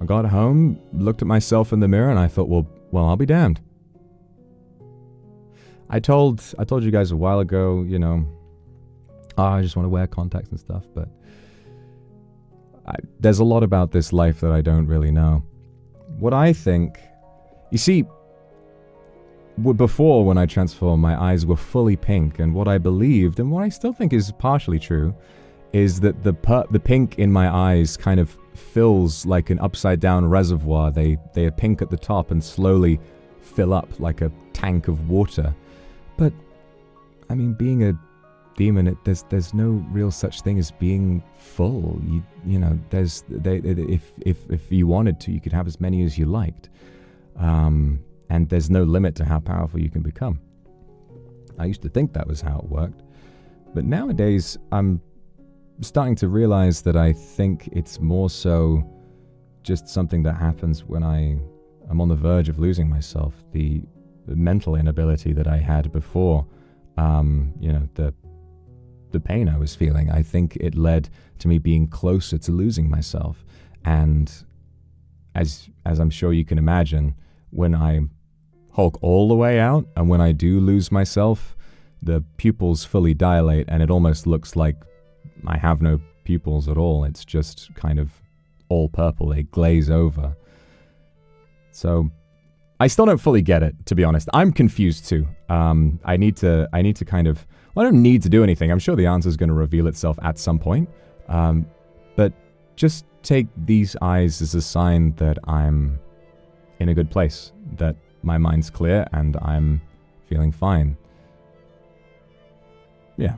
got home, looked at myself in the mirror, and I thought, well, I'll be damned. I told you guys a while ago, you know, I just want to wear contacts and stuff, but there's a lot about this life that I don't really know. What I think, you see, before when I transformed, my eyes were fully pink, and what I believed, and what I still think is partially true, is that the pink in my eyes kind of fills like an upside down reservoir. They are pink at the top and slowly fill up like a tank of water. But I mean, being a demon, there's no real such thing as being full. You know, if you wanted to, you could have as many as you liked, and there's no limit to how powerful you can become. I used to think that was how it worked, but nowadays I'm starting to realize that I think it's more so just something that happens when I'm on the verge of losing myself. The mental inability that I had before, you know, the pain I was feeling, I think it led to me being closer to losing myself. And as I'm sure you can imagine, when I hulk all the way out and when I do lose myself, the pupils fully dilate and it almost looks like I have no pupils at all. It's just kind of all purple. They glaze over. So I still don't fully get it, to be honest. I'm confused too. I need to kind of, well, I don't need to do anything. I'm sure the answer is going to reveal itself at some point. But just take these eyes as a sign that I'm in a good place, that my mind's clear and I'm feeling fine. Yeah.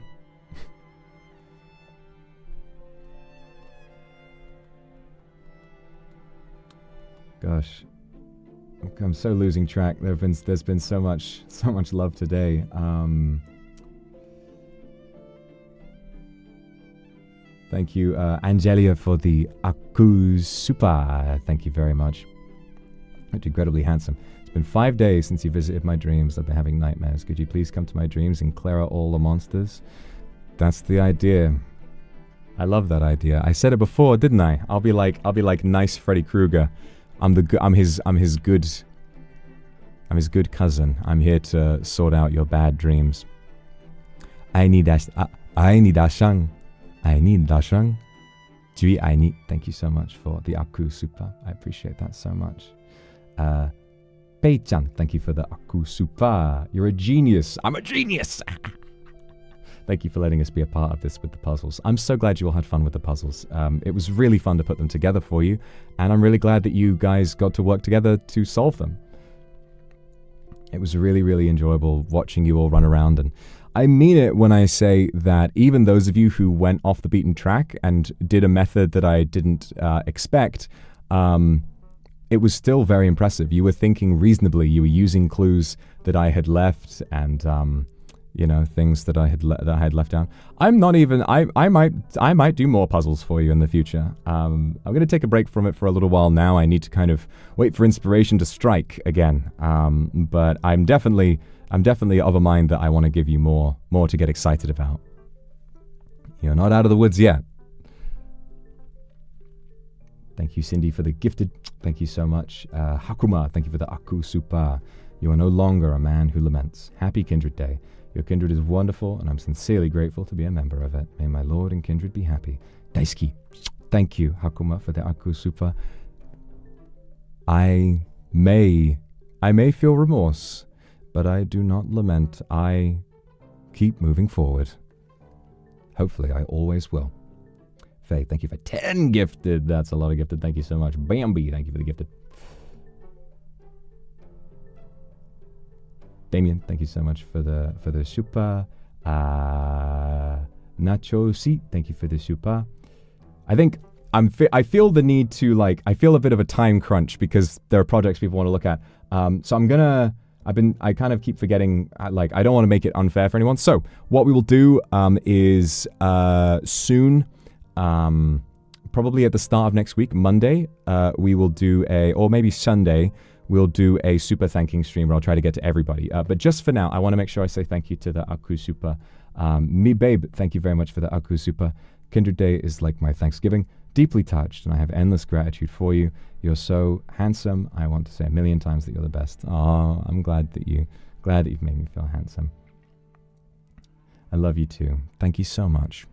Gosh. I'm so losing track. There's been so much love today. Thank you, Angelia, for the Aku Super. Thank you very much. It's incredibly handsome. It's been 5 days since you visited my dreams. I've been having nightmares. Could you please come to my dreams and clear out all the monsters? That's the idea. I love that idea. I said it before, didn't I? I'll be like nice Freddy Krueger. I'm his good cousin. I'm here to sort out your bad dreams. I need dashang. Thank you so much for the Aku Super. I appreciate that so much. Pei-chan, thank you for the Aku Super. You're a genius. I'm a genius. Thank you for letting us be a part of this with the puzzles. I'm so glad you all had fun with the puzzles. It was really fun to put them together for you, and I'm really glad that you guys got to work together to solve them. It was really, really enjoyable watching you all run around, and I mean it when I say that even those of you who went off the beaten track and did a method that I didn't expect, it was still very impressive. You were thinking reasonably. You were using clues that I had left and you know, things that I had left down. I'm not even. I might do more puzzles for you in the future. I'm going to take a break from it for a little while now. I need to kind of wait for inspiration to strike again. But I'm definitely of a mind that I want to give you more to get excited about. You're not out of the woods yet. Thank you, Cindy, for the gifted. Thank you so much. Hakuma, thank you for the Aku Super. You are no longer a man who laments. Happy Kindred Day. Your kindred is wonderful, and I'm sincerely grateful to be a member of it. May my lord and kindred be happy. Daisuki, thank you, Hakuma, for the Aku Super. I may feel remorse, but I do not lament. I keep moving forward. Hopefully, I always will. Faye, thank you for 10 gifted. That's a lot of gifted. Thank you so much. Bambi, thank you for the gifted. Damien, thank you so much for the super. Nacho C, thank you for the super. I think I feel the need to I feel a bit of a time crunch because there are projects people want to look at. So I kind of keep forgetting, I don't want to make it unfair for anyone. So what we will do is soon, probably at the start of next week, Monday, we will do or maybe Sunday, we'll do a super thanking stream where I'll try to get to everybody. But just for now, I want to make sure I say thank you to the Aku Super. Me Babe, thank you very much for the Aku Super. Kindred Day is like my Thanksgiving. Deeply touched, and I have endless gratitude for you. You're so handsome. I want to say 1,000,000 times that you're the best. Oh, I'm glad that you've made me feel handsome. I love you too. Thank you so much.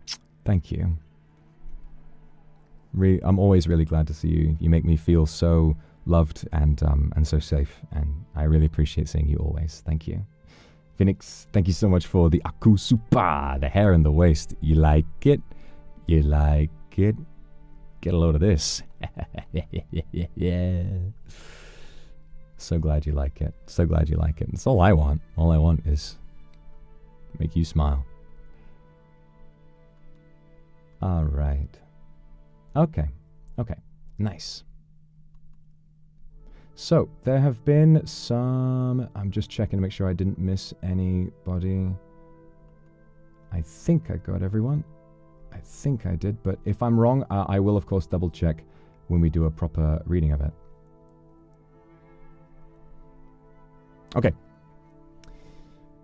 Thank you. I'm always really glad to see you. You make me feel so loved and so safe, and I really appreciate seeing you always. Thank you. Phoenix, thank you so much for the Aku Super, the hair and the waist. You like it? You like it? Get a load of this. Yeah. So glad you like it. So glad you like it. That's all I want. All I want is make you smile. All right. Okay. Okay. Nice. So, there have been some... I'm just checking to make sure I didn't miss anybody. I think I got everyone. I think I did, but if I'm wrong, I will, of course, double-check when we do a proper reading of it. Okay.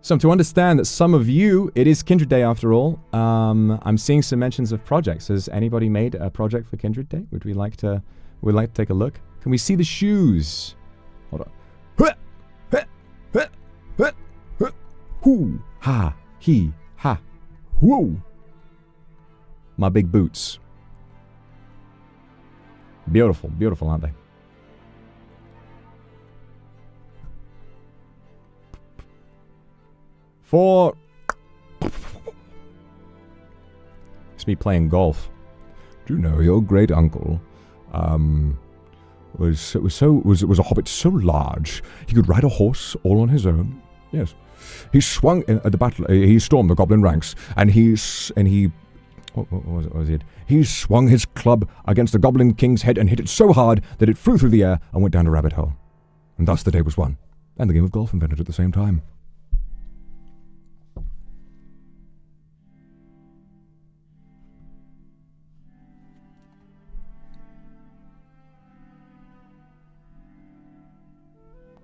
So, to understand that some of you, it is Kindred Day after all. I'm seeing some mentions of projects. Has anybody made a project for Kindred Day? Would we like to take a look? Can we see the shoes? Hold on. Hoo, ha, he, ha, whoa. My big boots. Beautiful, beautiful, aren't they? It's me playing golf. Do you know your great uncle? Was a hobbit so large he could ride a horse all on his own. Yes, he swung at the battle. He stormed the goblin ranks, and he what was it? He swung his club against the goblin king's head and hit it so hard that it flew through the air and went down a rabbit hole. And thus the day was won, and the game of golf invented at the same time.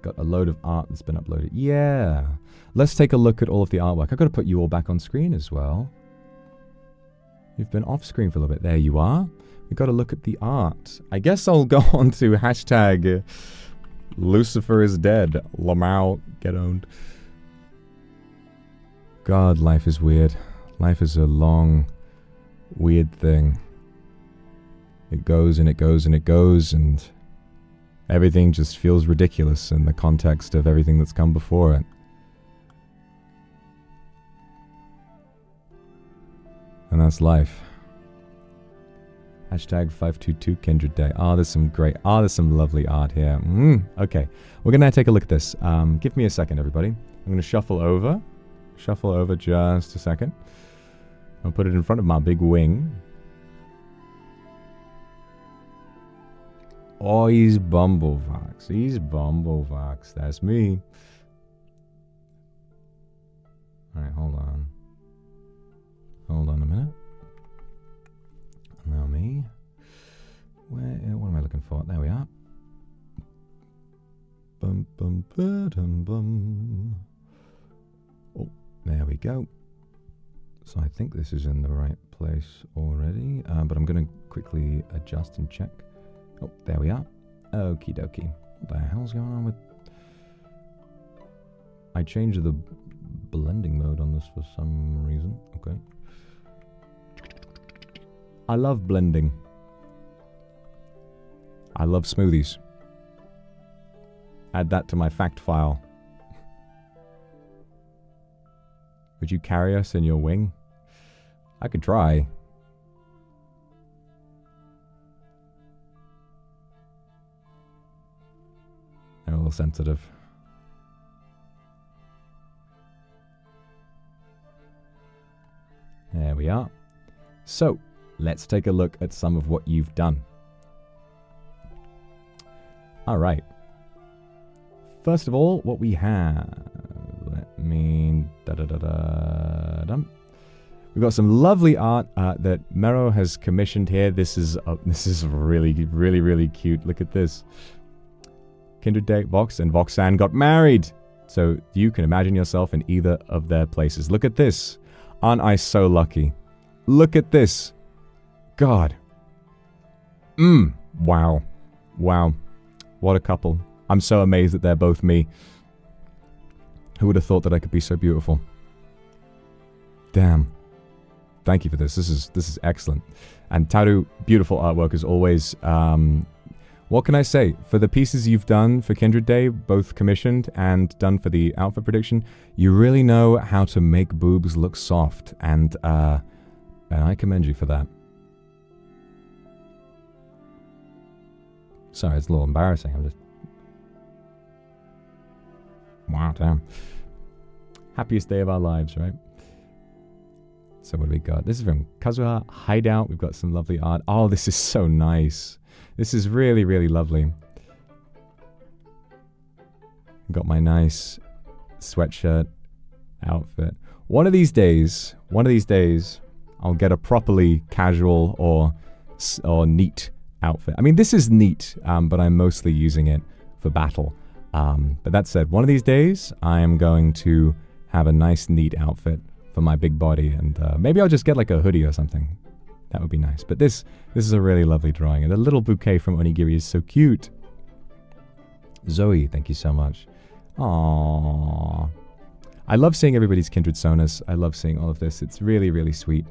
Got a load of art that's been uploaded. Yeah. Let's take a look at all of the artwork. I've got to put you all back on screen as well. You've been off screen for a little bit. There you are. We've got to look at the art. I guess I'll go on to hashtag Lucifer is dead. Lamau, get owned. God, life is weird. Life is a long, weird thing. It goes and it goes and it goes, and everything just feels ridiculous in the context of everything that's come before it. And that's life. Hashtag 522 Kindred Day. There's some lovely art here. Okay, we're gonna take a look at this. Give me a second, everybody. I'm gonna shuffle over just a second. I'll put it in front of my big wing. Oh, he's Bumblefox. He's Bumblefox. That's me. Alright, hold on. Hold on a minute. Now me. What am I looking for? There we are. Bum, bum, ba-dum, bum. Oh, there we go. So I think this is in the right place already. But I'm going to quickly adjust and check. Oh, there we are. Okie dokie. What the hell's going on with... I changed the blending mode on this for some reason. Okay. I love blending. I love smoothies. Add that to my fact file. Would you carry us in your wing? I could try. They're a little sensitive. There we are. So, let's take a look at some of what you've done. Alright. First of all, what we have... Let me... We've got some lovely art that Mero has commissioned here. This is really, really, really cute. Look at this. Kindred Day, Vox and Voxan got married. So you can imagine yourself in either of their places. Look at this. Aren't I so lucky? Look at this. God. Wow. Wow. What a couple. I'm so amazed that they're both me. Who would have thought that I could be so beautiful? Damn. Thank you for this. This is excellent. And Taru, beautiful artwork as always. What can I say? For the pieces you've done for Kindred Day, both commissioned and done for the outfit prediction, you really know how to make boobs look soft, and I commend you for that. Sorry, it's a little embarrassing. I'm just... Wow, damn. Happiest day of our lives, right? So what do we got? This is from Kazuha Hideout. We've got some lovely art. Oh, this is so nice. This is really, really lovely. Got my nice sweatshirt outfit. One of these days, I'll get a properly casual or neat outfit. I mean, this is neat, but I'm mostly using it for battle. But that said, one of these days, I am going to have a nice, neat outfit for my big body, and maybe I'll just get like a hoodie or something. That would be nice. But this is a really lovely drawing, and the little bouquet from Onigiri is so cute. Zoe, thank you so much. Aww. I love seeing everybody's Kindred Sonas. I love seeing all of this. It's really, really sweet.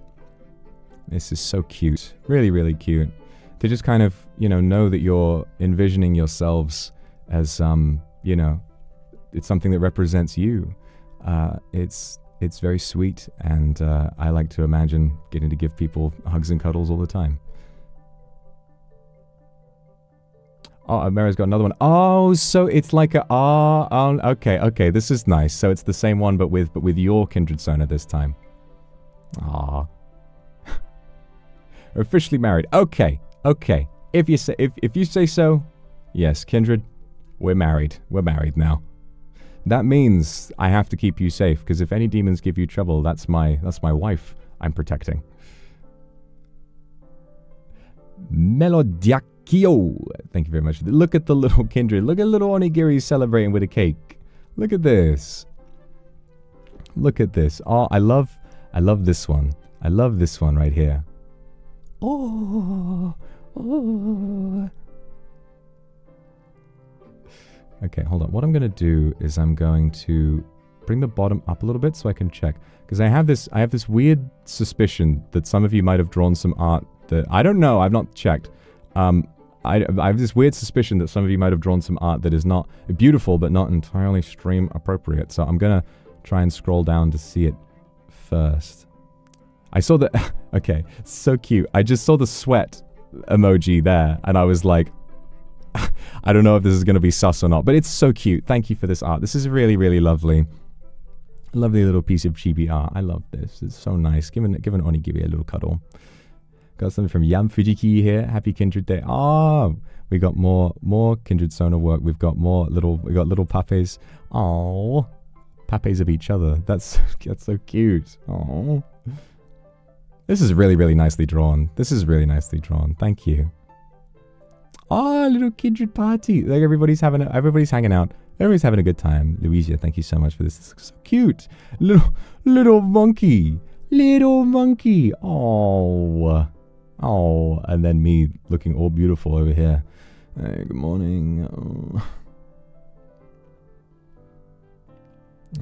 This is so cute. Really, really cute. To just kind of, know that you're envisioning yourselves as, it's something that represents you. It's very sweet, and I like to imagine getting to give people hugs and cuddles all the time. Oh, Mara's got another one. Oh, so it's like a... Oh, okay, this is nice. So it's the same one, but with your Kindred Sona this time. Ah. Officially married. Okay. If you say so, yes, Kindred, we're married. We're married now. That means I have to keep you safe, because if any demons give you trouble, that's my wife I'm protecting. Melodiakio, thank you very much. Look at the little Kindred. Look at little Onigiri celebrating with a cake. Look at this. Look at this. Oh, I love this one. I love this one right here. Oh. Okay, hold on. What I'm going to do is I'm going to bring the bottom up a little bit so I can check. Because I have this weird suspicion that some of you might have drawn some art that... I don't know. I've not checked. I have this weird suspicion that some of you might have drawn some art that is not beautiful, but not entirely stream appropriate. So I'm going to try and scroll down to see it first. I saw the... Okay, so cute. I just saw the sweat emoji there, and I was like... I don't know if this is going to be sus or not, but it's so cute. Thank you for this art. This is really, really lovely. Lovely little piece of chibi art. I love this. It's so nice. Give an Onigiri a little cuddle. Got something from Yam Fujiki here. Happy Kindred Day. Oh, we got more Kindred Sona work. We got little papes. Oh, papes of each other. That's so cute. Oh, this is really, really nicely drawn. Thank you. Oh, little Kindred party. Like everybody's hanging out. Everybody's having a good time. Louisia, thank you so much for this. This is so cute. Little monkey. Oh. And then me looking all beautiful over here. Hey, good morning.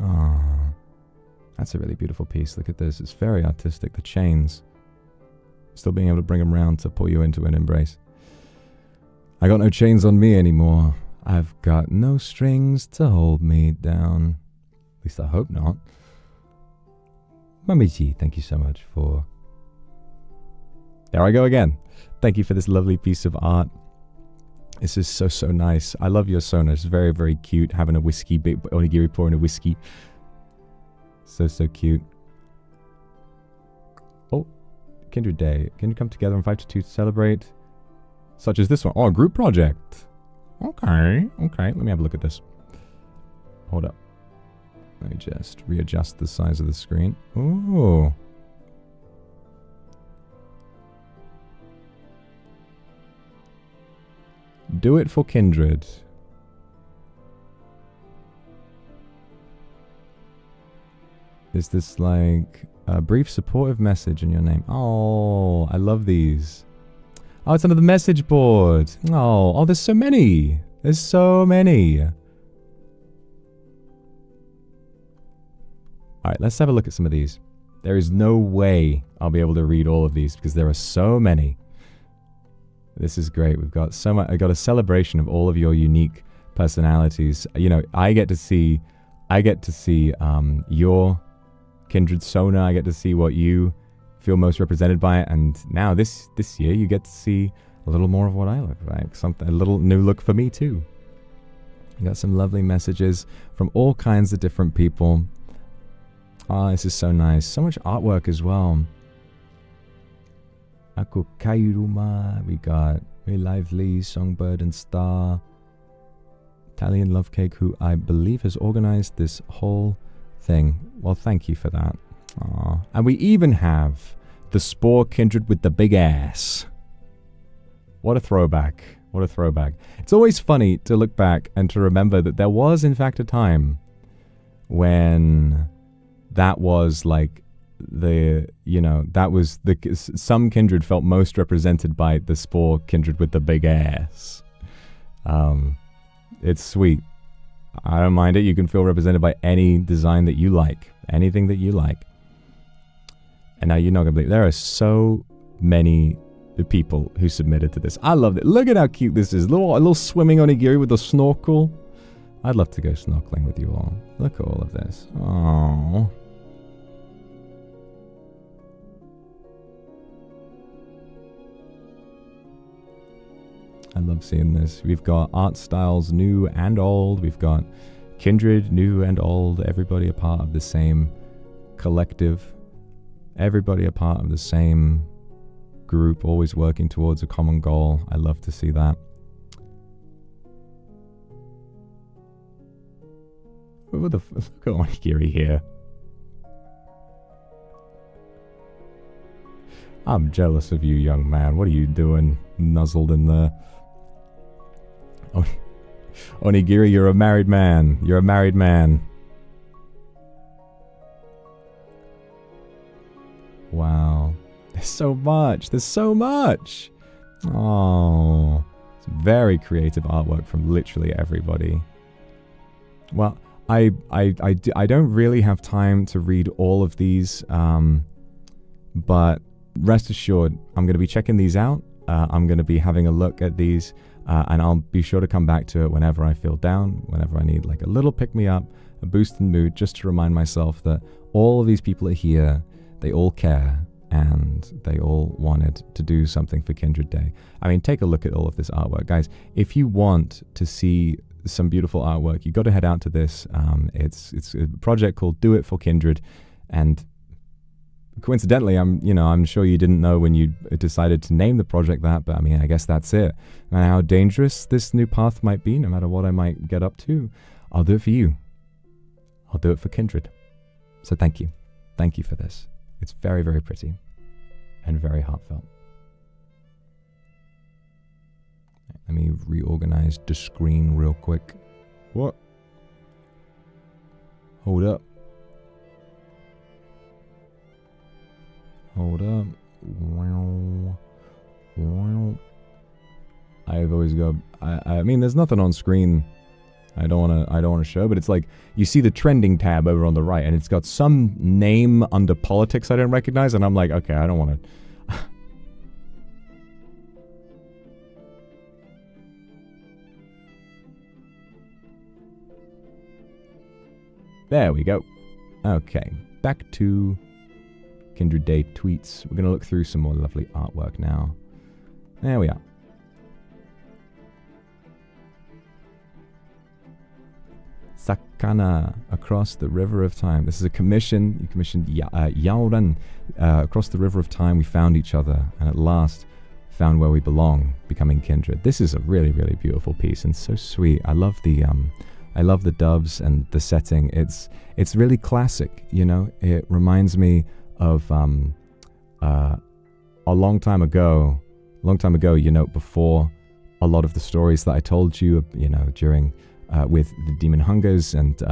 Oh. That's a really beautiful piece. Look at this. It's very artistic. The chains. Still being able to bring them round to pull you into an embrace. I got no chains on me anymore. I've got no strings to hold me down. At least I hope not. Mamiji, thank you so much for There I go again. Thank you for this lovely piece of art. This is so, so nice. I love your Sona. It's very, very cute. Having a whiskey, onigiri pouring a whiskey. So, so cute. Oh, Kindred Day. Can you come together on 5 to 2 to celebrate? Such as this one. Oh, a group project. Okay, okay. Let me have a look at this. Hold up. Let me just readjust the size of the screen. Ooh. Do it for Kindred. Is this like a brief supportive message in your name? Oh, I love these. Oh, it's under the message board. Oh, there's so many. There's so many. All right, let's have a look at some of these. There is no way I'll be able to read all of these because there are so many. This is great. We've got so much. I got a celebration of all of your unique personalities. You know, I get to see your Kindred Sona. I get to see what you feel most represented by it. And now this year, you get to see a little more of what I look like. A little new look for me too. I got some lovely messages from all kinds of different people. Oh, this is so nice. So much artwork as well. Ako Kairuma, we got Very Lively, Songbird and Star, Italian Love Cake, who I believe has organized this whole thing. Well, thank you for that. Aww. And we even have the Spore Kindred with the big ass. What a throwback. What a throwback. It's always funny to look back and to remember that there was, in fact, a time when that was like some Kindred felt most represented by the Spore Kindred with the big ass. It's sweet. I don't mind it. You can feel represented by any design that you like. Anything that you like. And now you're not going to believe, there are so many people who submitted to this. I loved it. Look at how cute this is. A little swimming onigiri with a snorkel. I'd love to go snorkeling with you all. Look at all of this. Aww. I love seeing this. We've got art styles new and old. We've got Kindred, new and old. Everybody a part of the same collective. Everybody a part of the same group, always working towards a common goal. I love to see that. Look at Onigiri here. I'm jealous of you, young man. What are you doing, nuzzled in there? Onigiri, you're a married man. You're a married man. Wow. There's so much. There's so much. Oh. It's very creative artwork from literally everybody. Well, I don't really have time to read all of these, but rest assured, I'm going to be checking these out. I'm going to be having a look at these, and I'll be sure to come back to it whenever I feel down, whenever I need like a little pick-me-up, a boost in mood, just to remind myself that all of these people are here, they all care, and they all wanted to do something for Kindred Day. I mean, take a look at all of this artwork. Guys, if you want to see some beautiful artwork, you got to head out to this. It's a project called Do It for Kindred, and coincidentally, I'm sure you didn't know when you decided to name the project that, but I mean, I guess that's it. No matter how dangerous this new path might be, no matter what I might get up to, I'll do it for you. I'll do it for Kindred. So thank you. Thank you for this. It's very, very pretty and very heartfelt. Let me reorganize the screen real quick. What? Hold up. Hold up. I've always got. I mean, there's nothing on screen. I don't want to show, but it's like you see the trending tab over on the right, and it's got some name under politics I don't recognize, and I'm like, okay, I don't want to. There we go. Okay, back to Kindred Day tweets. We're going to look through some more lovely artwork now. There we are. Sakana, across the river of time. This is a commission. You commissioned Yaoran. Across the river of time, we found each other, and at last found where we belong, becoming kindred. This is a really, really beautiful piece, and so sweet. I love the doves and the setting. It's really classic, you know. It reminds me of a long time ago, you know, before a lot of the stories that I told you, you know, during with the demon hungers and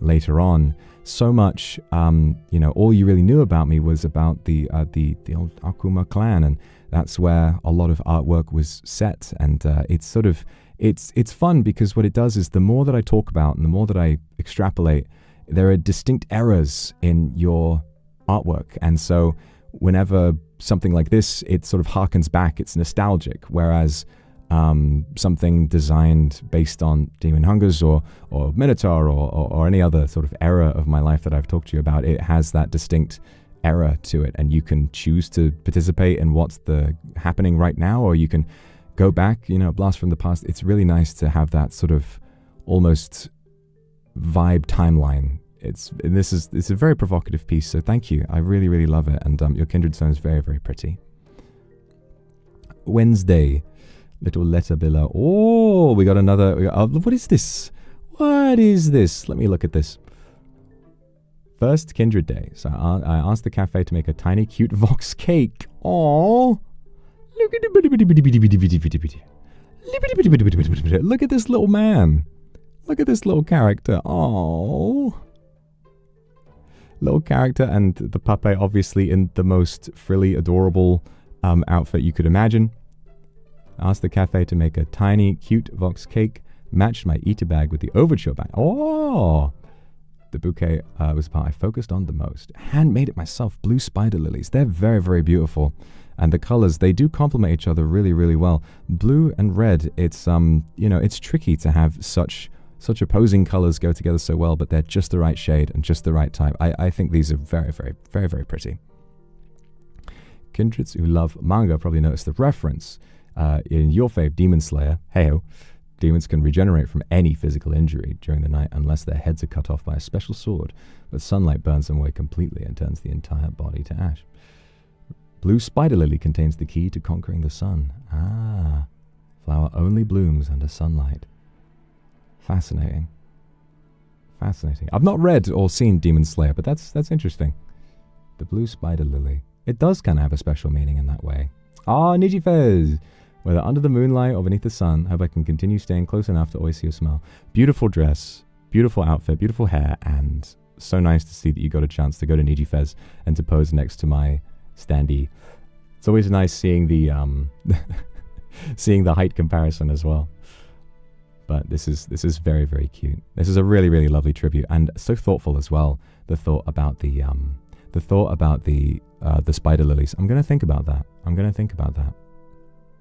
later on. So much, you know, all you really knew about me was about the old Akuma clan, and that's where a lot of artwork was set. And it's sort of, it's fun because what it does is the more that I talk about and the more that I extrapolate, there are distinct errors in your artwork. And so whenever something like this, it sort of harkens back, it's nostalgic, whereas something designed based on demon hungers or minotaur or any other sort of era of my life that I've talked to you about, it has that distinct era to it, and you can choose to participate in what's happening right now, or you can go back, you know, blast from the past. It's really nice to have that sort of almost vibe timeline. It's a very provocative piece, so thank you. I really, really love it, and your Kindred Zone is very, very pretty. Wednesday, little letter below. Oh, we got another. What is this? What is this? Let me look at this. First Kindred Day. So I asked the cafe to make a tiny, cute Vox cake. Oh, look at it. Look at this little man. Look at this little character. Oh, little character, and the puppet obviously in the most frilly, adorable outfit you could imagine. I asked the cafe to make a tiny, cute Vox cake, matched my eater bag with the overture bag. Oh! The bouquet was the part I focused on the most. Handmade it myself, blue spider lilies. They're very, very beautiful. And the colors, they do complement each other really, really well. Blue and red, it's, you know, it's tricky to have such opposing colors go together so well, but they're just the right shade and just the right type. I think these are very, very, very, very pretty. Kindreds who love manga probably noticed the reference. In your fave, Demon Slayer, heyo, demons can regenerate from any physical injury during the night unless their heads are cut off by a special sword, but sunlight burns them away completely and turns the entire body to ash. Blue spider lily contains the key to conquering the sun. Ah, flower only blooms under sunlight. Fascinating. Fascinating. I've not read or seen Demon Slayer, but that's interesting. The blue spider lily. It does kind of have a special meaning in that way. Ah, Nijifez! Whether under the moonlight or beneath the sun, hope I can continue staying close enough to always see your smile. Beautiful dress, beautiful outfit, beautiful hair, and so nice to see that you got a chance to go to Nijifez and to pose next to my standee. It's always nice seeing the seeing the height comparison as well. But this is very, very cute. This is a really, really lovely tribute, and so thoughtful as well. The thought about the spider lilies. I'm gonna think about that.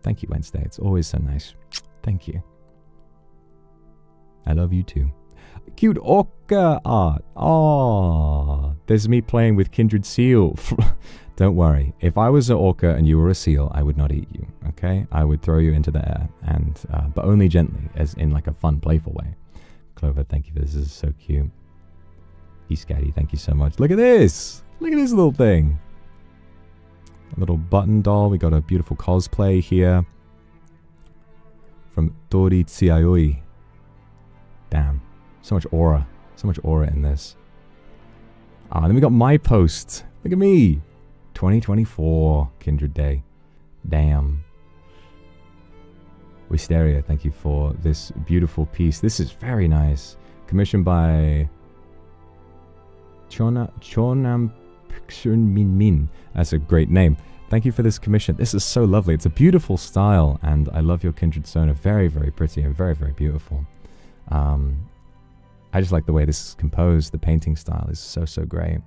Thank you, Wednesday. It's always so nice. Thank you. I love you too. Cute orca art. Oh, there's me playing with Kindred Seal. Don't worry. If I was an orca and you were a seal, I would not eat you. Okay? I would throw you into the air, and but only gently, as in like a fun, playful way. Clover, thank you for this. This is so cute. Eascatty, thank you so much. Look at this. Look at this little thing. A little button doll. We got a beautiful cosplay here from Tori Tsiayoi. Damn. So much aura. So much aura in this. Then we got my post. Look at me. 2024 Kindred Day. Damn. Wisteria, thank you for this beautiful piece. This is very nice. Commissioned by Chonam Min Min. That's a great name. Thank you for this commission. This is so lovely. It's a beautiful style, and I love your Kindred Zone. Very, very pretty and very, very beautiful. I just like the way this is composed. The painting style is so, so great.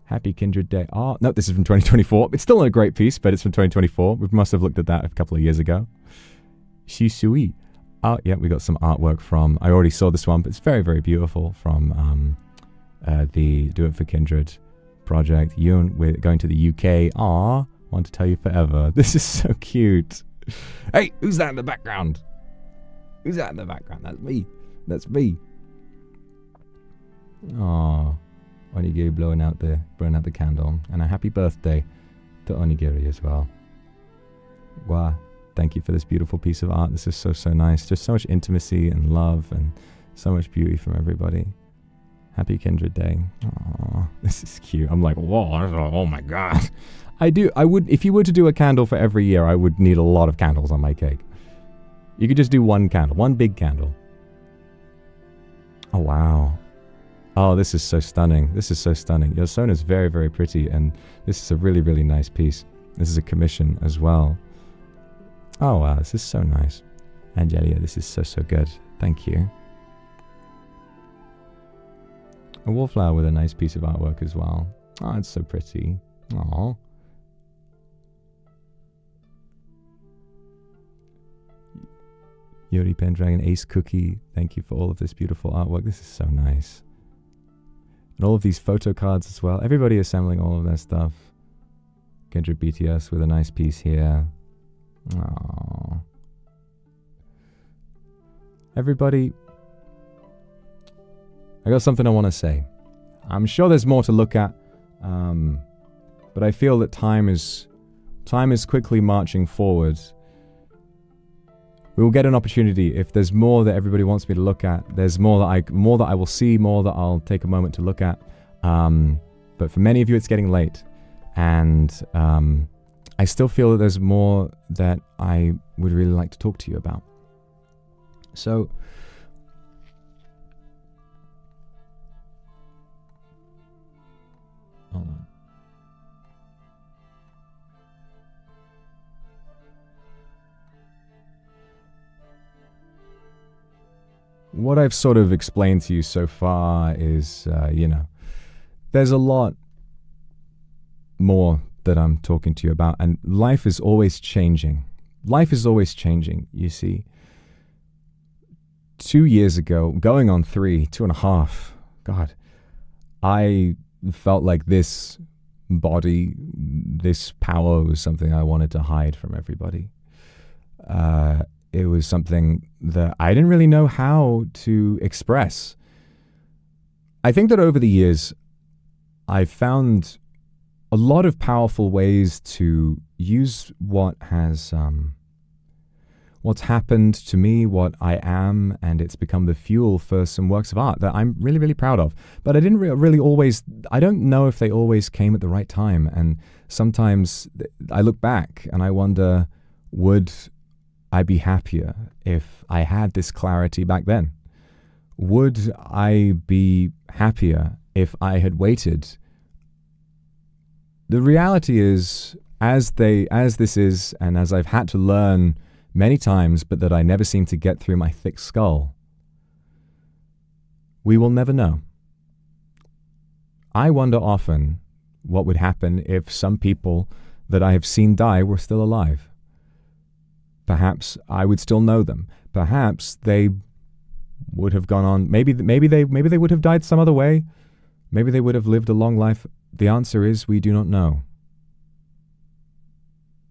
Happy Kindred Day. Oh, no, this is from 2024. It's still not a great piece, but it's from 2024. We must have looked at that a couple of years ago. Shisui. Oh, yeah, we got some artwork from... I already saw this one, but it's very, very beautiful from the Do It for Kindred project. We're going to the UK. Aw, want to tell you forever. This is so cute. Hey, who's that in the background? Who's that in the background? That's me. That's me. Aw, Onigiri blowing out the candle. And a happy birthday to Onigiri as well. Wow, thank you for this beautiful piece of art. This is so, so nice. Just so much intimacy and love and so much beauty from everybody. Happy Kindred Day. Aw, this is cute. I'm like, whoa, oh my God. I would, if you were to do a candle for every year, I would need a lot of candles on my cake. You could just do one candle, one big candle. Oh, wow. Oh, this is so stunning. This is so stunning. Your sewn is very, very pretty, and this is a really, really nice piece. This is a commission as well. Oh, wow, this is so nice. Angelia, this is so, so good. Thank you. A wallflower with a nice piece of artwork as well. Oh, it's so pretty. Aww. Yuri Pendragon, Ace Cookie, thank you for all of this beautiful artwork. This is so nice. And all of these photo cards as well. Everybody assembling all of their stuff. Kindred BTS with a nice piece here. Aww. Everybody, I got something I want to say. I'm sure there's more to look at, but I feel that time is quickly marching forward. We will get an opportunity if there's more that everybody wants me to look at. There's more that I will see, more that I'll take a moment to look at. But for many of you, it's getting late, and I still feel that there's more that I would really like to talk to you about. So, hold on. What I've sort of explained to you so far is, there's a lot more that I'm talking to you about, and life is always changing. Life is always changing, you see. 2 years ago, going on 2.5, God, I felt like this body, this power was something I wanted to hide from everybody. It was something that I didn't really know how to express. I think that over the years, I've found a lot of powerful ways to use what's happened to me, what I am, and it's become the fuel for some works of art that I'm really, really proud of. But I didn't really always, I don't know if they always came at the right time. And sometimes I look back and I wonder, would I be happier if I had this clarity back then? Would I be happier if I had waited? The reality is, as this is, and as I've had to learn many times, but that I never seem to get through my thick skull, we will never know. I wonder often what would happen if some people that I have seen die were still alive. Perhaps I would still know them. Perhaps they would have gone on. Maybe they would have died some other way. Maybe they would have lived a long life. The answer is we do not know.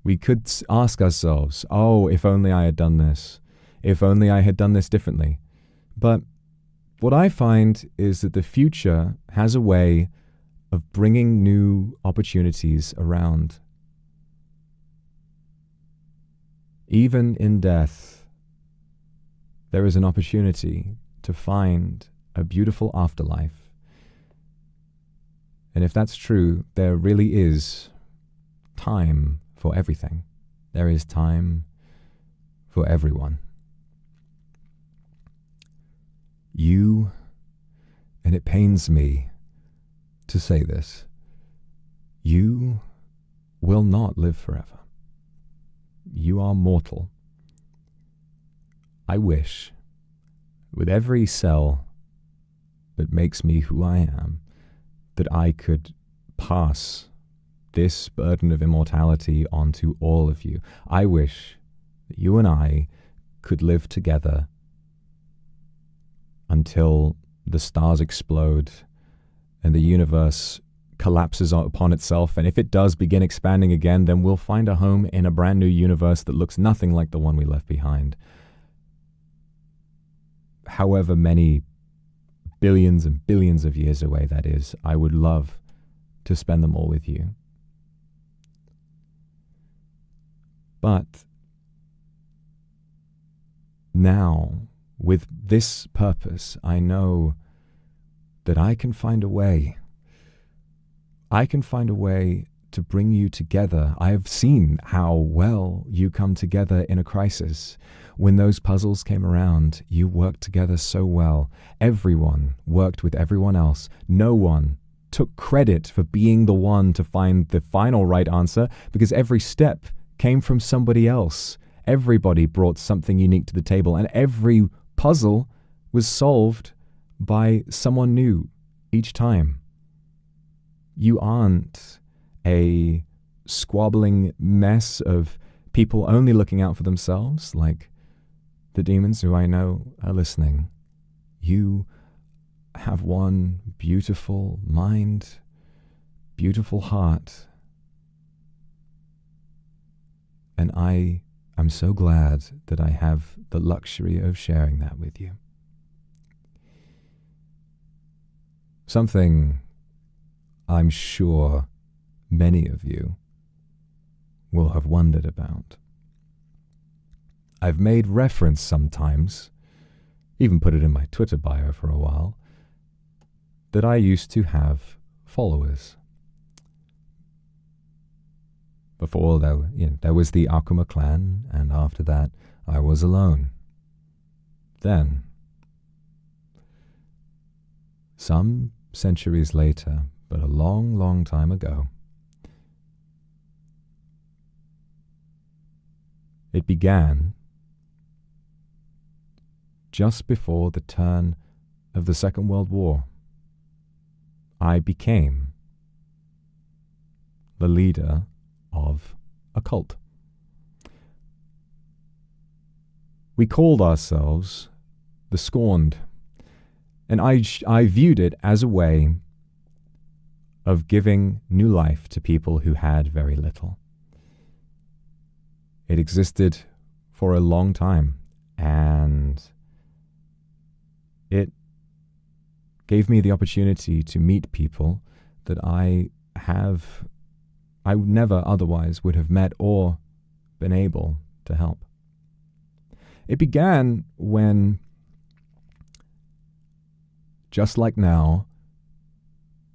We could ask ourselves, oh, if only I had done this. If only I had done this differently. But what I find is that the future has a way of bringing new opportunities around. Even in death, there is an opportunity to find a beautiful afterlife. And if that's true, there really is time for everything. There is time for everyone. You, and it pains me to say this, you will not live forever. You are mortal. I wish, with every cell that makes me who I am, that I could pass this burden of immortality onto all of you. I wish that you and I could live together until the stars explode and the universe collapses upon itself, and if it does begin expanding again, then we'll find a home in a brand new universe that looks nothing like the one we left behind. However many billions and billions of years away that is, I would love to spend them all with you. But now, with this purpose, I know that I can find a way. I can find a way to bring you together. I have seen how well you come together in a crisis. When those puzzles came around, you worked together so well. Everyone worked with everyone else. No one took credit for being the one to find the final right answer, because every step came from somebody else. Everybody brought something unique to the table, and every puzzle was solved by someone new each time. You aren't a squabbling mess of people only looking out for themselves, like the demons who I know are listening. You have one beautiful mind, beautiful heart, and I am so glad that I have the luxury of sharing that with you. Something I'm sure many of you will have wondered about. I've made reference sometimes, even put it in my Twitter bio for a while, that I used to have followers. Before there was the Akuma clan, and after that I was alone. Then, some centuries later, but a long, long time ago, it began just before the turn of the Second World War. I became the leader of a cult. We called ourselves the Scorned, and I viewed it as a way of giving new life to people who had very little. It existed for a long time, and it gave me the opportunity to meet people that I never otherwise would have met or been able to help. It began when, just like now,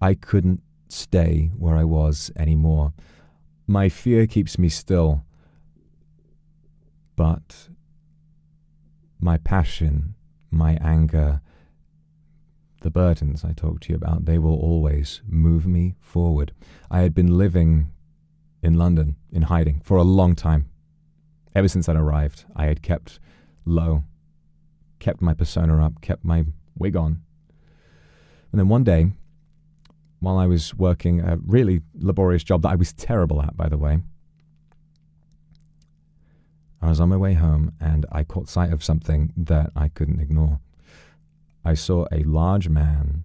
I couldn't stay where I was anymore. My fear keeps me still, but my passion, my anger, the burdens I talked to you about, they will always move me forward. I had been living in London in hiding for a long time. Ever since I'd arrived, I had kept low, kept my persona up, kept my wig on. And then one day, while I was working a really laborious job that I was terrible at, by the way, I was on my way home and I caught sight of something that I couldn't ignore. I saw a large man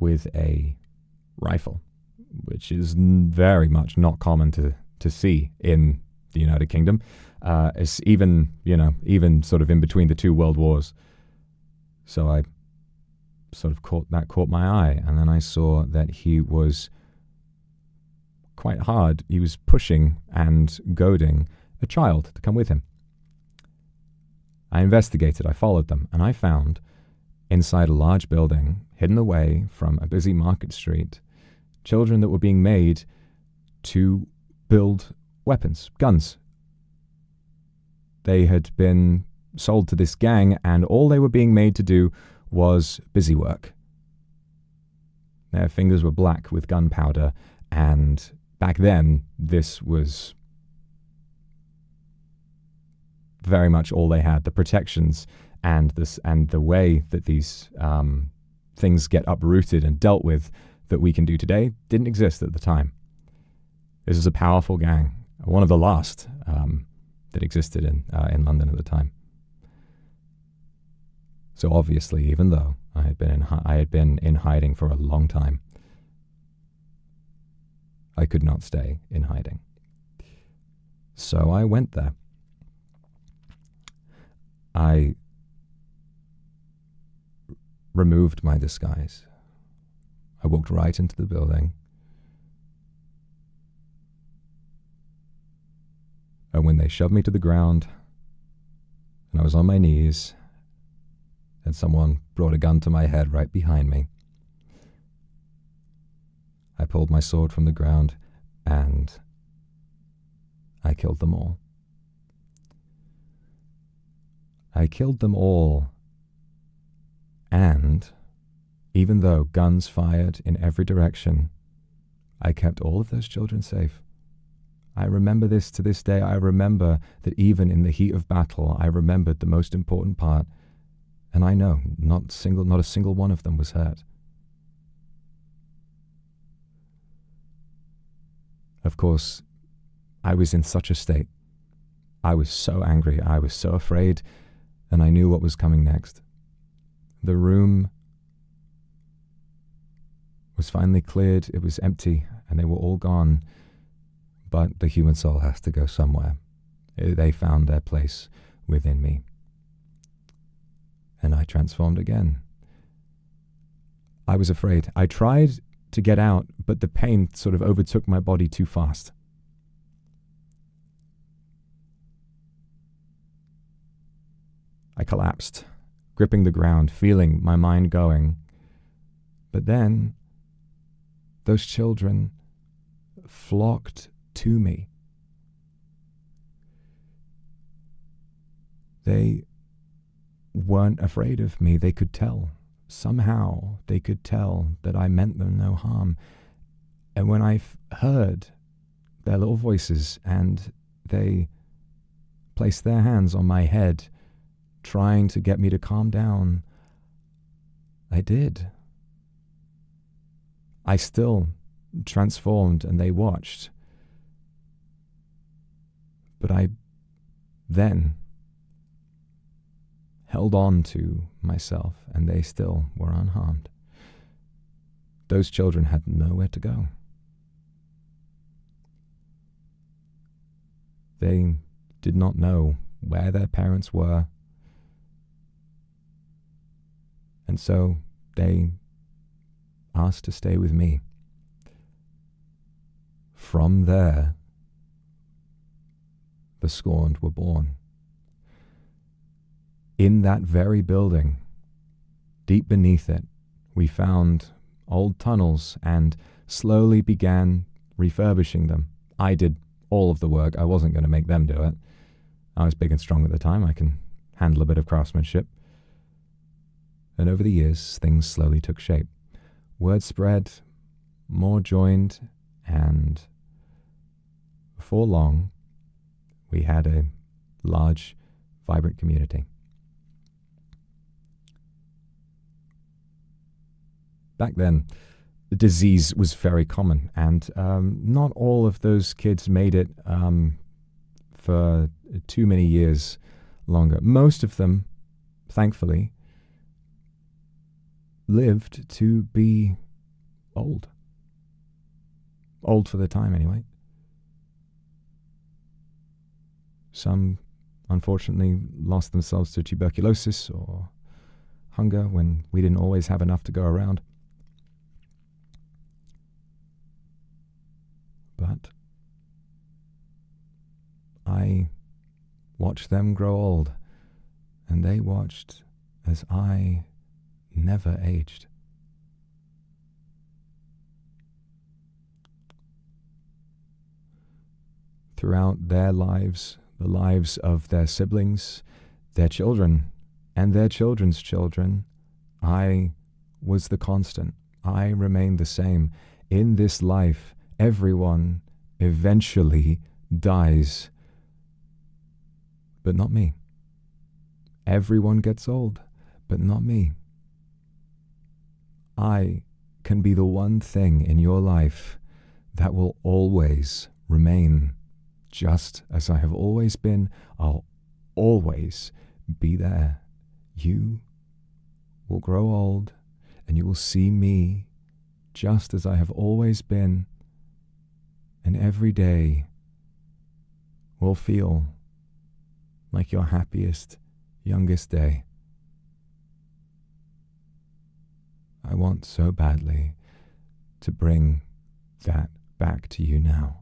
with a rifle, which is very much not common to see in the United Kingdom. It's even sort of in between the two world wars. So I sort of caught my eye, and then I saw that he was quite hard. He was pushing and goading a child to come with him. I investigated, I followed them, and I found inside a large building, hidden away from a busy market street, children that were being made to build weapons, guns. They had been sold to this gang, and all they were being made to do was busy work. Their fingers were black with gunpowder, and back then, this was very much all they had. The protections and the way that these things get uprooted and dealt with that we can do today didn't exist at the time. This is a powerful gang, one of the last that existed in London at the time. So obviously, even though I had been in hiding for a long time. I could not stay in hiding. So I went there. I removed my disguise. I walked right into the building. And when they shoved me to the ground, and I was on my knees, and someone brought a gun to my head right behind me, I pulled my sword from the ground, and I killed them all. I killed them all, and even though guns fired in every direction, I kept all of those children safe. I remember this to this day. I remember that even in the heat of battle, I remembered the most important part, and I know not a single one of them was hurt. Of course, I was in such a state. I was so angry, I was so afraid, and I knew what was coming next. The room was finally cleared, it was empty, and they were all gone. But the human soul has to go somewhere. They found their place within me. And I transformed again. I was afraid. I tried to get out, but the pain sort of overtook my body too fast. I collapsed, gripping the ground, feeling my mind going. But then, those children flocked to me. They weren't afraid of me. They could tell. Somehow they could tell that I meant them no harm. And when I heard their little voices and they placed their hands on my head, trying to get me to calm down, I did. I still transformed and they watched. But I then held on to myself, and they still were unharmed. Those children had nowhere to go. They did not know where their parents were, and so they asked to stay with me. From there, the scorned were born. In that very building, deep beneath it, we found old tunnels and slowly began refurbishing them. I did all of the work. I wasn't going to make them do it. I was big and strong at the time. I can handle a bit of craftsmanship. And over the years, things slowly took shape. Word spread, more joined, and before long, we had a large, vibrant community. Back then, the disease was very common, and not all of those kids made it for too many years longer. Most of them, thankfully, lived to be old. Old for the time, anyway. Some, unfortunately, lost themselves to tuberculosis or hunger when we didn't always have enough to go around. But I watched them grow old, and they watched as I never aged. Throughout their lives, the lives of their siblings, their children, and their children's children, I was the constant. I remained the same. In this life, everyone eventually dies, but not me. Everyone gets old, but not me. I can be the one thing in your life that will always remain just as I have always been. I'll always be there. You will grow old, and you will see me just as I have always been, and every day will feel like your happiest, youngest day. I want so badly to bring that back to you now.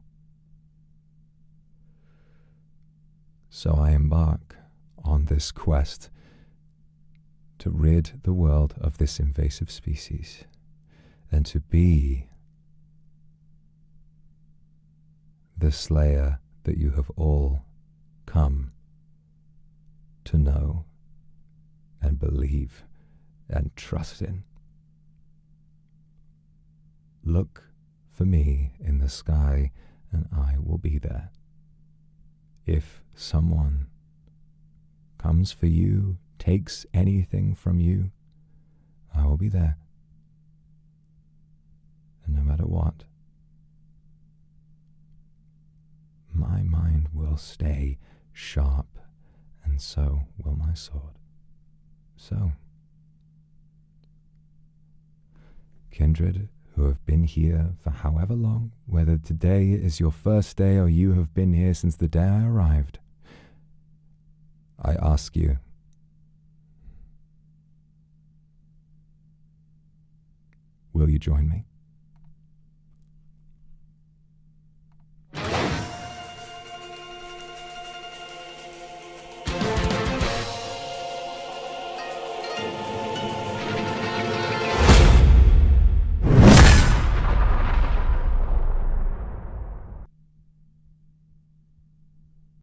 So I embark on this quest to rid the world of this invasive species and to be the slayer that you have all come to know and believe and trust in. Look for me in the sky and I will be there. If someone comes for you, takes anything from you, I will be there. And no matter what, my mind will stay sharp, and so will my sword. So, Kindred, who have been here for however long, whether today is your first day or you have been here since the day I arrived, I ask you, will you join me?